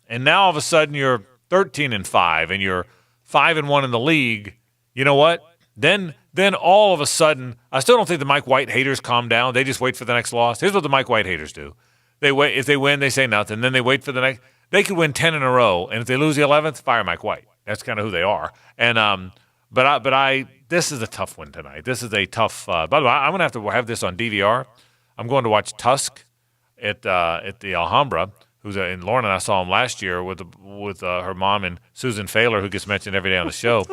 and now all of a sudden you're 13-5 and you're 5-1 in the league, you know what? Then all of a sudden, I still don't think the Mike White haters calm down. They just wait for the next loss. Here's what the Mike White haters do. They wait. If they win, they say nothing. Then they wait for the next. They could win 10 in a row, and if they lose the 11th, fire Mike White. That's kind of who they are. And But this is a tough one tonight. This is a tough. By the way, I'm going to have this on DVR. I'm going to watch Tusk at the Alhambra. Who's in Lauren and I saw him last year with her mom and Susan Failer, who gets mentioned every day on the show.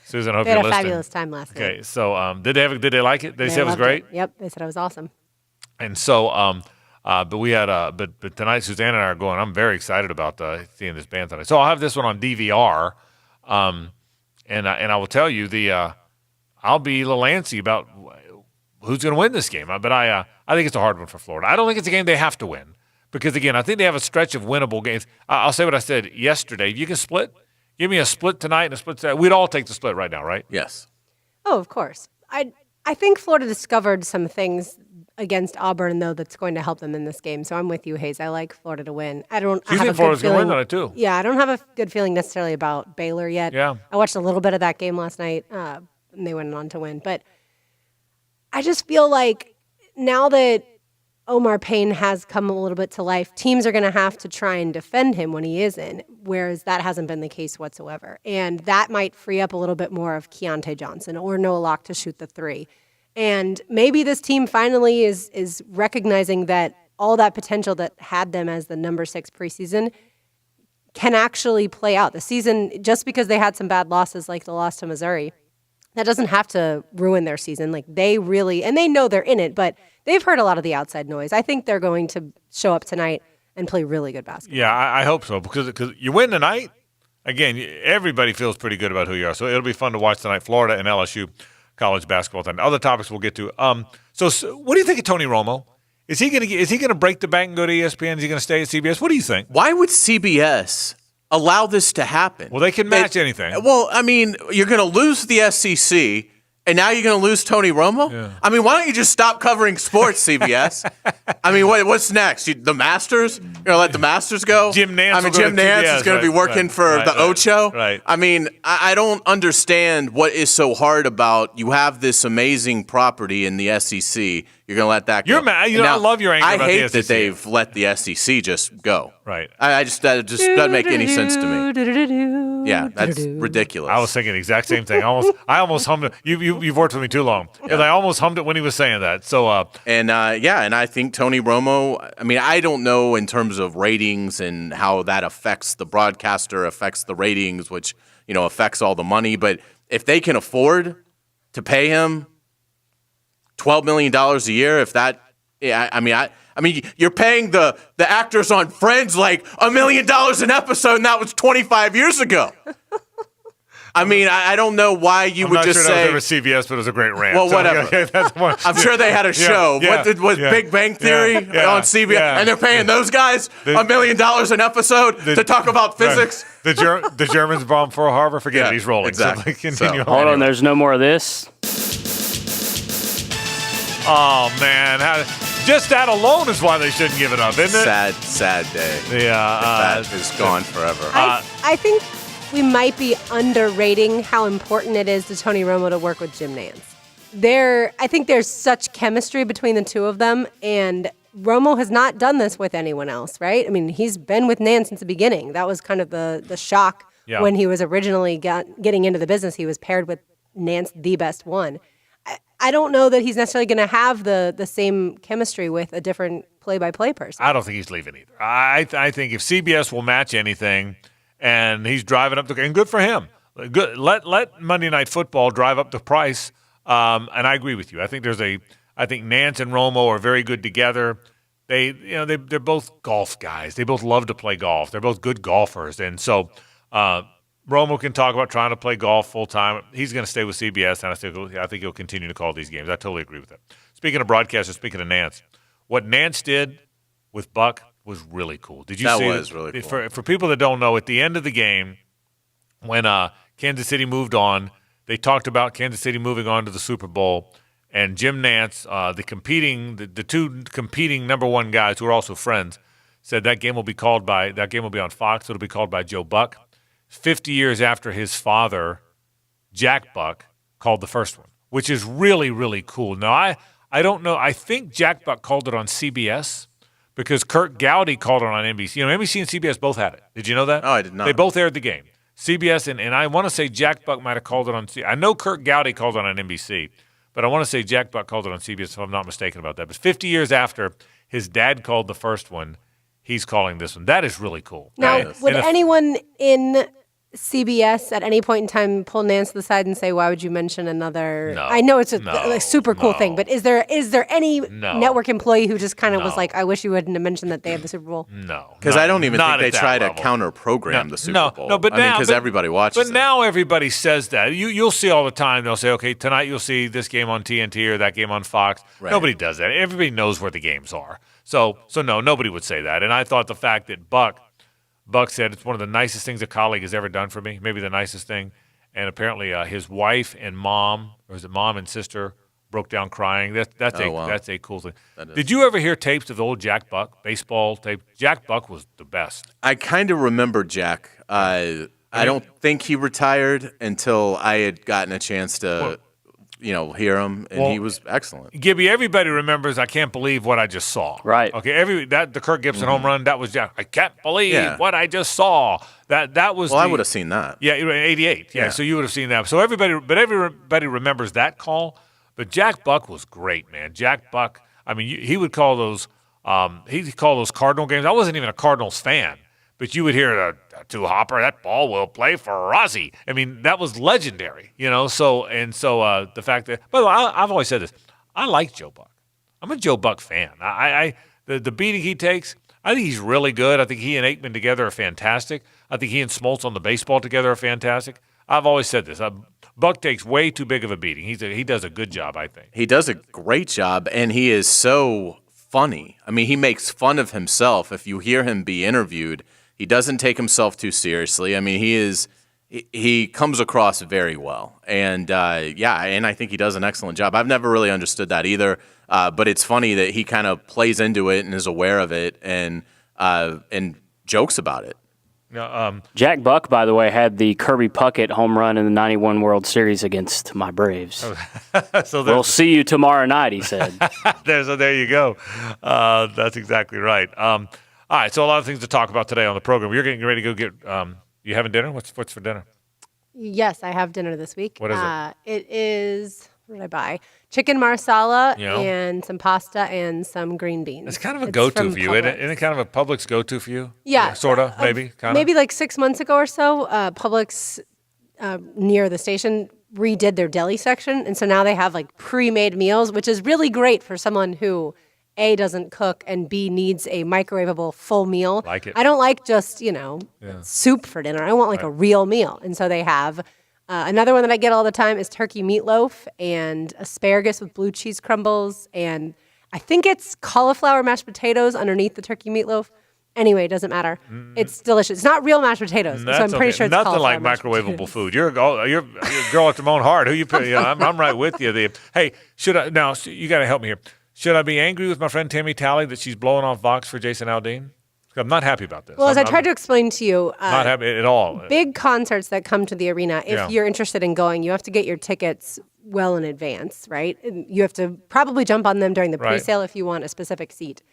Susan, I hope They you're had a listening. fabulous time last night. Okay, so did they like it? They said it was loved great. Yep, they said it was awesome. And so, but we had but tonight Suzanne and I are going. I'm very excited about seeing this band tonight. So I'll have this one on DVR, and I will tell you I'll be a little antsy about who's going to win this game. But I think it's a hard one for Florida. I don't think it's a game they have to win because again I think they have a stretch of winnable games. I'll say what I said yesterday. If you can split, give me a split tonight and a split tonight. We'd all take the split right now, right? Yes. Oh, of course. I think Florida discovered some things against Auburn, though, that's going to help them in this game. So I'm with you, Hayes. I like Florida to win. I You think Florida's going to win tonight, too? Yeah, I don't have a good feeling necessarily about Baylor yet. Yeah. I watched a little bit of that game last night, and they went on to win. But I just feel like now that Omar Payne has come a little bit to life, teams are going to have to try and defend him when he is in, whereas that hasn't been the case whatsoever. And that might free up a little bit more of Keontae Johnson or Noah Locke to shoot the three. And maybe this team finally is recognizing that all that potential that had them as the number 6 preseason can actually play out. The season, just because they had some bad losses like the loss to Missouri, that doesn't have to ruin their season. Like they really, and they know they're in it, but they've heard a lot of the outside noise. I think they're going to show up tonight and play really good basketball. Yeah, I hope so because you win tonight. Again, everybody feels pretty good about who you are, so it'll be fun to watch tonight. Florida and LSU college basketball tonight. Other topics we'll get to. So what do you think of Tony Romo? Is he going to break the bank and go to ESPN? Is he going to stay at CBS? What do you think? Why would CBS allow this to happen? Well, they can match anything. Well, I mean, you're going to lose the SEC, and now you're going to lose Tony Romo? Yeah. I mean, why don't you just stop covering sports, CBS? I mean, what's next? The Masters? You're going to let the Masters go? Jim Nantz I mean, Jim Nantz is going to be working for the Ocho? Right. I mean, I don't understand what is so hard about you have this amazing property in the SEC. You're going to let that go. You're mad. I love your anger about the I hate SEC. that they've let the SEC just go. Right. That just doesn't make any sense to me. Yeah, that's ridiculous. I was thinking the exact same thing. I almost hummed it. You've worked with me too long. Yeah. I almost hummed it when he was saying that. So and I think Tony Romo. I mean, I don't know in terms of ratings and how that affects the broadcaster, affects the ratings, which affects all the money. But if they can afford to pay him $12 million a year, if that, I mean, you're paying the actors on Friends like $1 million an episode, and that was 25 years ago. I mean, I don't know why you would just say. I'm not sure that was ever CBS, but it was a great rant. Well, whatever. I'm sure they had a show. Was Big Bang Theory on CBS? Yeah. And they're paying those guys $1 million an episode to talk about physics? The Germans bombed Pearl Harbor. Forget it. He's rolling. Exactly. So continue Hold on. There's no more of this. Oh, man. Just that alone is why they shouldn't give it up, isn't it? Sad day. Yeah. That is gone forever. I think we might be underrating how important it is to Tony Romo to work with Jim Nantz. I think there's such chemistry between the two of them, and Romo has not done this with anyone else, right? I mean, he's been with Nantz since the beginning. That was kind of the shock when he was originally getting into the business. He was paired with Nantz, the best one. I don't know that he's necessarily going to have the same chemistry with a different play-by-play person. I don't think he's leaving either. I think if CBS will match anything, and he's driving up and good for him. Good. Let Monday Night Football drive up the price. And I agree with you. I think Nantz and Romo are very good together. They're both golf guys. They both love to play golf. They're both good golfers, and so Romo can talk about trying to play golf full time. He's going to stay with CBS, and I think he'll continue to call these games. I totally agree with that. Speaking of broadcasters, speaking of Nantz, what Nantz did with Buck was really cool. Did you see that? Was really cool. For people that don't know, at the end of the game, when Kansas City moved on, they talked about Kansas City moving on to the Super Bowl, and Jim Nantz, the two competing number one guys who are also friends, said that game will be on Fox. It'll be called by Joe Buck. 50 years after his father, Jack Buck, called the first one, which is really, really cool. Now, I don't know. I think Jack Buck called it on CBS because Kurt Gowdy called it on NBC. NBC and CBS both had it. Did you know that? Oh, I did not. They both aired the game. CBS, and I want to say Jack Buck might have called it on I know Kirk Gowdy called it on NBC, but I want to say Jack Buck called it on CBS if I'm not mistaken about that. But 50 years after his dad called the first one, he's calling this one. That is really cool. Now, would anyone in CBS at any point in time pull Nance to the side and say, "Why would you mention another?" No. I know it's a super cool thing, but is there any network employee who just kind of was like, "I wish you wouldn't have mentioned that they had the Super Bowl"? No, because I don't even think they try to level. counter-program the Super Bowl. No, but now because everybody watches. But now everybody says that. You'll see all the time. They'll say, "Okay, tonight you'll see this game on TNT or that game on Fox." Right. Nobody does that. Everybody knows where the games are. So no, nobody would say that. And I thought the fact that Buck said it's one of the nicest things a colleague has ever done for me, maybe the nicest thing. And apparently his wife and mom, or is it mom and sister, broke down crying. That's a cool thing. Did you ever hear tapes of the old Jack Buck baseball tape? Jack Buck was the best. I kind of remember Jack. I don't think he retired until I had gotten a chance to hear him, and he was excellent. Gibby, everybody remembers I can't believe what I just saw. Right. Okay, the Kirk Gibson home run, that was Jack. I can't believe what I just saw. That was I would have seen that. Yeah, 88. Yeah, so you would have seen that. So everybody remembers that call, but Jack Buck was great, man. Jack Buck, I mean, he would call those Cardinal games. I wasn't even a Cardinals fan. But you would hear the two-hopper, that ball will play for Rozzy. I mean, that was legendary, So the fact that, by the way, I've always said this. I like Joe Buck. I'm a Joe Buck fan. The beating he takes, I think he's really good. I think he and Aikman together are fantastic. I think he and Smoltz on the baseball together are fantastic. I've always said this. Buck takes way too big of a beating. He does a good job, I think. He does a great job, and he is so funny. I mean, he makes fun of himself. If you hear him be interviewed, he doesn't take himself too seriously. I mean, he comes across very well. And, and I think he does an excellent job. I've never really understood that either, but it's funny that he kind of plays into it and is aware of it and jokes about it. Jack Buck, by the way, had the Kirby Puckett home run in the 91 World Series against my Braves. So we'll see you tomorrow night, he said. There you go. That's exactly right. All right, so a lot of things to talk about today on the program. You're getting ready to go get you having dinner? What's for dinner? Yes, I have dinner this week. What is it? It is, what did I buy? Chicken marsala and some pasta and some green beans. It's kind of a go-to for you, isn't it kind of a Publix go-to for you? Yeah. Sort of, maybe? Kind of? Maybe like 6 months ago or so, Publix near the station redid their deli section, and so now they have like pre-made meals, which is really great for someone who A, doesn't cook, and B, needs a microwavable full meal. Like it. I don't like just, soup for dinner. I want like a real meal. And so they have another one that I get all the time is turkey meatloaf and asparagus with blue cheese crumbles. And I think it's cauliflower mashed potatoes underneath the turkey meatloaf. Anyway, it doesn't matter. It's delicious. It's not real mashed potatoes, so I'm pretty sure it's nothing like cauliflower microwavable food. You're a girl after my own heart. Who you? I'm right with you. Hey, now you got to help me here. Should I be angry with my friend Tammy Talley that she's blowing off Vox for Jason Aldean? I'm not happy about this. Well, as I tried to explain to you, not happy at all. Big concerts that come to the arena, if you're interested in going, you have to get your tickets well in advance, right? And you have to probably jump on them during the pre-sale if you want a specific seat.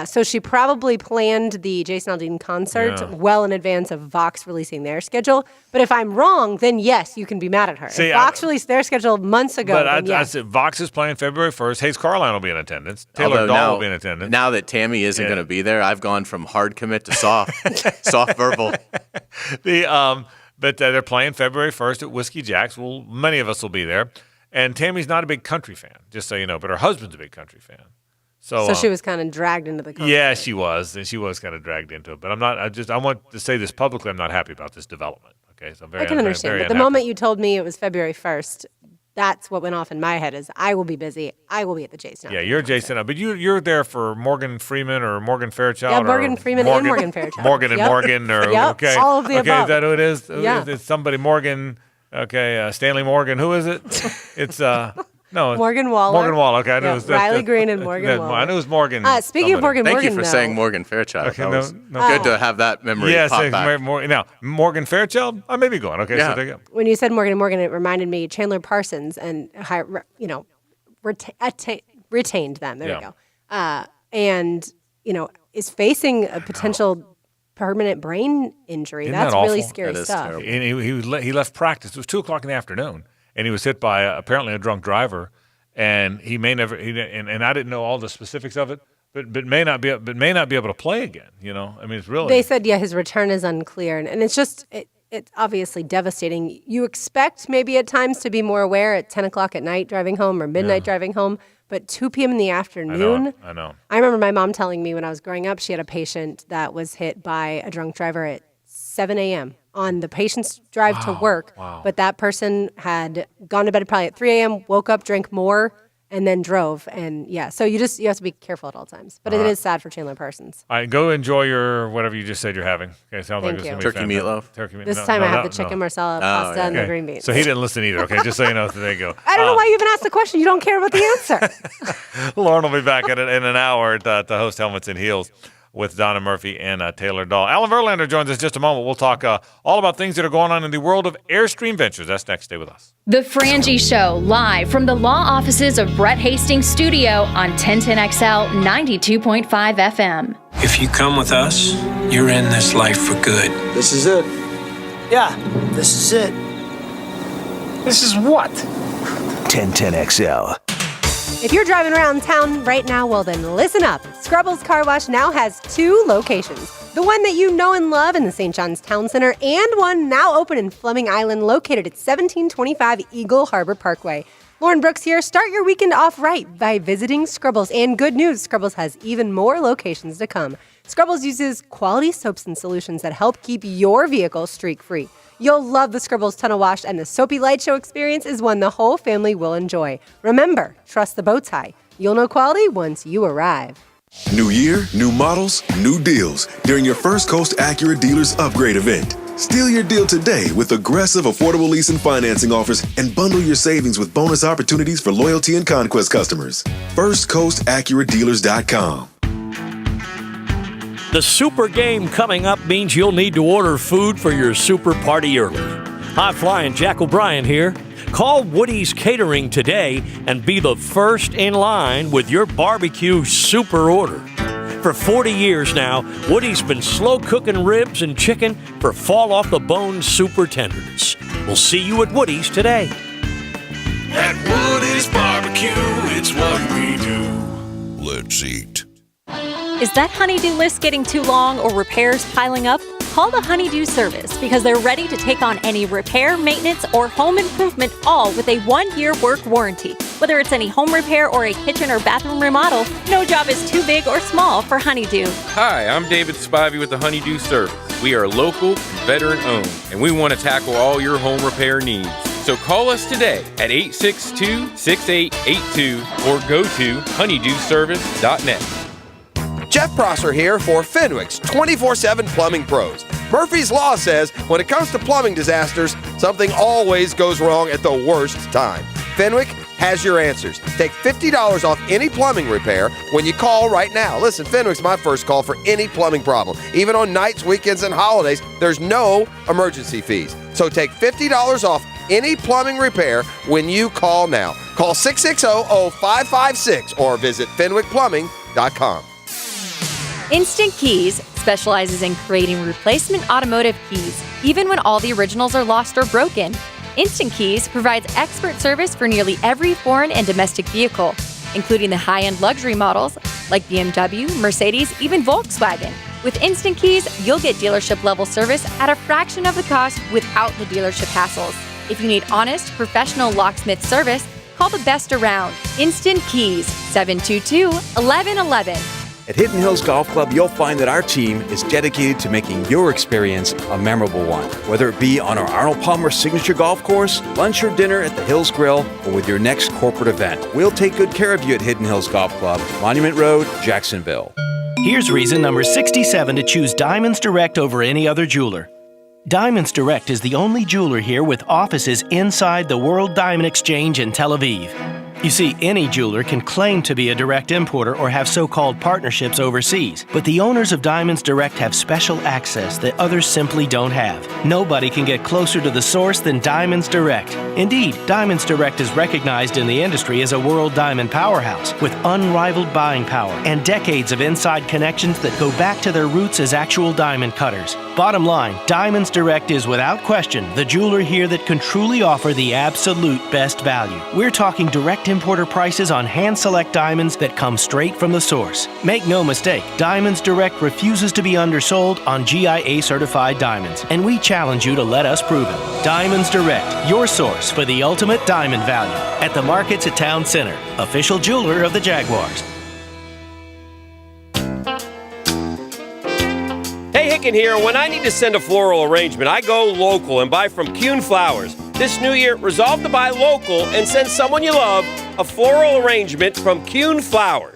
So she probably planned the Jason Aldean concert well in advance of Vox releasing their schedule. But if I'm wrong, then yes, you can be mad at her. See, if Vox released their schedule months ago, but I said Vox is playing February 1st. Hayes Carline will be in attendance. Taylor Dahl will be in attendance. Now that Tammy isn't going to be there, I've gone from hard commit to soft verbal. But they're playing February 1st at Whiskey Jack's. Well, many of us will be there. And Tammy's not a big country fan, just so you know, but her husband's a big country fan. So she was kind of dragged into the concert. Yeah, she was, and she was kind of dragged into it. But I'm not. I want to say this publicly. I'm not happy about this development. Okay, so I can understand. But the moment you told me it was February 1st, that's what went off in my head. Is I will be busy. I will be at the Jason. Yeah, you're Jason, but you're there for Morgan Freeman or Morgan Fairchild. Yeah, Morgan Freeman and Morgan Fairchild. Morgan and Morgan, or okay, all of the above. Is that who it is? Yeah, it's somebody Morgan. Okay, Stanley Morgan. Who is it? It's No, Morgan Waller. Morgan Waller. Okay, I knew it was Riley Green and Morgan Waller. I knew it was Morgan. Speaking of Morgan, thank you for saying Morgan Fairchild. Okay, good to have that memory pop back. Now Morgan Fairchild. I may be going. Okay, so there you go. When you said Morgan and Morgan, it reminded me Chandler Parsons and retained them. There we go. And is facing a potential permanent brain injury. Isn't That's that really awful? scary stuff. And he left practice. It was 2:00 in the afternoon, and he was hit by apparently a drunk driver. And he may never. And I didn't know all the specifics of it, but may not be able to play again. I mean, it's really. They said, his return is unclear, and it's just it's obviously devastating. You expect maybe at times to be more aware at 10 o'clock at night driving home or midnight driving home, but 2 p.m. in the afternoon. I know. I remember my mom telling me when I was growing up, she had a patient that was hit by a drunk driver at 7 a.m. on the patient's drive to work. Wow. But that person had gone to bed probably at 3 a.m., woke up, drank more, and then drove. And so you have to be careful at all times. But it is sad for Chandler Parsons. All right, go enjoy your whatever you just said you're having. Okay, sounds like it's going to be Turkey meatloaf. Turkey meatloaf. This time I have the chicken marsala pasta and the green beans. So he didn't listen either. Okay, just so you know. There you go. I don't know why you even asked the question. You don't care about the answer. Lauren will be back in an hour to host Helmets and Heels with Donna Murphy and Taylor Dahl. Alan Verlander joins us in just a moment. We'll talk all about things that are going on in the world of Airstream Ventures. That's next. Stay with us. The Frangie Show, live from the law offices of Brett Hastings' studio on 1010XL 92.5 FM. If you come with us, you're in this life for good. This is it. Yeah, this is it. This is what? 1010XL. If you're driving around town right now, well then listen up. Scrubbles Car Wash now has 2 locations. The one that you know and love in the St. John's Town Center, and one now open in Fleming Island located at 1725 Eagle Harbor Parkway. Lauren Brooks here. Start your weekend off right by visiting Scrubbles. And good news, Scrubbles has even more locations to come. Scrubbles uses quality soaps and solutions that help keep your vehicle streak-free. You'll love the Scrubbles Tunnel Wash, and the Soapy Light Show experience is one the whole family will enjoy. Remember, trust the bow tie. You'll know quality once you arrive. New year, new models, new deals during your First Coast Acura Dealers Upgrade event. Steal your deal today with aggressive, affordable lease and financing offers and bundle your savings with bonus opportunities for loyalty and conquest customers. FirstCoastAcuraDealers.com. The Super Game coming up means you'll need to order food for your super party early. High Flying Jack O'Brien here. Call Woody's Catering today and be the first in line with your barbecue super order. For 40 years now, Woody's been slow cooking ribs and chicken for fall-off-the-bone super tenders. We'll see you at Woody's today. At Woody's Barbecue, it's what we do. Let's eat. Is that honeydew list getting too long or repairs piling up? Call the Honeydew Service because they're ready to take on any repair, maintenance, or home improvement, all with a 1-year work warranty. Whether it's any home repair or a kitchen or bathroom remodel, no job is too big or small for Honeydew. Hi, I'm David Spivey with the Honeydew Service. We are local, veteran-owned, and we want to tackle all your home repair needs. So call us today at 862-6882 or go to honeydewservice.net. Jeff Prosser here for Fenwick's 24/7 Plumbing Pros. Murphy's Law says when it comes to plumbing disasters, something always goes wrong at the worst time. Fenwick has your answers. Take $50 off any plumbing repair when you call right now. Listen, Fenwick's my first call for any plumbing problem. Even on nights, weekends, and holidays, there's no emergency fees. So take $50 off any plumbing repair when you call now. Call 660-0556 or visit fenwickplumbing.com. Instant Keys specializes in creating replacement automotive keys, even when all the originals are lost or broken. Instant Keys provides expert service for nearly every foreign and domestic vehicle, including the high-end luxury models like BMW, Mercedes, even Volkswagen. With Instant Keys, you'll get dealership-level service at a fraction of the cost without the dealership hassles. If you need honest, professional locksmith service, call the best around. Instant Keys, 722-1111. At Hidden Hills Golf Club, you'll find that our team is dedicated to making your experience a memorable one. Whether it be on our Arnold Palmer signature golf course, lunch or dinner at the Hills Grill, or with your next corporate event, we'll take good care of you at Hidden Hills Golf Club, Monument Road, Jacksonville. Here's reason number 67 to choose Diamonds Direct over any other jeweler. Diamonds Direct is the only jeweler here with offices inside the World Diamond Exchange in Tel Aviv. You see, any jeweler can claim to be a direct importer or have so-called partnerships overseas, but the owners of Diamonds Direct have special access that others simply don't have. Nobody can get closer to the source than Diamonds Direct. Indeed, Diamonds Direct is recognized in the industry as a world diamond powerhouse with unrivaled buying power and decades of inside connections that go back to their roots as actual diamond cutters. Bottom line, Diamonds Direct is without question the jeweler here that can truly offer the absolute best value. We're talking direct importer prices on hand-select diamonds that come straight from the source. Make no mistake, Diamonds Direct refuses to be undersold on GIA-certified diamonds, and we challenge you to let us prove it. Diamonds Direct, your source for the ultimate diamond value. At the Markets at Town Center, official jeweler of the Jaguars. Hey, Hicken here. When I need to send a floral arrangement, I go local and buy from Kuhn Flowers. This new year, resolve to buy local and send someone you love a floral arrangement from Kuhn Flowers.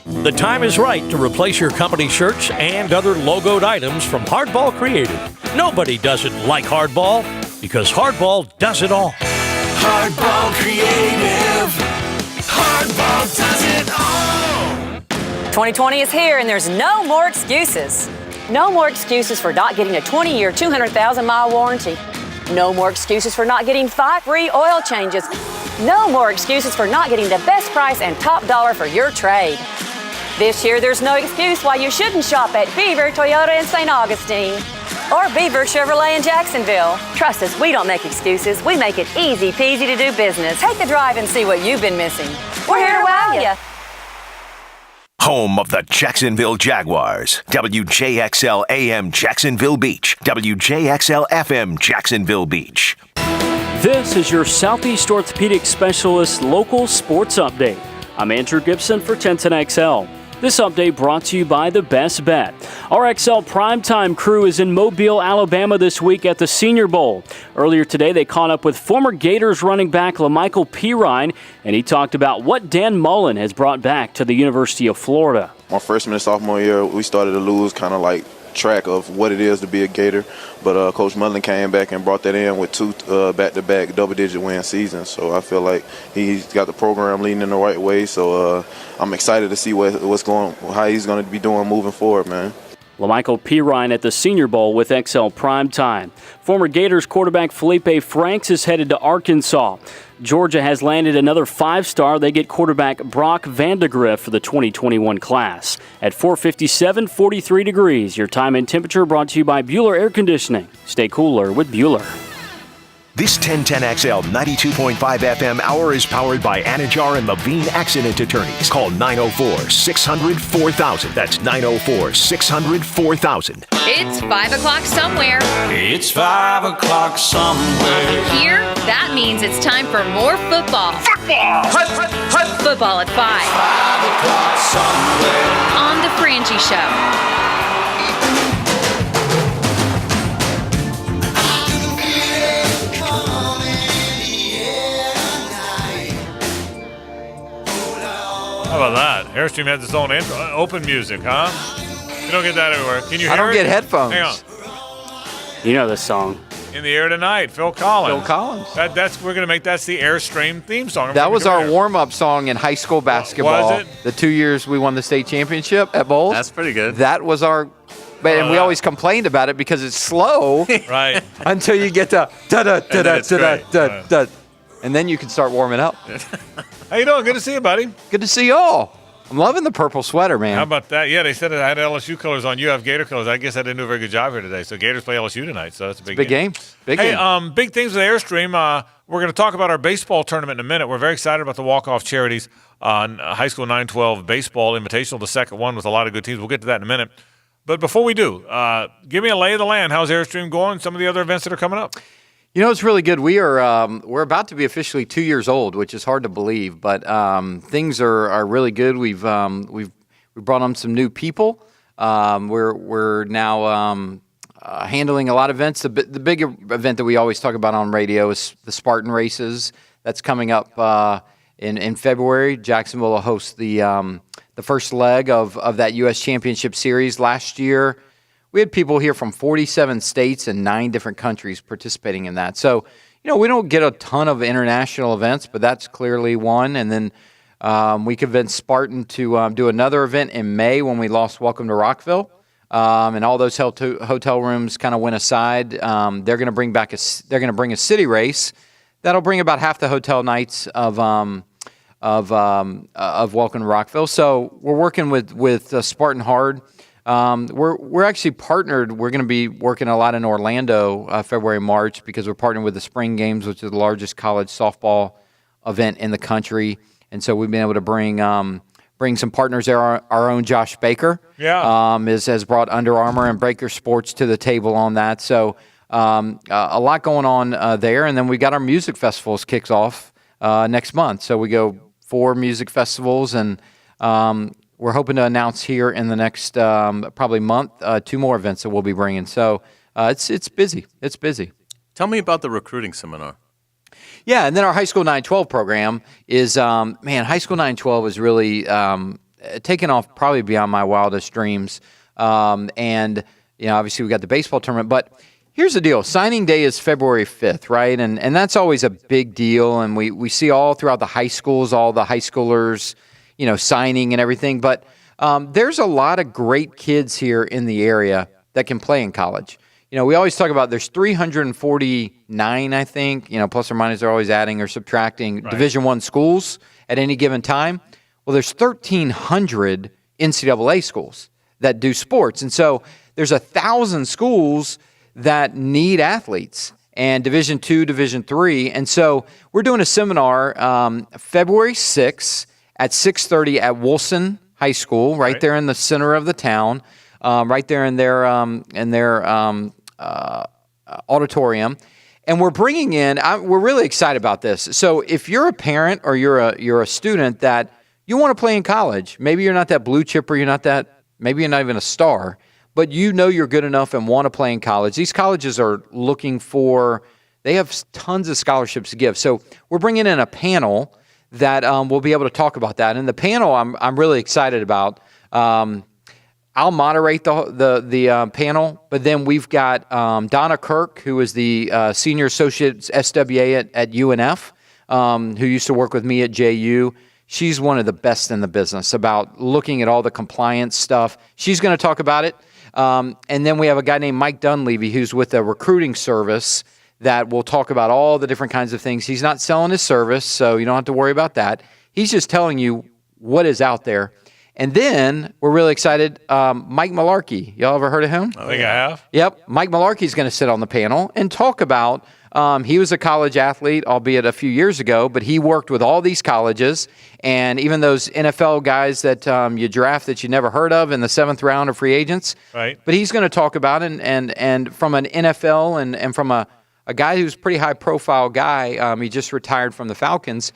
The time is right to replace your company shirts and other logoed items from Hardball Creative. Nobody does it like Hardball because Hardball does it all. Hardball Creative. Hardball does it all. 2020 is here and there's no more excuses. No more excuses for not getting a 20-year, 200,000-mile warranty. No more excuses for not getting 5 free oil changes. No more excuses for not getting the best price and top dollar for your trade. This year, there's no excuse why you shouldn't shop at Beaver Toyota in St. Augustine or Beaver Chevrolet in Jacksonville. Trust us, we don't make excuses. We make it easy peasy to do business. Take a drive and see what you've been missing. We're here to wow you. Home of the Jacksonville Jaguars. WJXL AM Jacksonville Beach. WJXL FM Jacksonville Beach. This is your Southeast Orthopedic Specialist local sports update. I'm Andrew Gibson for 1010XL. This update brought to you by The Best Bet. Our XL Primetime crew is in Mobile, Alabama this week at the Senior Bowl. Earlier today, they caught up with former Gators running back LaMichael Pirine, and he talked about what Dan Mullen has brought back to the University of Florida. My freshman and sophomore year, we started to lose kind of like track of what it is to be a Gator, but Coach Mullen came back and brought that in with 2 back-to-back double-digit win seasons. So I feel like he's got the program leading in the right way. So I'm excited to see how he's going to be doing moving forward, man. LaMichael Pirine at the Senior Bowl with XL Primetime. Former Gators quarterback Felipe Franks is headed to Arkansas. Georgia has landed another 5-star. They get quarterback Brock Vandegrift for the 2021 class. At 4:57, 43 degrees. Your time and temperature brought to you by Bueller Air Conditioning. Stay cooler with Bueller. This 1010XL 92.5 FM hour is powered by Anajar and Levine Accident Attorneys. Call 904-600-4000. That's 904-600-4000. It's 5 o'clock somewhere. It's 5 o'clock somewhere. Here, that means it's time for more football. Football at 5. 5 o'clock somewhere. On The Frangie Show. How about that? Airstream has its own open music, huh? You don't get that everywhere. Can you hear it? I don't get headphones. Hang on. You know this song. In the Air Tonight, Phil Collins. Phil Collins. We're going to make that's the Airstream theme song. That was our warm-up song in high school basketball. Was it? The 2 years we won the state championship at Bowles. That's pretty good. That was our... And we always complained about it because it's slow. Right. Until you get to da-da-da-da-da-da-da. And then you can start warming up. How you doing? Good to see you, buddy. Good to see you all. I'm loving the purple sweater, man. How about that? Yeah, they said I had LSU colors on. You have Gator colors. I guess I didn't do a very good job here today. So Gators play LSU tonight, so that's a big game. Big game. Big things with Airstream. We're going to talk about our baseball tournament in a minute. We're very excited about the walk-off charities on High School 912 Baseball Invitational, the second one with a lot of good teams. We'll get to that in a minute. But before we do, give me a lay of the land. How's Airstream going? Some of the other events that are coming up. You know, it's really good. We're about to be officially 2 years old, which is hard to believe, but things are really good. We've brought on some new people. We're now handling a lot of events. The big event that we always talk about on radio is the Spartan races. That's coming up in February. Jacksonville will host the first leg of that U.S. Championship Series. Last year, we had people here from 47 states and 9 different countries participating in that. So, we don't get a ton of international events, but that's clearly one. And then we convinced Spartan to do another event in May when we lost Welcome to Rockville. And all those hotel rooms kind of went aside. They're going to bring back a city race that'll bring about half the hotel nights of Welcome to Rockville. So we're working with Spartan hard. We're actually partnered. We're going to be working a lot in Orlando February, March, because we're partnering with the Spring Games, which is the largest college softball event in the country. And so we've been able to bring some partners there. Our own Josh Baker has brought Under Armour and Breaker Sports to the table on that. So a lot going on there. And then we got our music festivals kicks off next month. So we go 4 music festivals, and we're hoping to announce here in the next probably month 2 more events that we'll be bringing. So it's busy. It's busy. Tell me about the recruiting seminar. Yeah, and then our High School 912 program is, High School 912 is really taken off probably beyond my wildest dreams. And, obviously we got the baseball tournament, but here's the deal. Signing day is February 5th, right? And that's always a big deal, and we see all throughout the high schools, all the high schoolers, signing and everything. But there's a lot of great kids here in the area that can play in college. We always talk about there's 349, I think, plus or minus, they're always adding or subtracting Division I schools at any given time. Well, there's 1,300 NCAA schools that do sports. And so there's 1,000 schools that need athletes, and Division II, Division III. And so we're doing a seminar February 6th at 6:30 at Wilson High School, right there in the center of the town, right there in their auditorium. And we're bringing in, we're really excited about this. So if you're a parent or you're a student that you want to play in college, maybe you're not that blue chip, or maybe you're not even a star, but you're good enough and want to play in college. These colleges are they have tons of scholarships to give. So we're bringing in a panel that we'll be able to talk about that. And the panel I'm really excited about. I'll moderate the panel, but then we've got Donna Kirk, who is the Senior Associate SWA at UNF, who used to work with me at JU. She's one of the best in the business about looking at all the compliance stuff. She's going to talk about it. And then we have a guy named Mike Dunleavy, who's with a recruiting service that will talk about all the different kinds of things. He's not selling his service, so you don't have to worry about that. He's just telling you what is out there. And then we're really excited. Mike Malarkey, y'all ever heard of him? I think I have. Yep. Mike Malarkey is going to sit on the panel and talk about, he was a college athlete, albeit a few years ago, but he worked with all these colleges, and even those NFL guys that you draft that you never heard of in the 7th round of free agents. Right. But he's going to talk about it, and from an NFL and from a guy who's a pretty high-profile guy. He just retired from the Falcons.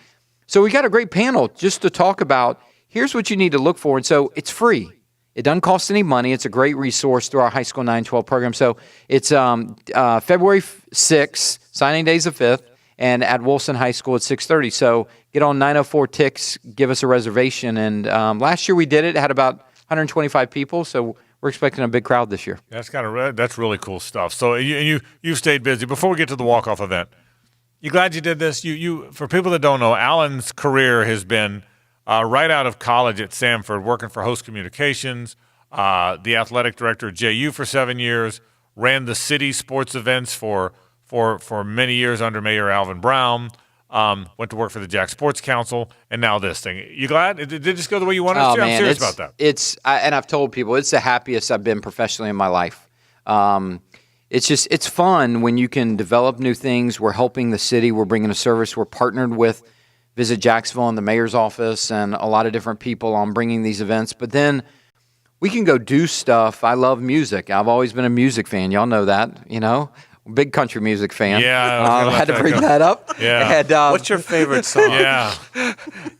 So we got a great panel just to talk about, here's what you need to look for. And so it's free. It doesn't cost any money. It's a great resource through our High School 912 program. So it's February 6th, signing day's the 5th, and at Wilson High School at 6:30. So get on 904 Ticks, give us a reservation. And last year we did it. It had about 125 people. So we're expecting a big crowd this year. That's really cool stuff. So you've stayed busy. Before we get to the walk-off event, you glad you did this? You for people that don't know, Alan's career has been right out of college at Samford, working for Host Communications, the athletic director at JU for 7 years, ran the city sports events for many years under Mayor Alvin Brown, went to work for the Jack Sports Council, and now this thing. You glad? Did it just go the way you wanted it to? I'm serious about that. And I've told people, it's the happiest I've been professionally in my life. It's fun when you can develop new things. We're helping the city. We're bringing a service. We're partnered with Visit Jacksonville and the mayor's office and a lot of different people on bringing these events. But then we can go do stuff. I love music. I've always been a music fan. Y'all know that, Big country music fan. Yeah. I had to bring that up. Yeah. And, What's your favorite song? Yeah.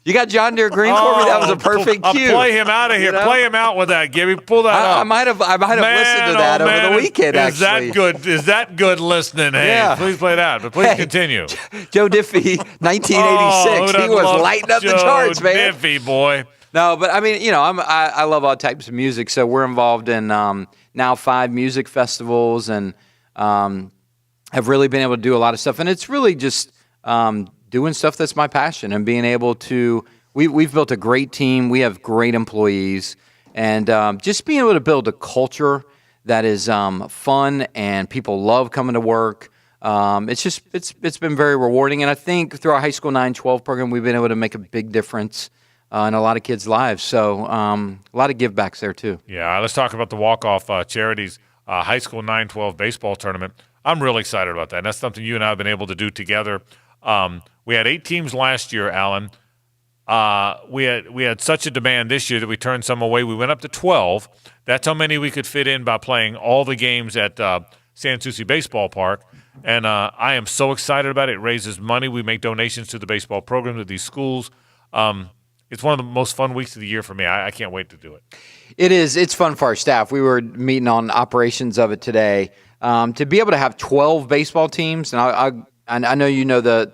You got John Deere Green for me? That was a perfect cue. I'll play him out of here. Play him out with that, Gibby. Pull that up. I might have listened to that over the weekend, actually. Is that good listening? Hey, Yeah. Please play that, but please continue. Joe Diffie, 1986. He was lighting up the charts, man. Diffie, boy. No, but I mean, I love all types of music, so we're involved in now 5 music festivals, and have really been able to do a lot of stuff. And it's really just doing stuff that's my passion and being able to we've built a great team. We have great employees. And just being able to build a culture that is fun and people love coming to work. It's been very rewarding. And I think through our high school 9-12 program, we've been able to make a big difference in a lot of kids' lives. So a lot of give backs there too. Yeah, let's talk about the walk-off charities high school 9-12 baseball tournament. I'm really excited about that. And that's something you and I have been able to do together. We had 8 teams last year, Alan. We had such a demand this year that we turned some away. We went up to 12. That's how many we could fit in by playing all the games at San Souci Baseball Park. And I am so excited about it. It raises money. We make donations to the baseball program at these schools. It's one of the most fun weeks of the year for me. I can't wait to do it. It is. It's fun for our staff. We were meeting on operations of it today. To be able to have 12 baseball teams, and I know you know the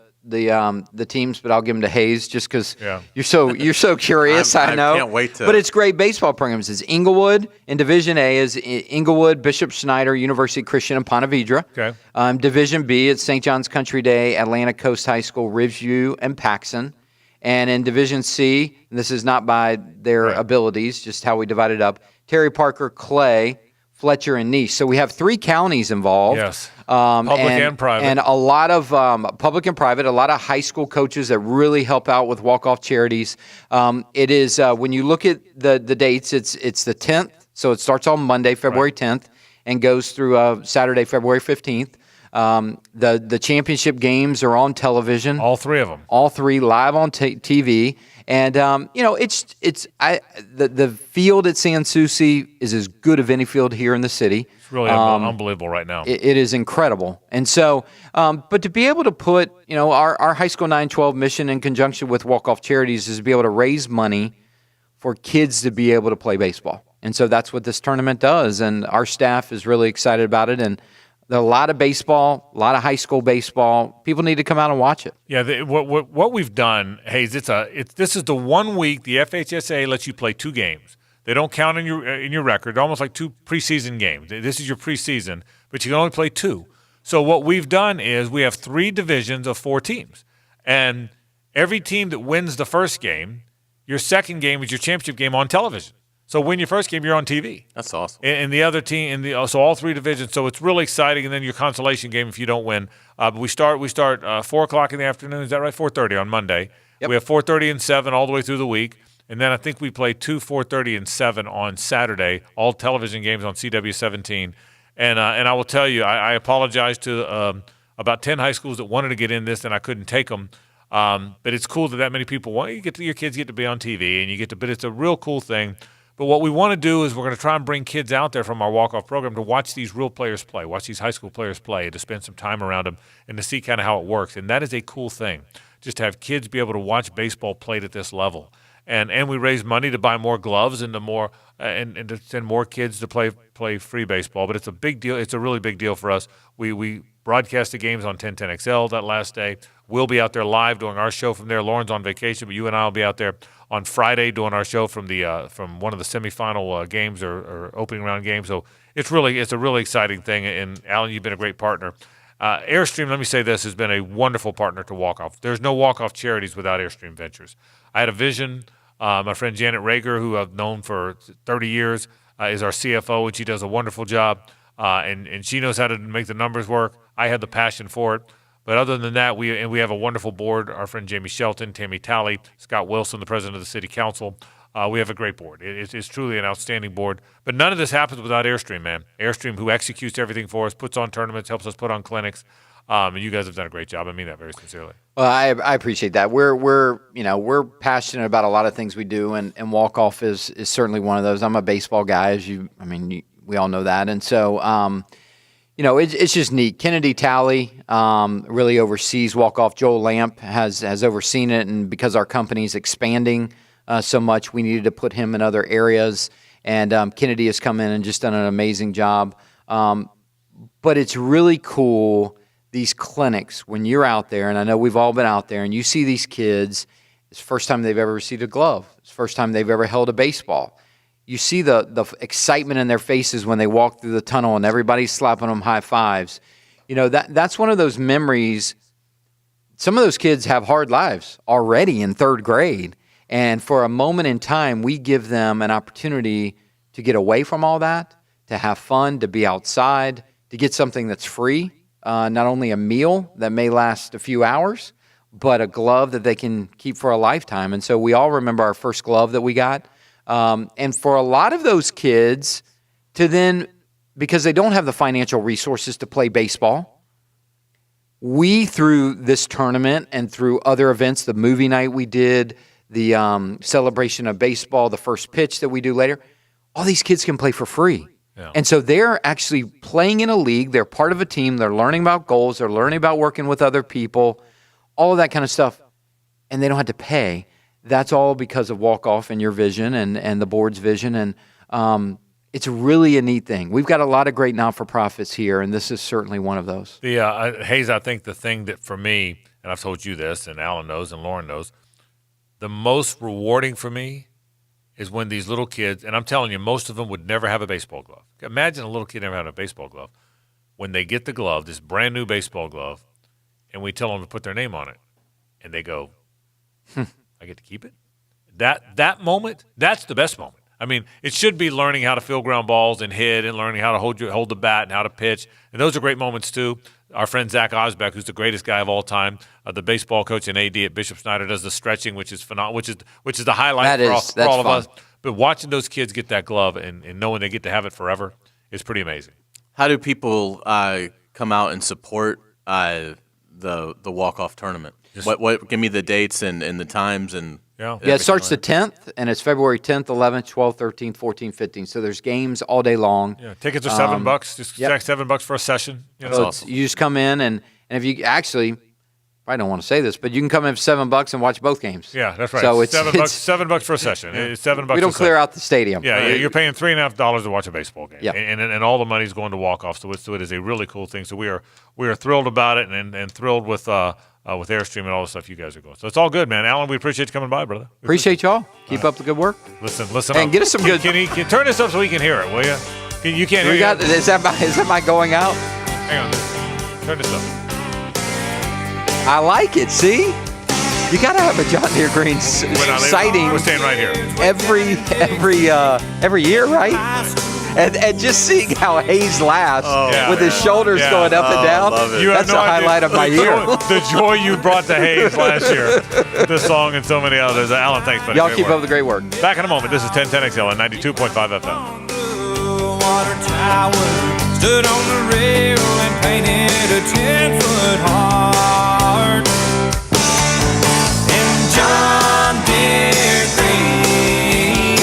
teams, but I'll give them to Hayes just because you're so curious. I know. I can't wait to. But it's great baseball programs. It's Inglewood in Division A is Inglewood, Bishop Schneider, University Christian, and Ponte Vedra. Okay. Division B, it's St. John's Country Day, Atlanta Coast High School, Ridgeview, and Paxson. And in Division C, and this is not by their abilities, just how we divide it up, Terry Parker, Clay, Fletcher, and Nice. So we have 3 counties involved. Yes. Public and private. And a lot of public and private, a lot of high school coaches that really help out with walk-off charities. It is, when you look at the dates, it's the 10th. So it starts on Monday, February 10th, and goes through Saturday, February 15th. The championship games are on television. All 3 of them. All 3 live on TV. And the field at San Souci is as good of any field here in the city. It's really unbelievable right now. It is incredible. And so, but to be able to put, our high school 9-12 mission in conjunction with walk-off charities is to be able to raise money for kids to be able to play baseball. And so that's what this tournament does. And our staff is really excited about it. And there are a lot of baseball, a lot of high school baseball. People need to come out and watch it. Yeah, what we've done, Hayes, this is the 1 week the FHSA lets you play 2 games. They don't count in your record. They're almost like 2 preseason games. This is your preseason, but you can only play 2. So what we've done is we have 3 divisions of 4 teams, and every team that wins the first game, your second game is your championship game on television. So win your first game, you're on TV. That's awesome. And the other team, so all 3 divisions. So it's really exciting. And then your consolation game if you don't win. But we start 4:00 in the afternoon. Is that right? 4:30 on Monday. Yep. We have 4:30 and 7 all the way through the week. And then I think we play 2 4:30 and 7 on Saturday. All television games on CW17. And I will tell you, I apologize to about 10 high schools that wanted to get in this, and I couldn't take them. But it's cool that many people want. Your kids get to be on TV, and you get to. But it's a real cool thing. But what we want to do is we're going to try and bring kids out there from our walk-off program to watch these real players play, watch these high school players play, to spend some time around them and to see kind of how it works. And that is a cool thing, just to have kids be able to watch baseball played at this level. And we raise money to buy more gloves and to more and to send more kids to play free baseball. But it's a big deal. It's a really big deal for us. We broadcast the games on 1010XL that last day. We'll be out there live doing our show from there. Lauren's on vacation, but you and I will be out there on Friday doing our show from one of the semifinal games or opening round games. So it's a really exciting thing. And Alan, you've been a great partner. Airstream, let me say this, has been a wonderful partner to Walk-Off. There's no Walk-Off charities without Airstream Ventures. I had a vision. My friend Janet Rager, who I've known for 30 years, is our CFO, and she does a wonderful job. And she knows how to make the numbers work. I had the passion for it. But other than that, we have a wonderful board. Our friend Jamie Shelton, Tammy Talley, Scott Wilson, the president of the city council. We have a great board. It's truly an outstanding board. But none of this happens without Airstream, man. Airstream, who executes everything for us, puts on tournaments, helps us put on clinics. And you guys have done a great job. I mean that very sincerely. Well, I appreciate that. We're passionate about a lot of things we do, and walk-off is certainly one of those. I'm a baseball guy, we all know that. And so, it's just neat. Kennedy Talley really oversees walk-off. Joel Lamp has overseen it, and because our company's expanding so much, we needed to put him in other areas. And Kennedy has come in and just done an amazing job. But it's really cool, these clinics, when you're out there, and I know we've all been out there, and you see these kids, it's the first time they've ever received a glove. It's the first time they've ever held a baseball. You see the excitement in their faces when they walk through the tunnel and everybody's slapping them high fives. that's one of those memories. Some of those kids have hard lives already in third grade. And for a moment in time, we give them an opportunity to get away from all that, to have fun, to be outside, to get something that's free, not only a meal that may last a few hours, but a glove that they can keep for a lifetime. And so we all remember our first glove that we got. And for a lot of those kids to then, because they don't have the financial resources to play baseball, we, through this tournament and through other events, the movie night we did, the celebration of baseball, the first pitch that we do later, all these kids can play for free. Yeah. And so they're actually playing in a league. They're part of a team. They're learning about goals. They're learning about working with other people, all of that kind of stuff. And they don't have to pay. That's all because of walk-off and your vision and the board's vision. And it's really a neat thing. We've got a lot of great not-for-profits here, and this is certainly one of those. Hayes, I think the thing that for me, and I've told you this, and Alan knows, and Lauren knows, the most rewarding for me is when these little kids, and I'm telling you, most of them would never have a baseball glove. Imagine a little kid never having a baseball glove. When they get the glove, this brand new baseball glove, and we tell them to put their name on it, and they go, I get to keep it? That moment, that's the best moment. I mean, it should be learning how to field ground balls and hit and learning how to hold the bat and how to pitch. And those are great moments, too. Our friend Zach Osbeck, who's the greatest guy of all time, the baseball coach and AD at Bishop Snyder, does the stretching, which is phenomenal, which is the highlight for all of us. But watching those kids get that glove and knowing they get to have it forever is pretty amazing. How do people come out and support the walk-off tournament? What? Give me the dates and the times and. Yeah, it starts the 10th, and it's February 10th, 11th, 12th, 13th, 14th, 15th. So there's games all day long. Yeah, tickets are $7. Just $7 for a session. So awesome. You just come in, and if you actually, I don't want to say this, but you can come in for $7 and watch both games. Yeah, that's right. So it's $7 for a session. It's $7. We don't clear out the stadium. Yeah, you're paying $3.50 to watch a baseball game. Yeah. And all the money's going to walk-off. So it is a really cool thing. So we are thrilled about it and thrilled with Airstream and all the stuff you guys are going. So it's all good, man. Alan, we appreciate you coming by, brother. Appreciate y'all. Keep up the good work. Listen and up. Get us some good. Can you turn this up so we can hear it, will you? You can't hear it. Is that my going out? Hang on. Turn this up. I like it. See? You got to have a John Deere Green sighting. We're staying right here. Every year, right? And just seeing how Hayes laughs with his shoulders going up and down. That's the highlight of my year. The joy you brought to Hayes last year. This song and so many others. Alan, thanks, buddy. Y'all keep up the great work. Back in a moment. This is 1010XL on 92.5 FM. Water tower stood on the rail and painted a 10-foot heart. And John Deere Green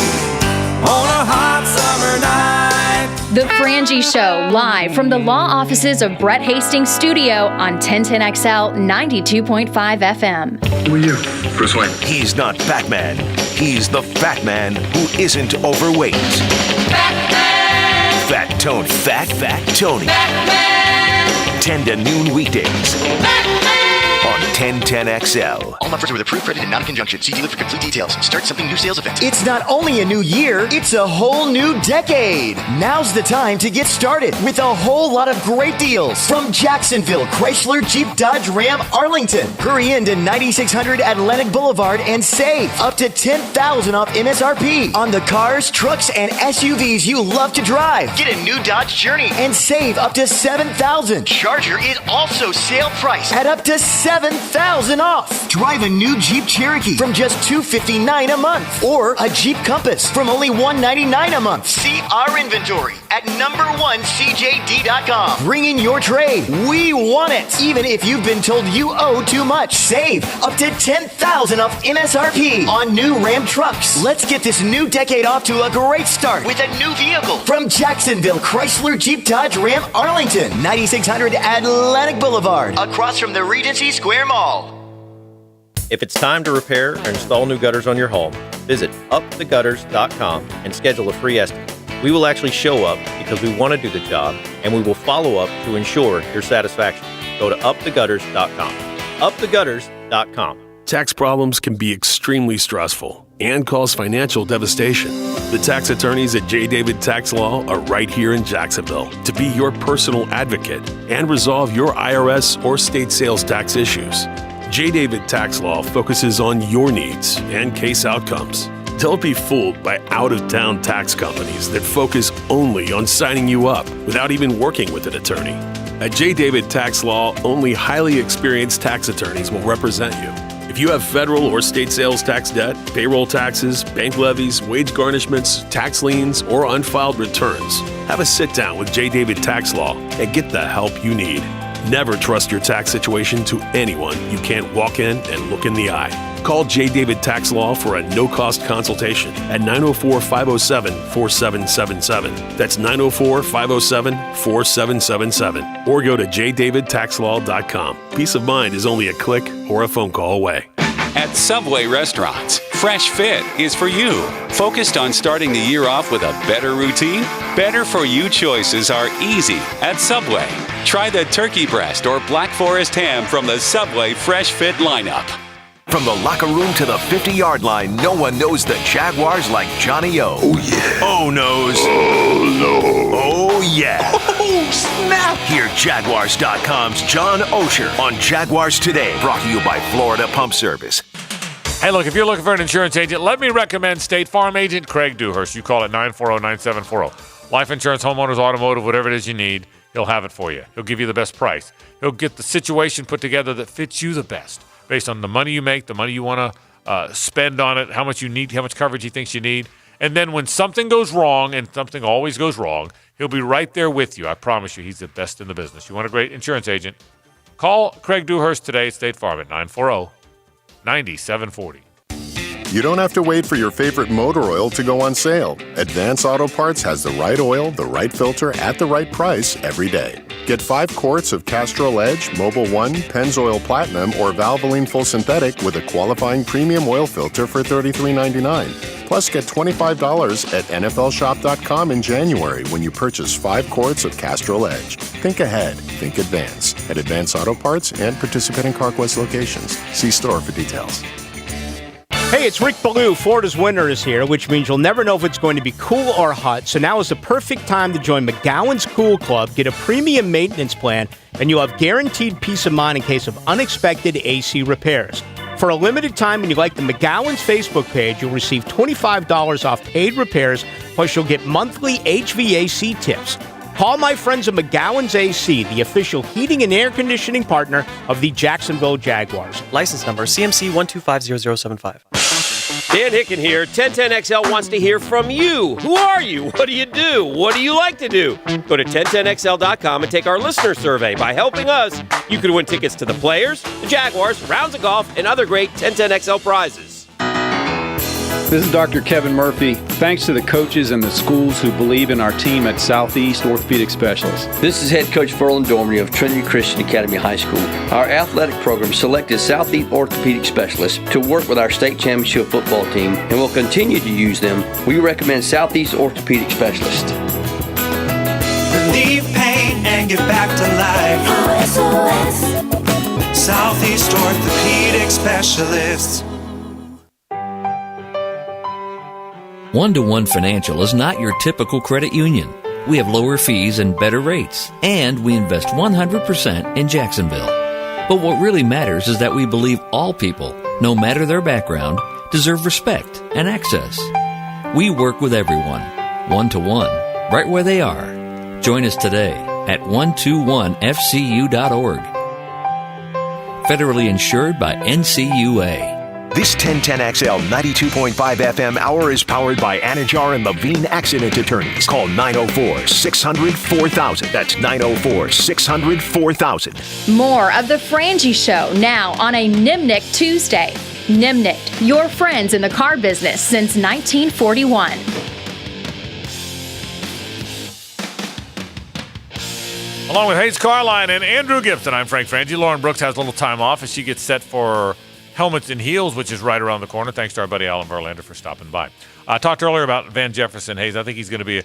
on a hot summer night. The Frangie Show, live from the law offices of Brett Hastings' studio on 1010XL 92.5 FM. Who are you? Bruce Wayne. He's not Batman. He's the fat man who isn't overweight. Batman! Fat Tony. Fat Tony. Batman! 10 to noon weekdays. Batman! On 1010XL. All offers with approved credit and not in conjunction. See dealer for complete details. Start something new sales event. It's not only a new year, it's a whole new decade. Now's the time to get started with a whole lot of great deals from Jacksonville, Chrysler, Jeep, Dodge, Ram, Arlington. Hurry into 9600 Atlantic Boulevard and save up to $10,000 off MSRP on the cars, trucks, and SUVs you love to drive. Get a new Dodge Journey and save up to $7,000. Charger is also sale price at up to $7,000 off. Drive a new Jeep Cherokee from just $259 a month, or a Jeep Compass from only $199 a month. See our inventory at #1CJD.com. Bring in your trade. We want it. Even if you've been told you owe too much, save up to $10,000 off MSRP on new Ram trucks. Let's get this new decade off to a great start with a new vehicle from Jacksonville, Chrysler, Jeep, Dodge, Ram, Arlington, 9600 Atlantic Boulevard, across from the Regency Square Mall. If it's time to repair or install new gutters on your home, visit upthegutters.com and schedule a free estimate. We will actually show up because we want to do the job, and we will follow up to ensure your satisfaction. Go to upthegutters.com. Upthegutters.com. Tax problems can be extremely stressful and cause financial devastation. The tax attorneys at J. David Tax Law are right here in Jacksonville to be your personal advocate and resolve your IRS or state sales tax issues. J. David Tax Law focuses on your needs and case outcomes. Don't be fooled by out-of-town tax companies that focus only on signing you up without even working with an attorney. At J. David Tax Law, only highly experienced tax attorneys will represent you. If you have federal or state sales tax debt, payroll taxes, bank levies, wage garnishments, tax liens, or unfiled returns, have a sit-down with J. David Tax Law and get the help you need. Never trust your tax situation to anyone you can't walk in and look in the eye. Call J. David Tax Law for a no-cost consultation at 904-507-4777. That's 904-507-4777. Or go to jdavidtaxlaw.com. Peace of mind is only a click or a phone call away. At Subway Restaurants, Fresh Fit is for you. Focused on starting the year off with a better routine? Better for you choices are easy at Subway. Try the turkey breast or Black Forest ham from the Subway Fresh Fit lineup. From the locker room to the 50-yard line, no one knows the Jaguars like Johnny O. Oh, yeah. O knows. Oh, no. Oh, yeah. Oh, snap. Hear Jaguars.com's John Osher on Jaguars Today. Brought to you by Florida Pump Service. Hey, look, if you're looking for an insurance agent, let me recommend State Farm agent Craig Dewhurst. You call it 940-9740. Life insurance, homeowners, automotive, whatever it is you need, he'll have it for you. He'll give you the best price. He'll get the situation put together that fits you the best based on the money you make, the money you want to spend on it, how much you need, how much coverage he thinks you need. And then when something goes wrong, and something always goes wrong, he'll be right there with you. I promise you, he's the best in the business. You want a great insurance agent? Call Craig Dewhurst today at State Farm at 940-9740. You don't have to wait for your favorite motor oil to go on sale. Advance Auto Parts has the right oil, the right filter, at the right price every day. Get 5 quarts of Castrol Edge, Mobil 1, Pennzoil Platinum, or Valvoline Full Synthetic with a qualifying premium oil filter for $33.99. Plus, get $25 at NFLShop.com in January when you purchase 5 quarts of Castrol Edge. Think ahead. Think advance. At Advance Auto Parts and participating CarQuest locations. See store for details. Hey, it's Rick Ballou. Florida's winter is here, which means you'll never know if it's going to be cool or hot. So now is the perfect time to join McGowan's Cool Club, get a premium maintenance plan, and you'll have guaranteed peace of mind in case of unexpected AC repairs. For a limited time, and you like the McGowan's Facebook page, you'll receive $25 off paid repairs, plus you'll get monthly HVAC tips. Call my friends at McGowan's AC, the official heating and air conditioning partner of the Jacksonville Jaguars. License number CMC 1250075. Dan Hicken here. 1010XL wants to hear from you. Who are you? What do you do? What do you like to do? Go to 1010XL.com and take our listener survey. By helping us, you could win tickets to the Players, the Jaguars, rounds of golf, and other great 1010XL prizes. This is Dr. Kevin Murphy. Thanks to the coaches and the schools who believe in our team at Southeast Orthopedic Specialists. This is head coach Ferland Dormery of Trinity Christian Academy High School. Our athletic program selected Southeast Orthopedidic Specialists to work with our state championship football team and will continue to use them. We recommend Southeast Orthopedic Specialists. Relieve pain and get back to life. Southeast Orthopedic Specialists. One-to-One Financial is not your typical credit union. We have lower fees and better rates, and we invest 100% in Jacksonville. But what really matters is that we believe all people, no matter their background, deserve respect and access. We work with everyone, one-to-one, right where they are. Join us today at 121fcu.org. Federally insured by NCUA. This 1010XL 92.5 FM hour is powered by Anajar and Levine Accident Attorneys. Call 904-600-4000. That's 904-600-4000. More of The Frangie Show now on a Nimnick Tuesday. Nimnick, your friends in the car business since 1941. Along with Hayes Carline and Andrew Gibson, I'm Frank Frangie. Lauren Brooks has a little time off as she gets set for Helmets and Heels, which is right around the corner. Thanks to our buddy Alan Verlander for stopping by. I talked earlier about Van Jefferson, Hayes. I think he's going to be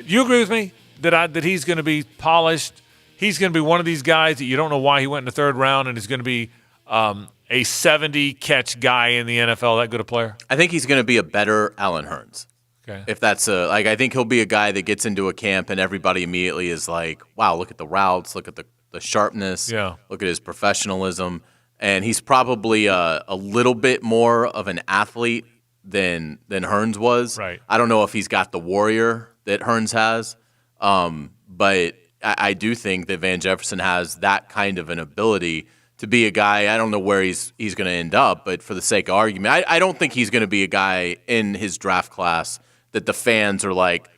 you agree with me that he's going to be polished? He's going to be one of these guys that you don't know why he went in the third round, and is going to be a 70-catch guy in the NFL, that good a player? I think he's going to be a better Allen Hurns. Okay. If that's I think he'll be a guy that gets into a camp and everybody immediately is like, wow, look at the routes, look at the sharpness, look at his professionalism. And he's probably a little bit more of an athlete than Hurns was. Right. I don't know if he's got the warrior that Hurns has, but I do think that Van Jefferson has that kind of an ability to be a guy. I don't know where he's going to end up, but for the sake of argument, I don't think he's going to be a guy in his draft class that the fans are like,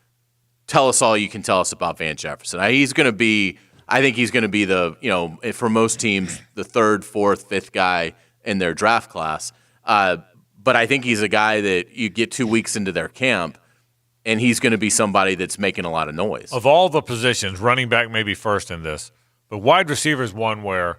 tell us all you can tell us about Van Jefferson. I think he's going to be the, for most teams, the third, fourth, fifth guy in their draft class. But I think he's a guy that you get 2 weeks into their camp, and he's going to be somebody that's making a lot of noise. Of all the positions, running back may be first in this, but wide receiver is one where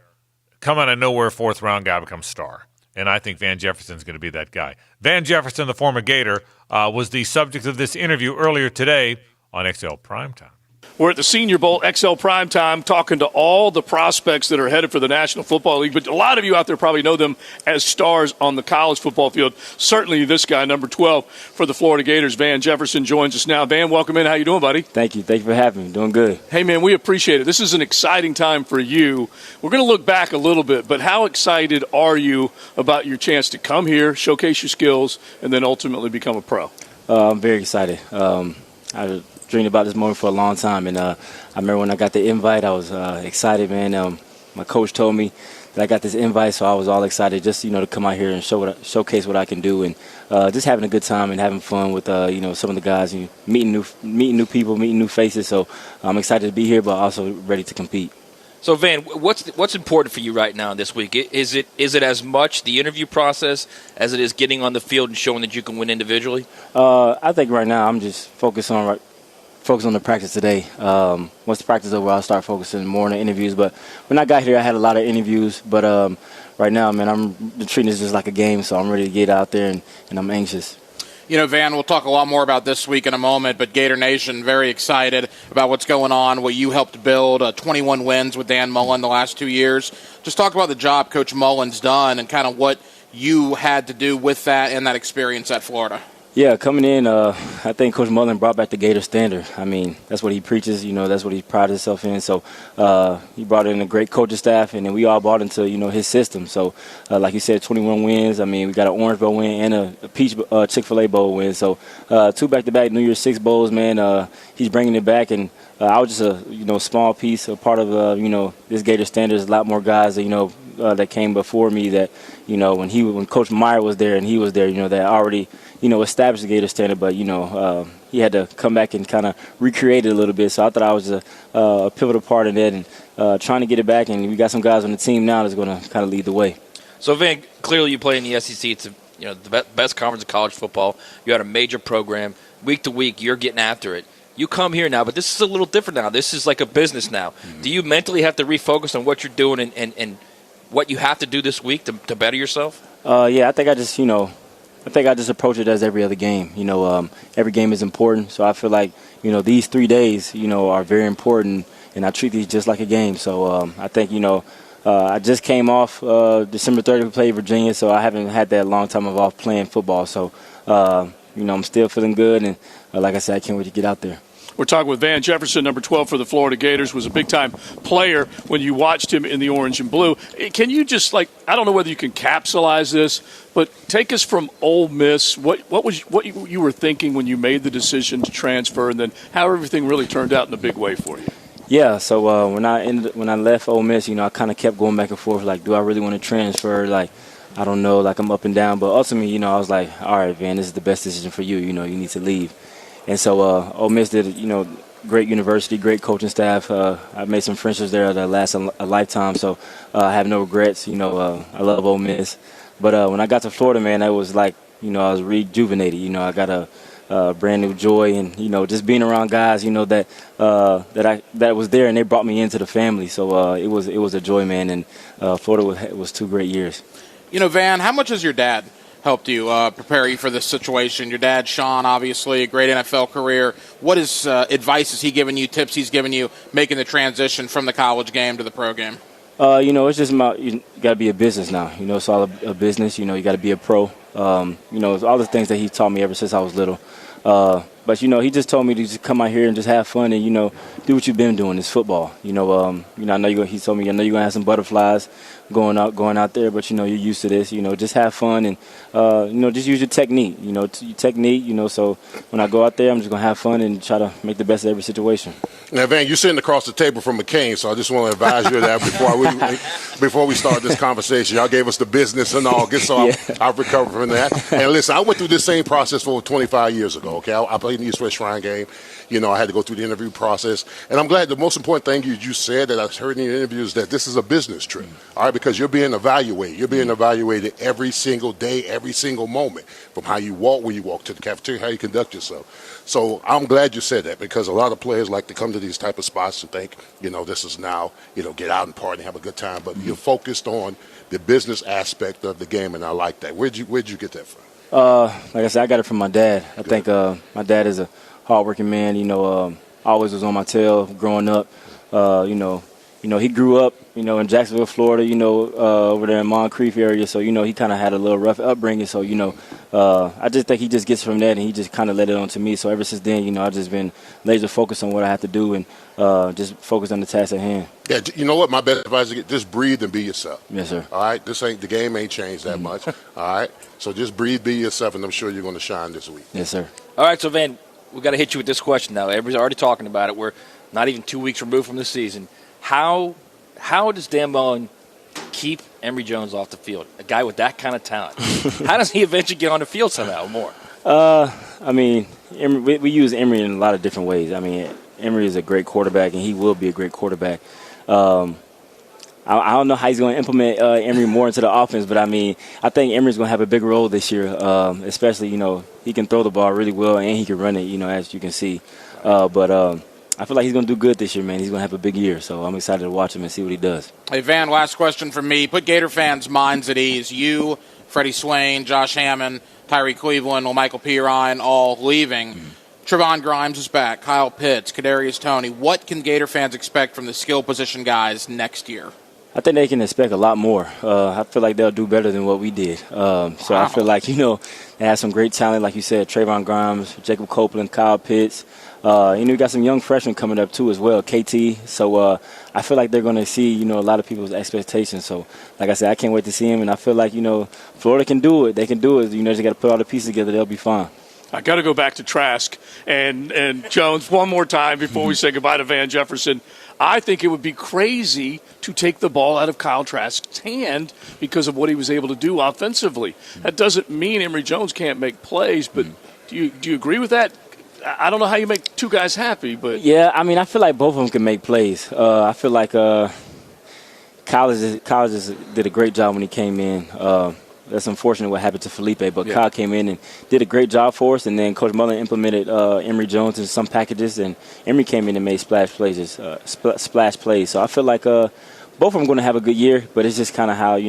come out of nowhere, fourth-round guy becomes star. And I think Van Jefferson's going to be that guy. Van Jefferson, the former Gator, was the subject of this interview earlier today on XL Primetime. We're at the Senior Bowl XL Primetime talking to all the prospects that are headed for the National Football League. But a lot of you out there probably know them as stars on the college football field. Certainly this guy, number 12 for the Florida Gators, Van Jefferson, joins us now. Van, welcome in. How you doing, buddy? Thank you. Thank you for having me. Doing good. Hey, man, we appreciate it. This is an exciting time for you. We're going to look back a little bit, but how excited are you about your chance to come here, showcase your skills, and then ultimately become a pro? I'm very excited. I dreamed about this moment for a long time, and I remember when I got the invite, I was excited, man. My coach told me that I got this invite, so I was all excited just to come out here and showcase what I can do, and just having a good time and having fun with some of the guys, meeting new people, meeting new faces. So I'm excited to be here, but also ready to compete. So Van, what's important for you right now this week? Is it as much the interview process as it is getting on the field and showing that you can win individually? I think right now I'm just focused on the practice today. Once the practice is over, I'll start focusing more on the interviews. But when I got here, I had a lot of interviews. But right now, man, I'm treating this just like a game, so I'm ready to get out there, and I'm anxious. Van, we'll talk a lot more about this week in a moment, but Gator Nation very excited about what's going on, what you helped build, 21 wins with Dan Mullen the last 2 years. Just talk about the job Coach Mullen's done and kind of what you had to do with that and that experience at Florida. Yeah, coming in, I think Coach Mullen brought back the Gator standard. I mean, that's what he preaches, that's what he prides himself in. So he brought in a great coaching staff, and then we all bought into, his system. So, like you said, 21 wins. I mean, we got an Orange Bowl win and a Peach Chick-fil-A Bowl win. So 2 back-to-back New Year's Six Bowls, man. He's bringing it back, and I was just a small piece, a part of, this Gator standard. There's a lot more guys that, that came before me that, when Coach Meyer was there and he was there, that already, established the Gator standard, but, he had to come back and kind of recreate it a little bit. So I thought I was a pivotal part in that and trying to get it back. And we got some guys on the team now that's going to kind of lead the way. So, Van, clearly you play in the SEC. It's the best conference of college football. You had a major program. Week to week, you're getting after it. You come here now, but this is a little different now. This is like a business now. Mm-hmm. Do you mentally have to refocus on what you're doing and what you have to do this week to better yourself? Yeah, I think I just approach it as every other game. Every game is important, so I feel like these 3 days are very important, and I treat these just like a game. So I think I just came off December 30th to play Virginia, so I haven't had that long time of off playing football. So I'm still feeling good, and like I said, I can't wait to get out there. We're talking with Van Jefferson, number 12 for the Florida Gators, was a big-time player when you watched him in the orange and blue. Can you just, I don't know whether you can capsulize this, but take us from Ole Miss. What you were thinking when you made the decision to transfer, and then how everything really turned out in a big way for you? Yeah, so when I left Ole Miss, I kind of kept going back and forth, do I really want to transfer? I don't know, I'm up and down. But ultimately, I was like, all right, Van, this is the best decision for you. You need to leave. And so Ole Miss did, great university, great coaching staff. I made some friendships there that last a lifetime, so I have no regrets. I love Ole Miss. But when I got to Florida, man, that was I was rejuvenated. I got a brand new joy, and just being around guys, that was there, and they brought me into the family. So it was a joy, man. And Florida was 2 great years. Van, how much has your dad helped you prepare you for this situation? Your dad, Sean, obviously a great NFL career. What advice has he given you, tips he's given you, making the transition from the college game to the pro game? It's just about you got to be a business now. It's all a business. You got to be a pro. It's all the things that he taught me ever since I was little. But he just told me to just come out here and just have fun and do what you've been doing. It's football. I know he told me I know you're gonna have some butterflies going out there, but you're used to this. Just have fun and just use your technique. So when I go out there, I'm just gonna have fun and try to make the best of every situation. Now, Van, you're sitting across the table from McCain, so I just want to advise you of that before we start this conversation. Y'all gave us the business and all, I've recovered from that. And listen, I went through this same process for 25 years ago. Okay, I played in the East West Shrine game. I had to go through the interview process, and I'm glad the most important thing you said that I've heard in the interview is that this is a business trip. All right, because you're being evaluated. You're being evaluated every single day, every single moment, from how you walk when you walk to the cafeteria, how you conduct yourself. So I'm glad you said that, because a lot of players like to come to these type of spots and think, this is now, get out and party and have a good time. But you're focused on the business aspect of the game, and I like that. Where'd you get that from? Like I said, I got it from my dad. I think my dad is a hardworking man. Always was on my tail growing up. He grew up, in Jacksonville, Florida, over there in Moncrief area. So, he kind of had a little rough upbringing. So, I just think he just gets from that, and he just kind of let it on to me. So ever since then, I've just been laser focused on what I have to do and just focused on the task at hand. Yeah, you know what? My best advice is just breathe and be yourself. Yes, sir. All right? The game ain't changed that much. All right? So just breathe, be yourself, and I'm sure you're going to shine this week. Yes, sir. All right, so Van, we got to hit you with this question now. Everybody's already talking about it. We're not even 2 weeks removed from the season. How does Dan Mullen keep Emory Jones off the field? A guy with that kind of talent. How does he eventually get on the field somehow more? We use Emory in a lot of different ways. Emory is a great quarterback, and he will be a great quarterback. I don't know how he's going to implement Emory more into the offense, but I think Emory's going to have a big role this year, especially, he can throw the ball really well and he can run it, as you can see. But I feel like he's going to do good this year, man. He's going to have a big year, so I'm excited to watch him and see what he does. Hey, Van, last question from me. Put Gator fans' minds at ease. You, Freddie Swain, Josh Hammond, Tyree Cleveland, Michael Pirine, all leaving. Trevon Grimes is back. Kyle Pitts, Kadarius Toney. What can Gator fans expect from the skill position guys next year? I think they can expect a lot more. I feel like they'll do better than what we did. So I feel like, they have some great talent, like you said, Trevon Grimes, Jacob Copeland, Kyle Pitts. We got some young freshmen coming up, too, as well, KT. So I feel like they're going to see, a lot of people's expectations. So, like I said, I can't wait to see them. And I feel like, Florida can do it. They can do it. They got to put all the pieces together. They'll be fine. I got to go back to Trask and Jones one more time before we say goodbye to Van Jefferson. I think it would be crazy to take the ball out of Kyle Trask's hand because of what he was able to do offensively. That doesn't mean Emory Jones can't make plays, but do you agree with that? I don't know how you make two guys happy, but yeah, I feel like both of them can make plays. I feel like Kyle just did a great job when he came in. That's unfortunate what happened to Felipe, but yeah. Kyle came in and did a great job for us, and then Coach Mullen implemented Emory Jones in some packages, and Emory came in and made splash plays. So I feel like both of them going to have a good year, but it's just kind of how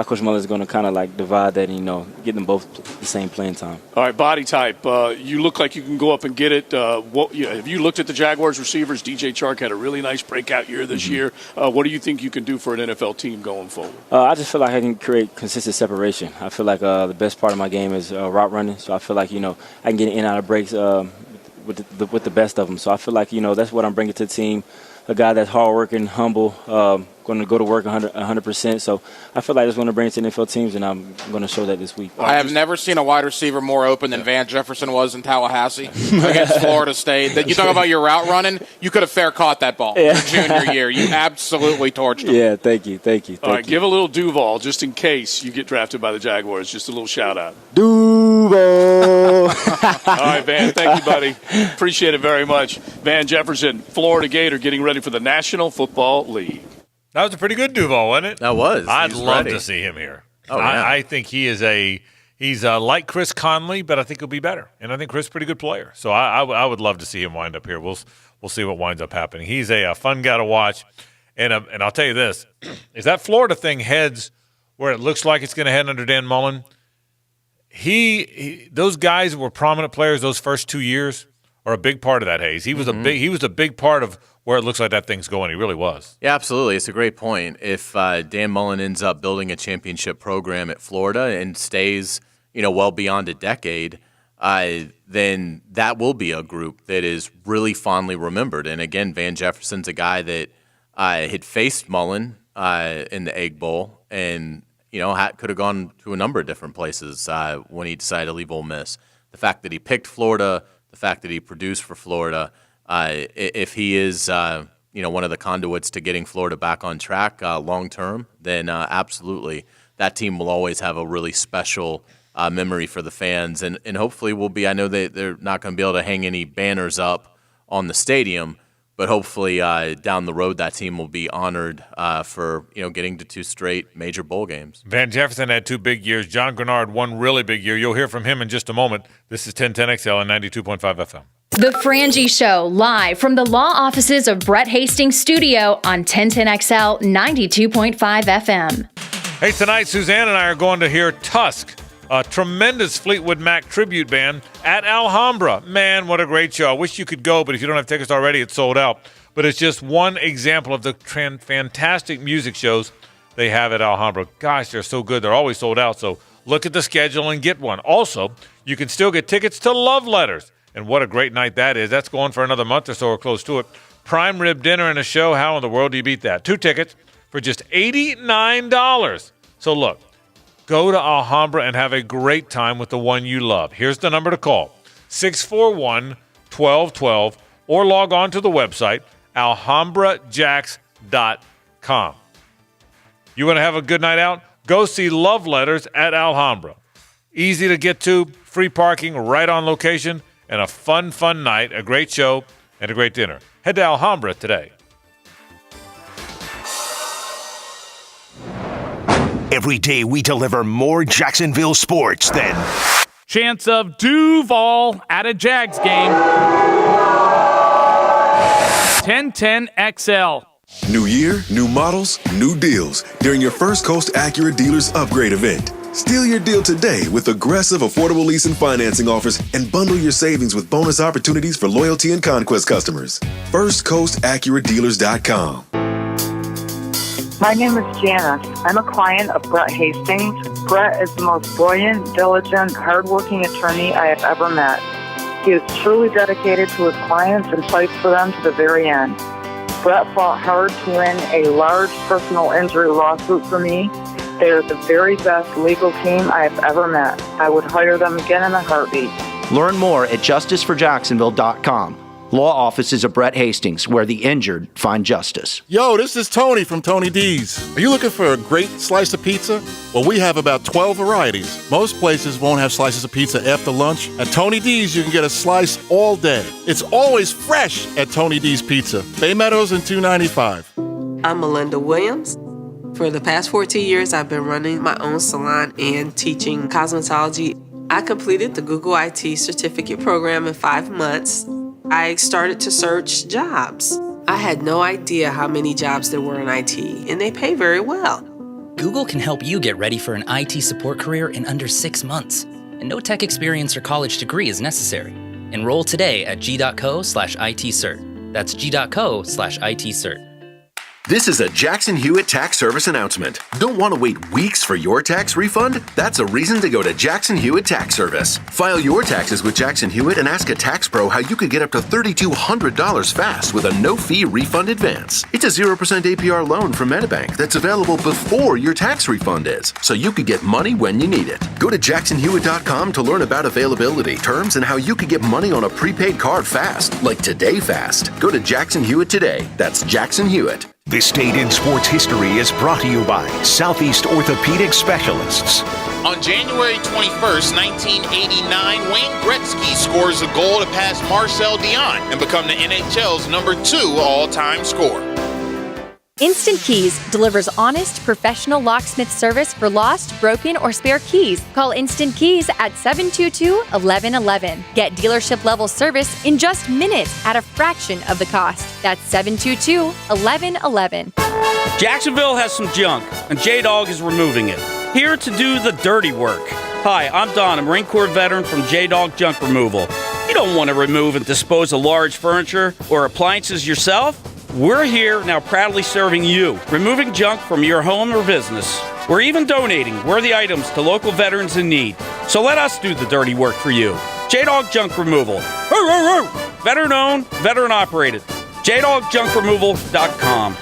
Coach Mullen is going to kind of like divide that and, get them both the same playing time. All right, body type. You look like you can go up and get it. Have you looked at the Jaguars receivers? DJ Chark had a really nice breakout year this year. What do you think you can do for an NFL team going forward? I just feel like I can create consistent separation. I feel like the best part of my game is route running. So I feel like, I can get in and out of breaks with the best of them. So I feel like, that's what I'm bringing to the team. A guy that's hardworking, humble, going to go to work 100%. So I feel like it's going to bring it to NFL teams, and I'm going to show that this week. I have never seen a wide receiver more open than Van Jefferson was in Tallahassee against Florida State. You talk about your route running, you could have fair caught that ball your junior year. You absolutely torched him. Yeah, thank you. All right, give a little Duval just in case you get drafted by the Jaguars. Just a little shout-out. Duval. All right, Van, thank you, buddy. Appreciate it very much. Van Jefferson, Florida Gator, getting ready for the National Football League. That was a pretty good Duval, wasn't it? That was. I'd love to see him here. Oh, yeah. I think he's like Chris Conley, but I think he'll be better. And I think Chris is a pretty good player. So I would love to see him wind up here. We'll see what winds up happening. He's a fun guy to watch. And I'll tell you this. If that Florida thing heads where it looks like it's going to head under Dan Mullen, those guys were prominent players those first 2 years are a big part of that, Hayes. He was a big part of where it looks like that thing's going. He really was. Yeah, absolutely. It's a great point. If Dan Mullen ends up building a championship program at Florida and stays, well beyond a decade, then that will be a group that is really fondly remembered. And again, Van Jefferson's a guy that had faced Mullen in the Egg Bowl and, could have gone to a number of different places when he decided to leave Ole Miss. The fact that he picked Florida, the fact that he produced for Florida, if he is, one of the conduits to getting Florida back on track long term, then absolutely that team will always have a really special memory for the fans, and hopefully will be. I know they're not going to be able to hang any banners up on the stadium, but hopefully down the road that team will be honored for getting to 2 straight major bowl games. Van Jefferson had 2 big years. John Grenard, 1 really big year. You'll hear from him in just a moment. This is 1010XL and 92.5 FM. The Frangie Show, live from the law offices of Brett Hastings' studio on 1010XL 92.5 FM. Hey, tonight Suzanne and I are going to hear Tusk, a tremendous Fleetwood Mac tribute band at Alhambra. Man, what a great show. I wish you could go, but if you don't have tickets already, it's sold out. But it's just one example of the fantastic music shows they have at Alhambra. Gosh, they're so good. They're always sold out, so look at the schedule and get one. Also, you can still get tickets to Love Letters. And what a great night that is. That's going for another month or so or close to it. Prime rib dinner and a show. How in the world do you beat that? 2 tickets for just $89. So look, go to Alhambra and have a great time with the one you love. Here's the number to call, 641-1212, or log on to the website, alhambrajax.com. You want to have a good night out? Go see Love Letters at Alhambra. Easy to get to, free parking right on location, and a fun night, a great show, and a great dinner. Head to Alhambra today. Every day we deliver more Jacksonville sports than chance of Duval at a Jags game. 1010XL. New year, new models, new deals during your First Coast Acura Dealers Upgrade event. Steal your deal today with aggressive, affordable lease and financing offers and bundle your savings with bonus opportunities for loyalty and conquest customers. FirstCoastAcuraDealers.com. My name is Janice. I'm a client of Brett Hastings. Brett is the most brilliant, diligent, hardworking attorney I have ever met. He is truly dedicated to his clients and fights for them to the very end. Brett fought hard to win a large personal injury lawsuit for me. They are the very best legal team I have ever met. I would hire them again in a heartbeat. Learn more at justiceforjacksonville.com. Law offices of Brett Hastings, where the injured find justice. Yo, this is Tony from Tony D's. Are you looking for a great slice of pizza? Well, we have about 12 varieties. Most places won't have slices of pizza after lunch. At Tony D's, you can get a slice all day. It's always fresh at Tony D's Pizza. Bay Meadows and 295. I'm Melinda Williams. For the past 14 years, I've been running my own salon and teaching cosmetology. I completed the Google IT certificate program in 5 months. I started to search jobs. I had no idea how many jobs there were in IT, and they pay very well. Google can help you get ready for an IT support career in under 6 months, and no tech experience or college degree is necessary. Enroll today at g.co/ITcert. That's g.co/ITcert. This is a Jackson Hewitt Tax Service announcement. Don't want to wait weeks for your tax refund? That's a reason to go to Jackson Hewitt Tax Service. File your taxes with Jackson Hewitt and ask a tax pro how you could get up to $3,200 fast with a no-fee refund advance. It's a 0% APR loan from MetaBank that's available before your tax refund is, so you could get money when you need it. Go to jacksonhewitt.com to learn about availability, terms, and how you could get money on a prepaid card fast, like today fast. Go to Jackson Hewitt today. That's Jackson Hewitt. This Date in Sports History is brought to you by Southeast Orthopedic Specialists. On January 21st, 1989, Wayne Gretzky scores a goal to pass Marcel Dion and become the NHL's #2 all-time scorer. Instant Keys delivers honest, professional locksmith service for lost, broken, or spare keys. Call Instant Keys at 722-1111. Get dealership-level service in just minutes at a fraction of the cost. That's 722-1111. Jacksonville has some junk, and J-Dog is removing it. Here to do the dirty work. Hi, I'm Don, a Marine Corps veteran from J-Dog Junk Removal. You don't want to remove and dispose of large furniture or appliances yourself? We're here now proudly serving you, removing junk from your home or business. We're even donating worthy items to local veterans in need. So let us do the dirty work for you. J-Dog Junk Removal. Veteran owned, veteran operated. JDogJunkRemoval.com.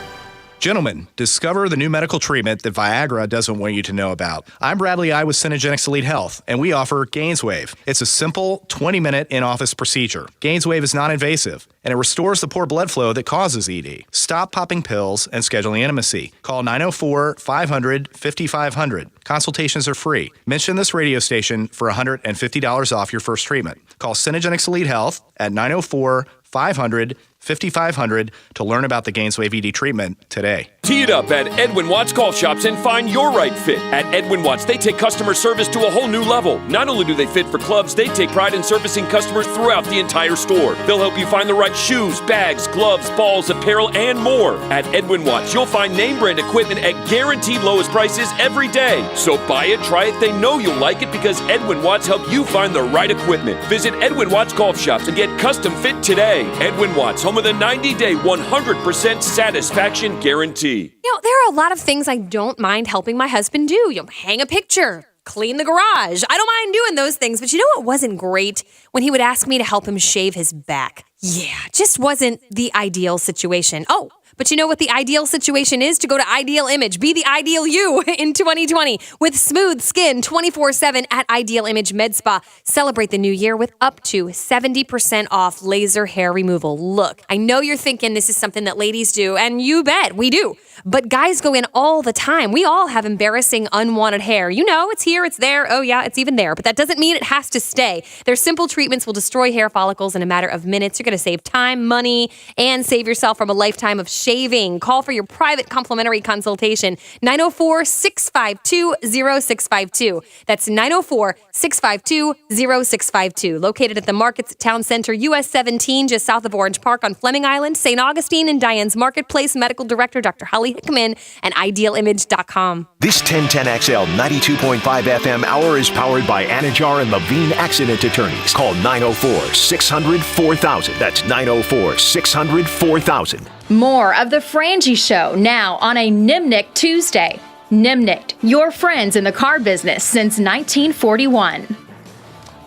Gentlemen, discover the new medical treatment that Viagra doesn't want you to know about. I'm Bradley I with Synergenics Elite Health, and we offer GainsWave. It's a simple 20-minute in-office procedure. GainsWave is non-invasive, and it restores the poor blood flow that causes ED. Stop popping pills and scheduling intimacy. Call 904-500-5500. Consultations are free. Mention this radio station for $150 off your first treatment. Call Synergenics Elite Health at 904-500-5500 to learn about the GainsWave ED treatment today. Tee it up at Edwin Watts Golf Shops and find your right fit. At Edwin Watts, they take customer service to a whole new level. Not only do they fit for clubs, they take pride in servicing customers throughout the entire store. They'll help you find the right shoes, bags, gloves, balls, apparel, and more. At Edwin Watts, you'll find name brand equipment at guaranteed lowest prices every day. So buy it, try it, they know you'll like it because Edwin Watts help you find the right equipment. Visit Edwin Watts Golf Shops and get custom fit today. Edwin Watts, home of the 90-day 100% satisfaction guarantee. You know, there are a lot of things I don't mind helping my husband do. You know, hang a picture, clean the garage. I don't mind doing those things, but you know what wasn't great? When he would ask me to help him shave his back. Yeah, just wasn't the ideal situation. Oh, but you know what the ideal situation is? To go to Ideal Image. Be the ideal you in 2020 with smooth skin 24/7 at Ideal Image Med Spa. Celebrate the new year with up to 70% off laser hair removal. Look, I know you're thinking this is something that ladies do, and you bet we do. But guys go in all the time. We all have embarrassing, unwanted hair. You know, it's here, it's there. Oh, yeah, it's even there. But that doesn't mean it has to stay. Their simple treatments will destroy hair follicles in a matter of minutes. You're going to save time, money, and save yourself from a lifetime of shaving. Call for your private complimentary consultation. 904-652-0652. That's 904-652-0652. Located at the Markets Town Center, US 17, just south of Orange Park on Fleming Island, St. Augustine and Diane's Marketplace. Medical Director Dr. Holly Hickman and IdealImage.com. This 1010XL 92.5 FM hour is powered by Anajar and Levine Accident Attorneys. Call 904-600-4000. That's 904-600-4000. More of The Frangie Show now on a Nimnicht Tuesday. Nimnicht, your friends in the car business since 1941.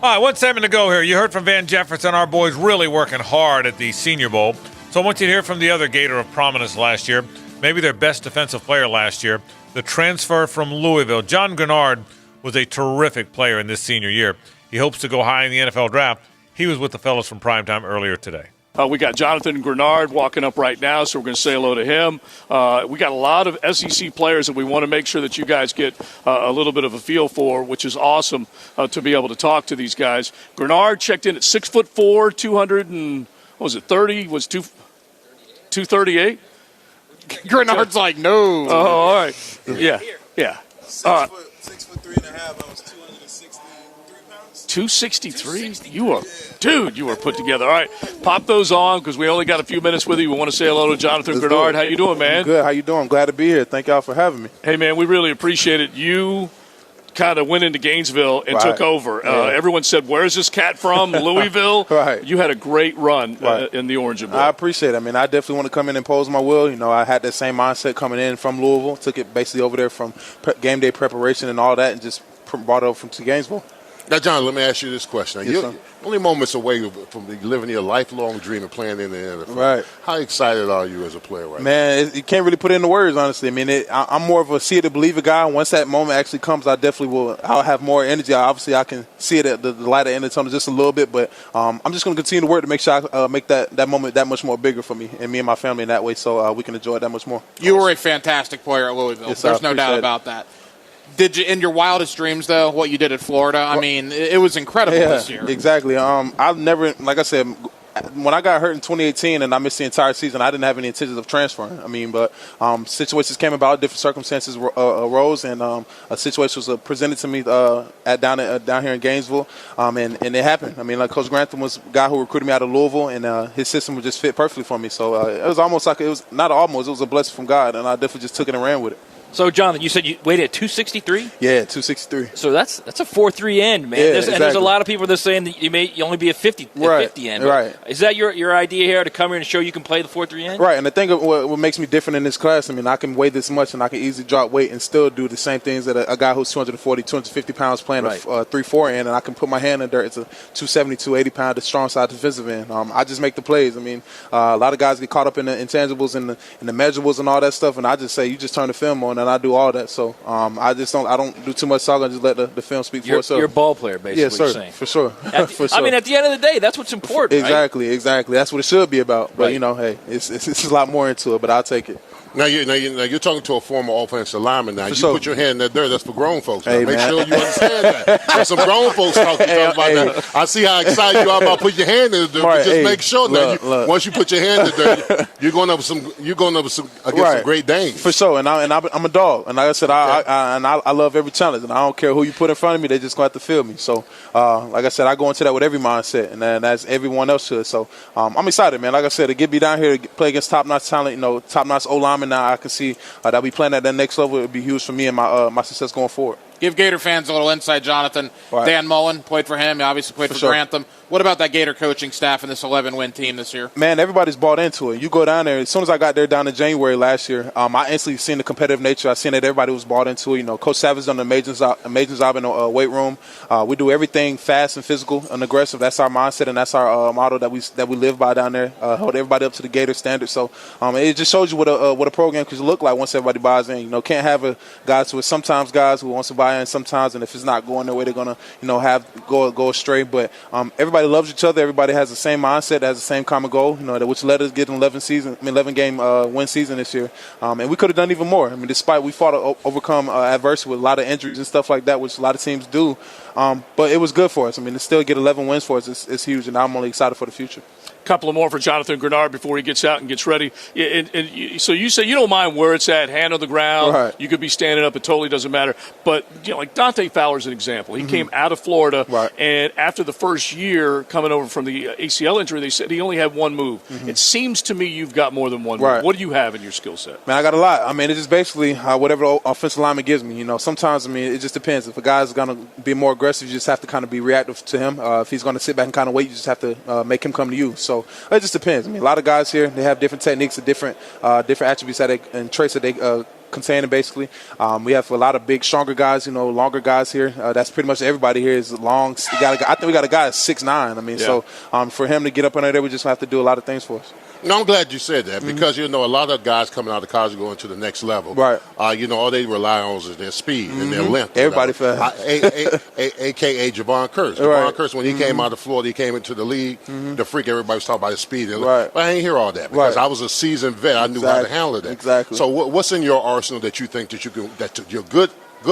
All right, one segment to go here. You heard from Van Jefferson, our boys really working hard at the Senior Bowl. So I want you to hear from the other Gator of prominence last year, maybe their best defensive player last year, the transfer from Louisville. John Grenard was a terrific player in this senior year. He hopes to go high in the NFL draft. He was with the fellas from Primetime earlier today. We got Jonathan Grenard walking up right now, so we're going to say hello to him. We got a lot of SEC players that we want to make sure that you guys get a little bit of a feel for, which is awesome to be able to talk to these guys. Grenard checked in at 6'4", 200 and what was it? 30 was 238. Grenard's like no. Oh, all right. Yeah. 6'3.5". I was 263 pounds. 263? You are put together. All right, pop those on because we only got a few minutes with you. We want to say hello to Jonathan Grenard. How you doing, man? Good. How you doing? I'm glad to be here. Thank y'all for having me. Hey, man, we really appreciate it. You kind of went into Gainesville and took over. Everyone said, where's this cat from? Louisville? Right. You had a great run in the Orange and Blue. I appreciate it. I mean, I definitely want to come in and impose my will. You know, I had that same mindset coming in from Louisville. Took it basically over there from game day preparation and all that and just brought it over to Gainesville. Now, John, let me ask you this question. Yes, You're only moments away from living your lifelong dream of playing in the NFL. Right. How excited are you as a player right now? Man, you can't really put it into words, honestly. I mean, I'm more of a see it or believe it guy. Once that moment actually comes, I definitely will. I'll have more energy. Obviously, I can see it at the light at the end of the tunnel just a little bit, but I'm just going to continue to work to make sure I make that moment that much more bigger for me and my family in that way so we can enjoy it that much more. You were a fantastic player at Louisville. Yes, There's no doubt about that. Did you, in your wildest dreams, though, what you did at Florida? I mean, it was incredible this year. Exactly. I've never, like I said, when I got hurt in 2018 and I missed the entire season, I didn't have any intentions of transferring. I mean, but situations came about, different circumstances arose, and a situation was presented to me down here in Gainesville, and it happened. I mean, like Coach Grantham was a guy who recruited me out of Louisville, and his system would just fit perfectly for me. So it was almost like it was a blessing from God, and I definitely just took it and ran with it. So, Jonathan, you said you waited at 263? Yeah, 263. So that's a 4.3 end, man. Yeah, And there's a lot of people that are saying that you only be a 50 end. Right. Is that your idea here to come here and show you can play the 4.3 end? Right, and the thing of what makes me different in this class, I mean, I can weigh this much and I can easily drop weight and still do the same things that a guy who's 240, 250 pounds playing a 3-4 end, and I can put my hand in dirt. It's a 270, 280 pound, the strong side defensive end. I just make the plays. I mean, a lot of guys get caught up in the intangibles and the measurables and all that stuff, and I just say, you just turn the film on and I do all that. So I don't do too much talking. I just let the film speak for itself. You're a ball player, basically. Yes, sir. You're saying. For sure. For sure. I mean, at the end of the day, that's what's important. Exactly. That's what it should be about. But hey, it's a lot more into it. But I'll take it. Now you're talking to a former offensive lineman. Now put your hand in that dirt. That's for grown folks. Now, Hey, make man. sure you understand that. There's some grown folks talking about that. I see how excited you are about putting your hand in the dirt. Right, But just hey, make sure look. once you put your hand in the dirt, you're going up some against some great dames. For sure, and I'm a dog, and like I said, I love every challenge, and I don't care who you put in front of me. They just going to have to feel me. So, like I said, I go into that with every mindset, and that's everyone else should. So, I'm excited, man. Like I said, to get me down here to play against top-notch talent, top-notch O-lineman. Now I can see that we playing at that next level. It would be huge for me and my success going forward. Give Gator fans a little insight, Jonathan. Right. Dan Mullen played for him. He obviously played for sure. Grantham. What about that Gator coaching staff and this 11-win team this year? Man, everybody's bought into it. You go down there. As soon as I got there down in January last year, I instantly seen the competitive nature. I seen that everybody was bought into it. Coach Savage done an amazing job in the weight room. We do everything fast and physical and aggressive. That's our mindset, and that's our motto that we live by down there. Hold everybody up to the Gator standard. So it just shows you what a program could look like once everybody buys in. Can't have a guys who sometimes guys who wants to buy in sometimes, and if it's not going their way, they're gonna go astray. But everybody loves each other. Everybody has the same mindset, has the same common goal. Which let us get an 11 game win season this year. And we could have done even more. I mean, despite we fought to overcome adversity with a lot of injuries and stuff like that, which a lot of teams do. But it was good for us. I mean, to still get 11 wins for us is huge, and I'm only excited for the future. Couple of more for Jonathan Grenard before he gets out and gets ready. So you say you don't mind where it's at, hand on the ground. Right. You could be standing up. It totally doesn't matter. But, like Dante Fowler's an example. He came out of Florida, and after the first year coming over from the ACL injury, they said he only had one move. It seems to me you've got more than one move. What do you have in your skill set? Man, I got a lot. I mean, it's just basically whatever the offensive lineman gives me. Sometimes, it just depends. If a guy's going to be more aggressive, you just have to kind of be reactive to him. If he's going to sit back and kind of wait, you just have to make him come to you. So it just depends. I mean, a lot of guys here, they have different techniques and different attributes and traits that they contain, basically. We have a lot of big, stronger guys, longer guys here. That's pretty much everybody here is long. I think we got a guy that's 6'9". I mean, so for him to get up under there, we just have to do a lot of things for us. No, I'm glad you said that because, a lot of guys coming out of college are going to the next level. Right. All they rely on is their speed and their length. Everybody fast. A.K.A. Javon Curse. Javon Curse, when he came out of Florida, he came into the league. The freak, everybody was talking about his speed. But I ain't hear all that because I was a seasoned vet. I knew how to handle that. Exactly. So what's in your arsenal that you think that you can, that you're good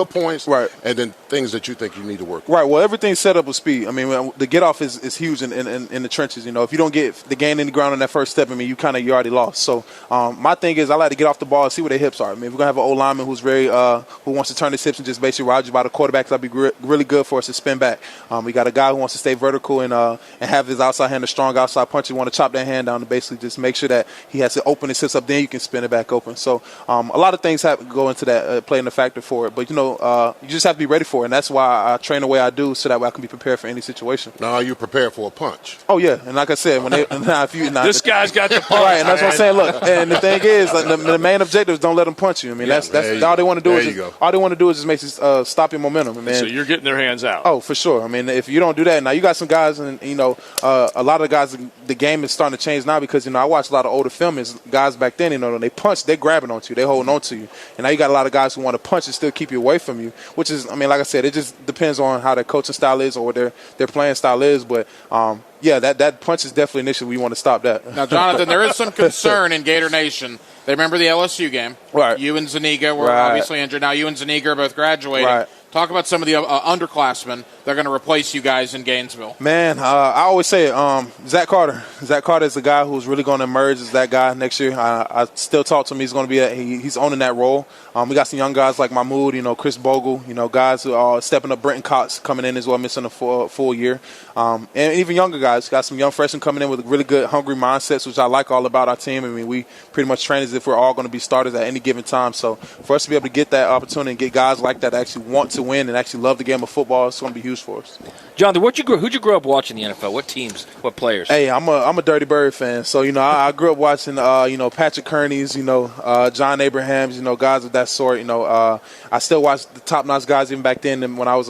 points, and then things that you think you need to work with? Right. Well, everything's set up with speed. I mean, the get off is huge in the trenches. If you don't get the gain in the ground on that first step, you already lost. So my thing is I like to get off the ball and see where their hips are. I mean, if we're gonna have an old lineman who's very who wants to turn his hips and just basically ride you by the quarterback, that'd be really good for us to spin back. We got a guy who wants to stay vertical and have his outside hand a strong outside punch. You want to chop that hand down and basically just make sure that he has to open his hips up. Then you can spin it back open. So a lot of things have to go into that, playing a factor for it. But you just have to be ready for it, and that's why I train the way I do, so that way I can be prepared for any situation. Now, are you prepared for a punch? Oh yeah, and like I said, this guy's got the punch, right, and that's what I'm saying. Look, and the thing is, the main objective is don't let them punch you. I mean, that's all they want to do is just make you stop your momentum. Man. So you're getting their hands out. Oh, for sure. I mean, if you don't do that, now you got some guys, and a lot of the guys, the game is starting to change now because I watch a lot of older filmers, guys back then. When they punch, they're grabbing onto you, they holding on to you, and now you got a lot of guys who want to punch and still keep you away from you, which is, like I said, it just depends on how their coaching style is or what their playing style is. But that punch is definitely an issue. We want to stop that. Now, Jonathan, there is some concern in Gator Nation. They remember the LSU game. Right. You and Zuniga were obviously injured. Now you and Zuniga are both graduating. Right. Talk about some of the underclassmen that are going to replace you guys in Gainesville. Man, I always say it, Zach Carter. Zach Carter is the guy who's really going to emerge as that guy next year. I still talk to him. He's going to be he's owning that role. We got some young guys like Mahmoud, Chris Bogle, guys who are stepping up. Brenton Cox coming in as well, missing a full year. And even younger guys. Got some young freshmen coming in with really good, hungry mindsets, which I like all about our team. I mean, we pretty much train as if we're all going to be starters at any given time. So for us to be able to get that opportunity and get guys like that to actually want to win and actually love the game of football, it's going to be huge for us. Jonathan, who'd you grow up watching the NFL? What teams? What players? Hey, I'm a Dirty Bird fan. So, I grew up watching, Patrick Kearney's, John Abrahams, guys of that sort. I still watch the top-notch guys even back then. And when I was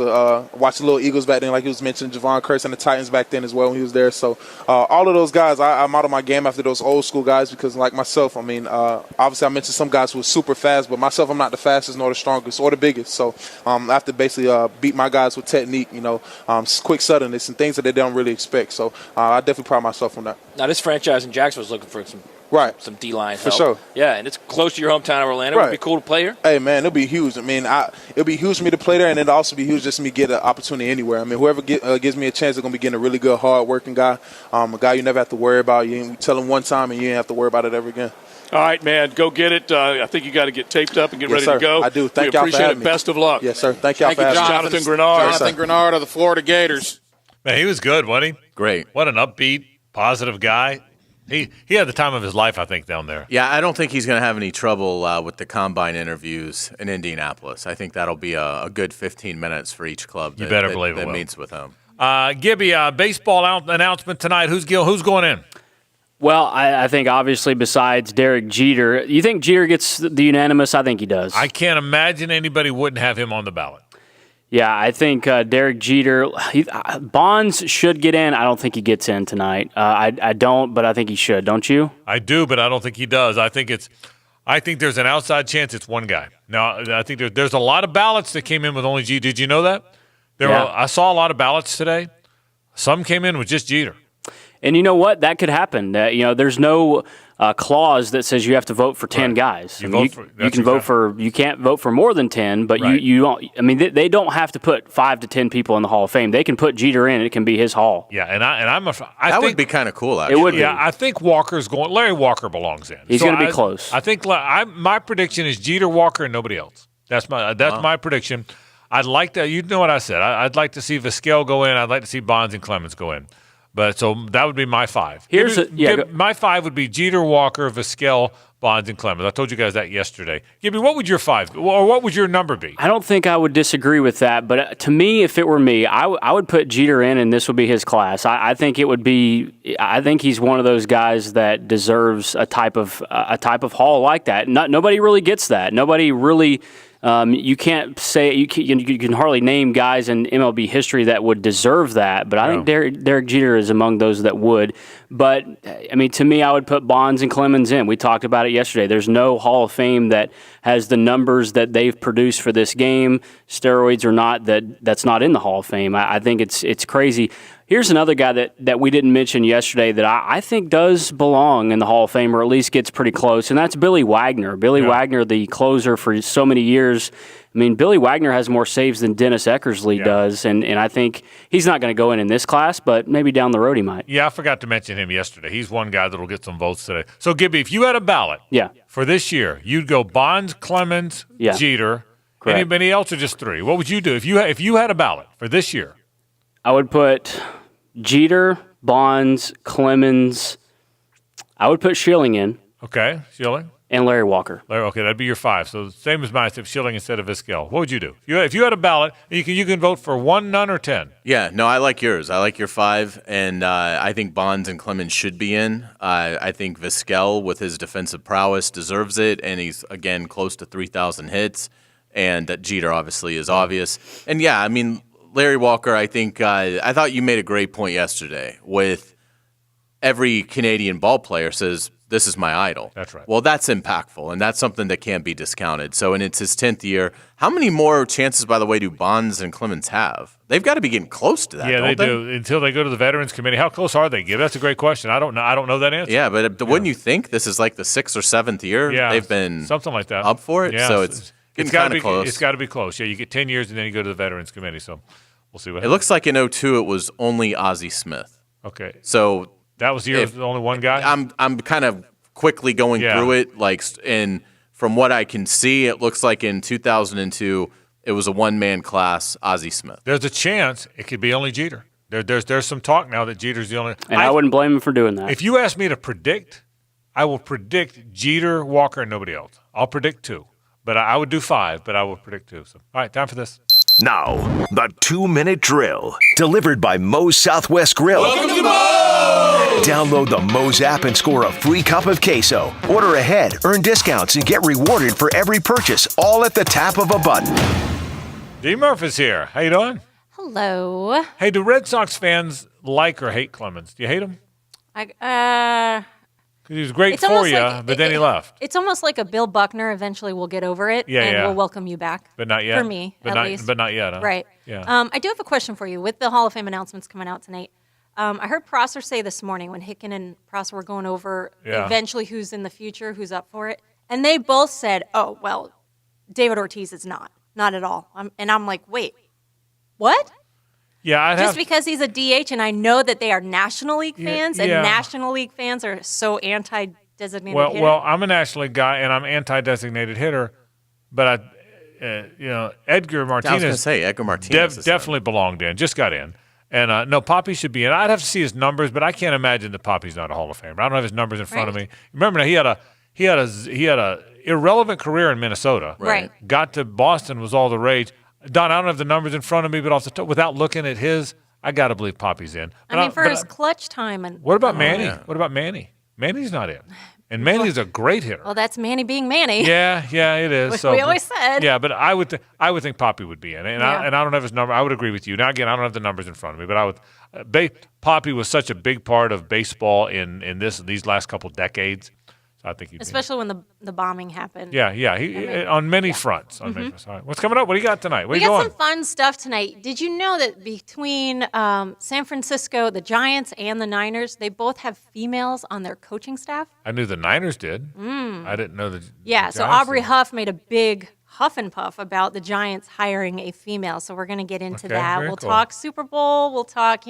watching Little Eagles back then, like he was mentioning, Javon Curse and the Titans back then as well when he was there. So, all of those guys, I model my game after those old school guys because, like myself, obviously I mentioned some guys who were super fast, but myself, I'm not the fastest nor the strongest or the biggest. So, I have to basically beat my guys with technique, quick suddenness and things that they don't really expect. So I definitely pride myself on that. Now, this franchise in Jacksonville is looking for some D-line help. For sure. Yeah, and it's close to your hometown of Orlando. Right. It would be cool to play here. Hey, man, it'll be huge. It'll be huge for me to play there, and it'll also be huge just for me to get an opportunity anywhere. Whoever gives me a chance is going to be getting a really good, hard-working guy, a guy you never have to worry about. You tell him one time, and you ain't have to worry about it ever again. All right, man, go get it. I think you got to get taped up and get ready to go. I do. Thank y'all for having me. me. Best of luck. Yes, sir. Thank y'all for having me. Jonathan Grenard. Jonathan Grenard of the Florida Gators. Man, he was good, wasn't he? Great. What an upbeat, positive guy. He had the time of his life, I think, down there. Yeah, I don't think he's going to have any trouble with the combine interviews in Indianapolis. I think that'll be a good 15 minutes for each club that meets with him. Gibby, baseball announcement tonight. Who's going in? Well, I think obviously besides Derek Jeter, you think Jeter gets the unanimous? I think he does. I can't imagine anybody wouldn't have him on the ballot. Yeah, I think Derek Jeter, Bonds should get in. I don't think he gets in tonight. I don't, but I think he should. Don't you? I do, but I don't think he does. I think there's an outside chance it's one guy. Now, I think there's a lot of ballots that came in with only Jeter. Did you know that? I saw a lot of ballots today. Some came in with just Jeter. And you know what? That could happen. There's no clause that says you have to vote for 10 guys. You can't vote for more than 10, but right. you don't. They don't have to put 5 to 10 people in the Hall of Fame. They can put Jeter in. It can be his hall. Yeah, I think would be kind of cool. Actually. It would be. Yeah, I think Walker's going. Larry Walker belongs in. He's going to be close. I think my prediction is Jeter, Walker, and nobody else. That's my prediction. I'd like to. You know what I said. I'd like to see Vizquel go in. I'd like to see Bonds and Clemens go in. But so that would be my 5. My 5 would be Jeter, Walker, Vizquel, Bonds, and Clemens. I told you guys that yesterday. Gibby, what would your 5 or what would your number be? I don't think I would disagree with that. But to me, if it were me, I would put Jeter in, and this would be his class. I think it would be. I think he's one of those guys that deserves a type of hall like that. Nobody really gets that. Nobody really. You can't say you can hardly name guys in MLB history that would deserve that, but I think Derek Jeter is among those that would. But to me, I would put Bonds and Clemens in. We talked about it yesterday. There's no Hall of Fame that has the numbers that they've produced for this game, steroids or not. That's not in the Hall of Fame. I think it's crazy. Here's another guy that we didn't mention yesterday that I think does belong in the Hall of Fame, or at least gets pretty close, and that's Billy Wagner. Wagner, the closer for so many years. Billy Wagner has more saves than Dennis Eckersley does, and I think he's not going to go in this class, but maybe down the road he might. Yeah, I forgot to mention him yesterday. He's one guy that will get some votes today. So, Gibby, if you had a ballot for this year, you'd go Bonds, Clemens, Jeter. Correct. Anybody else or just 3? What would you do if you had a ballot for this year? I would put Jeter, Bonds, Clemens. I would put Schilling in. Okay, Schilling. And Larry Walker. Okay, that'd be your 5. So same as mine, except Schilling instead of Vizquel. What would you do? If you had a ballot, you can vote for 1, none, or 10. Yeah, no, I like yours. I like your 5, and I think Bonds and Clemens should be in. I think Vizquel, with his defensive prowess, deserves it, and he's, again, close to 3,000 hits, and that Jeter obviously is obvious. And, yeah, Larry Walker, I think I thought you made a great point yesterday with every Canadian ball player says, this is my idol. That's right. Well, that's impactful, and that's something that can't be discounted. So, and it's his 10th year. How many more chances, by the way, do Bonds and Clemens have? They've got to be getting close to that, Yeah, don't they do. Until they go to the Veterans Committee. How close are they, Gib? That's a great question. I don't know that answer. Yeah, but wouldn't you think this is like the 6th or 7th year they've been something like that up for it? Yeah, so it's Getting kind of close. It's got to be close. Yeah, you get 10 years and then you go to the Veterans Committee. So we'll see what happens. It looks like in 2002 it was only Ozzie Smith. Okay. So that was the year of only one guy? I'm kind of quickly going through it. And from what I can see, it looks like in 2002 it was a one-man class, Ozzie Smith. There's a chance it could be only Jeter. There's some talk now that Jeter's the only. And I wouldn't blame him for doing that. If you ask me to predict, I will predict Jeter, Walker, and nobody else. I'll predict 2. But I would do 5, but I will predict 2. So, all right, time for this. Now, the 2-minute drill, delivered by Moe's Southwest Grill. Welcome to Moe's! Download the Moe's app and score a free cup of queso. Order ahead, earn discounts, and get rewarded for every purchase, all at the tap of a button. D. Murphy's here. How you doing? Hello. Hey, do Red Sox fans like or hate Clemens? Do you hate him? Because he was great for you, but then he left. It's almost like a Bill Buckner. Eventually, we'll get over it, and we'll welcome you back. But not yet. For me, at least. But not yet, huh? Right. Yeah. I do have a question for you. With the Hall of Fame announcements coming out tonight, I heard Prosser say this morning when Hicken and Prosser were going over eventually who's in the future, who's up for it, and they both said, "Oh, well, David Ortiz is not at all." And I'm like, wait, what? Yeah, just because he's a DH, and I know that they are National League fans, and National League fans are so anti-designated hitter. Well, I'm a National League guy, and I'm anti-designated hitter, but Edgar Martinez. I was going to say Edgar Martinez definitely belonged in, just got in, and no, Poppy should be in. I'd have to see his numbers, but I can't imagine that Poppy's not a Hall of Famer. I don't have his numbers in front of me. Remember, now, he had a irrelevant career in Minnesota. Right. Got to Boston, was all the rage. Don, I don't have the numbers in front of me, but off the top, without looking at his, I got to believe Poppy's in. But for his clutch time. And what about Manny? What about Manny? Manny's not in. And Manny's a great hitter. Well, that's Manny being Manny. Yeah, it is. Which we always said. Yeah, but I would think Poppy would be in. And I don't have his number. I would agree with you. Now, again, I don't have the numbers in front of me, but I would. Poppy was such a big part of baseball in these last couple decades. I think especially when the bombing happened. Yeah. He on many fronts. On many fronts. All right. What's coming up? What do you got tonight? Where we you going? We got some fun stuff tonight. Did you know that between San Francisco, the Giants, and the Niners, they both have females on their coaching staff? I knew the Niners did. I didn't know the Giants so Aubrey Huff made a big huff and puff about the Giants hiring a female. So we're going to get into that. We'll talk Super Bowl. We'll talk,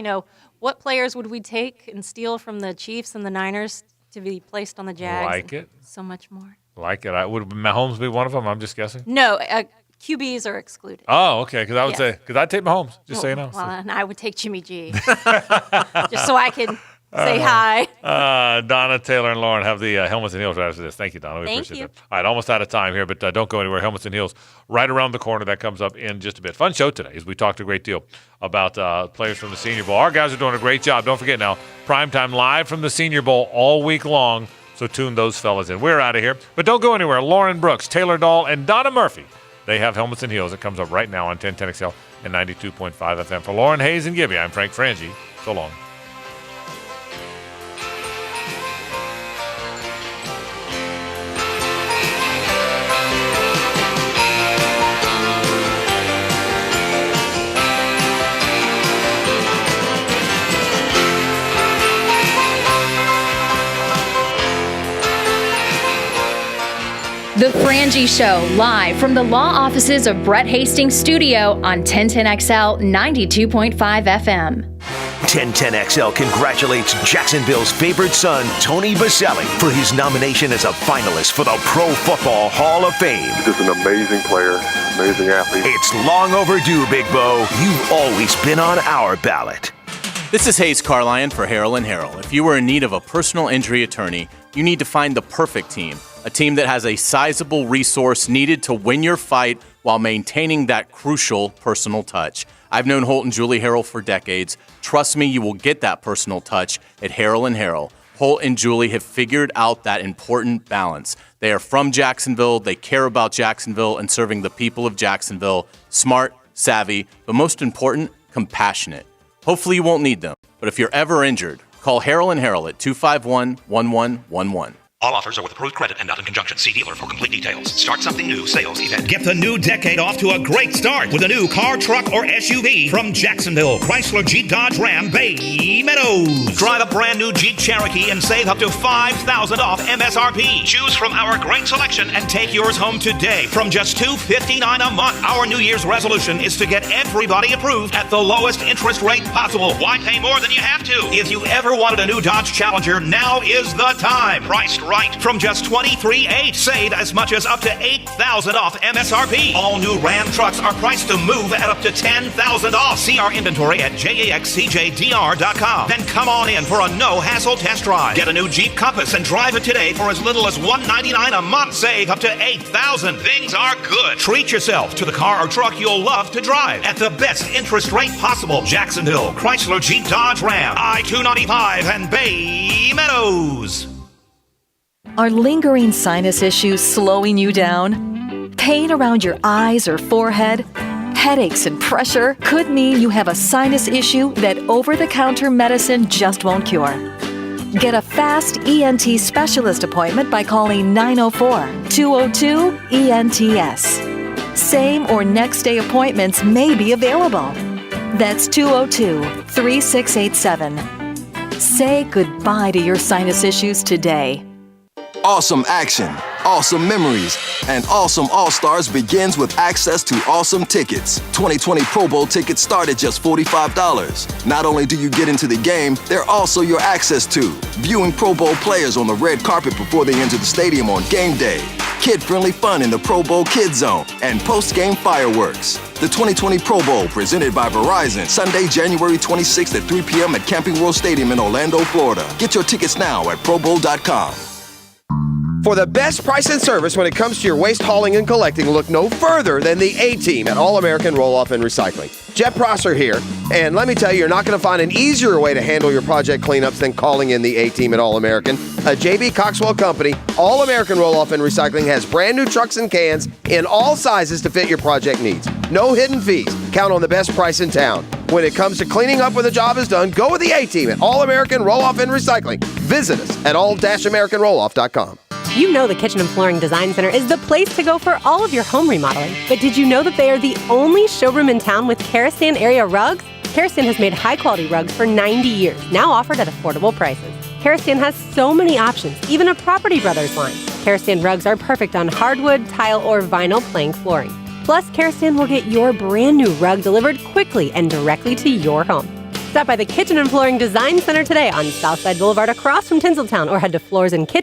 what players would we take and steal from the Chiefs and the Niners to be placed on the Jags. Like it. So much more. Like it. Would Mahomes be one of them? I'm just guessing. No, QBs are excluded. Oh, okay. Because I would say, because I'd take Mahomes, just so you know. Well, and I would take Jimmy G. Just so I can say hi. Donna, Taylor, and Lauren have the Helmets and Heels right after this. Thank you, Donna. We appreciate that. All right, almost out of time here, but don't go anywhere. Helmets and Heels right around the corner. That comes up in just a bit. Fun show today as we talked a great deal about players from the Senior Bowl. Our guys are doing a great job. Don't forget now, primetime live from the Senior Bowl all week long. So tune those fellas in. We're out of here. But don't go anywhere. Lauren Brooks, Taylor Dahl, and Donna Murphy. They have Helmets and Heels. It comes up right now on 1010XL and 92.5 FM. For Lauren Hayes and Gibby, I'm Frank Frangie. So long. The Frangie Show, live from the law offices of Brett Hastings' studio on 1010XL 92.5 FM. 1010XL congratulates Jacksonville's favorite son, Tony Baselli, for his nomination as a finalist for the Pro Football Hall of Fame. Just an amazing player, amazing athlete. It's long overdue, Big Bo. You've always been on our ballot. This is Hayes Carlyon for Harrell & Harrell. If you are in need of a personal injury attorney, you need to find the perfect team. A team that has a sizable resource needed to win your fight while maintaining that crucial personal touch. I've known Holt and Julie Harrell for decades. Trust me, you will get that personal touch at Harrell & Harrell. Holt and Julie have figured out that important balance. They are from Jacksonville. They care about Jacksonville and serving the people of Jacksonville. Smart, savvy, but most important, compassionate. Hopefully you won't need them. But if you're ever injured, call Harrell & Harrell at 251-1111. All offers are with approved credit and not in conjunction. See dealer for complete details. Start something new sales event. Get the new decade off to a great start with a new car, truck, or SUV from Jacksonville. Chrysler, Jeep, Dodge, Ram, baby. Meadows. Drive a brand new Jeep Cherokee and save up to $5,000 off MSRP. Choose from our great selection and take yours home today from just $259 a month. Our New Year's resolution is to get everybody approved at the lowest interest rate possible. Why pay more than you have to? If you ever wanted a new Dodge Challenger, now is the time. Priced right from just $23,800. Save as much as up to $8,000 off MSRP. All new Ram trucks are priced to move at up to $10,000 off. See our inventory at jaxcjdr.com. Then come on in for a no-hassle test drive. Get a new Jeep Compass and drive it today for as little as $199 a month. Save up to $8,000. Things are good. Treat yourself to the car or truck you'll love to drive at the best interest rate possible. Jacksonville, Chrysler, Jeep, Dodge, Ram, I-295, and Bay Meadows. Are lingering sinus issues slowing you down? Pain around your eyes or forehead? Headaches and pressure could mean you have a sinus issue that over-the-counter medicine just won't cure. Get a fast ENT specialist appointment by calling 904-202-ENTS. Same or next day appointments may be available. That's 202-3687. Say goodbye to your sinus issues today. Awesome action, awesome memories, and Awesome All-Stars begins with access to awesome tickets. 2020 Pro Bowl tickets start at just $45. Not only do you get into the game, they're also your access to viewing Pro Bowl players on the red carpet before they enter the stadium on game day, kid-friendly fun in the Pro Bowl Kid Zone, and post-game fireworks. The 2020 Pro Bowl, presented by Verizon, Sunday, January 26th at 3 p.m. at Camping World Stadium in Orlando, Florida. Get your tickets now at ProBowl.com. For the best price and service when it comes to your waste hauling and collecting, look no further than the A-Team at All-American Roll-Off and Recycling. Jet Prosser here, and let me tell you, you're not going to find an easier way to handle your project cleanups than calling in the A-Team at All-American. A J.B. Coxwell company, All-American Roll-Off and Recycling has brand new trucks and cans in all sizes to fit your project needs. No hidden fees. Count on the best price in town. When it comes to cleaning up when the job is done, go with the A-Team at All-American Roll-Off and Recycling. Visit us at all-americanrolloff.com. You know the Kitchen and Flooring Design Center is the place to go for all of your home remodeling. But did you know that they are the only showroom in town with Karastan area rugs? Karastan has made high-quality rugs for 90 years, now offered at affordable prices. Karastan has so many options, even a Property Brothers line. Karastan rugs are perfect on hardwood, tile, or vinyl plank flooring. Plus, Karastan will get your brand new rug delivered quickly and directly to your home. Stop by the Kitchen and Flooring Design Center today on Southside Boulevard across from Tinseltown, or head to floorsandkitchen.com.